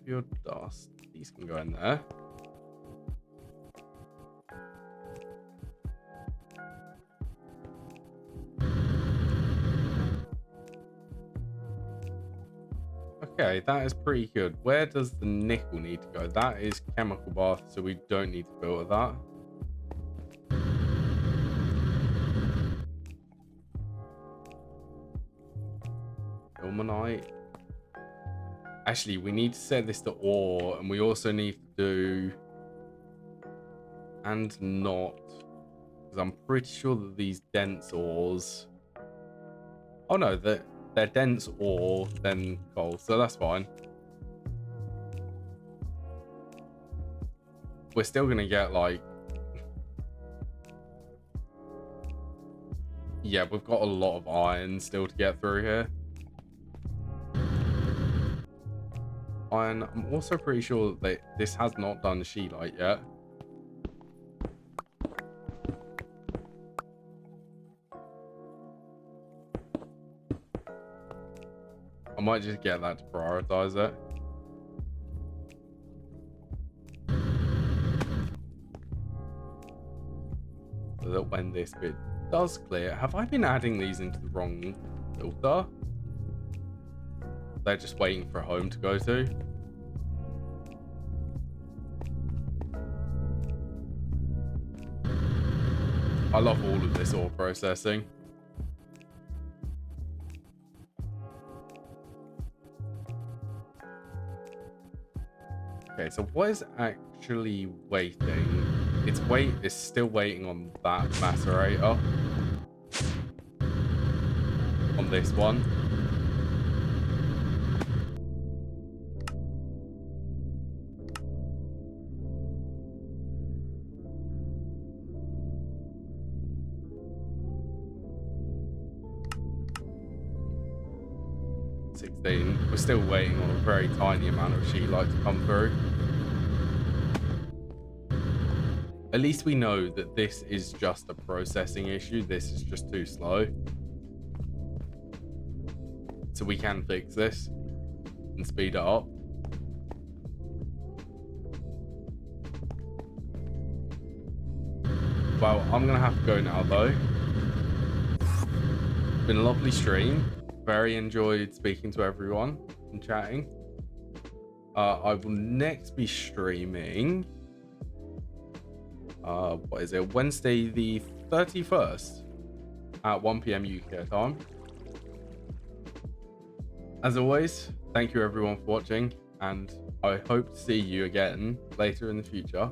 Your dust. These can go in there. Okay, that is pretty good. Where does the nickel need to go? That is chemical bath, so we don't need to filter that. Ilmenite. Actually, we need to set this to ore, and we also need to do and not, because I'm pretty sure that these dense ores. Oh no, they're dense ore, then coal, so that's fine. We're still gonna get like, yeah, we've got a lot of iron still to get through here. Iron. I'm also pretty sure that this has not done scheelite yet. I might just get that to prioritize it. So that when this bit does clear, have I been adding these into the wrong filter? They're just waiting for a home to go to. I love all of this ore processing. Okay, so what is actually waiting? It's still waiting on that macerator. On this one. We're still waiting on a very tiny amount of scheelite to come through. At least we know that this is just a processing issue. This is just too slow. So we can fix this and speed it up. Well, I'm going to have to go now, though. It's been a lovely stream. Very enjoyed speaking to everyone and chatting. I will next be streaming. What is it? Wednesday the 31st at 1 PM UK time. As always, thank you everyone for watching, and I hope to see you again later in the future.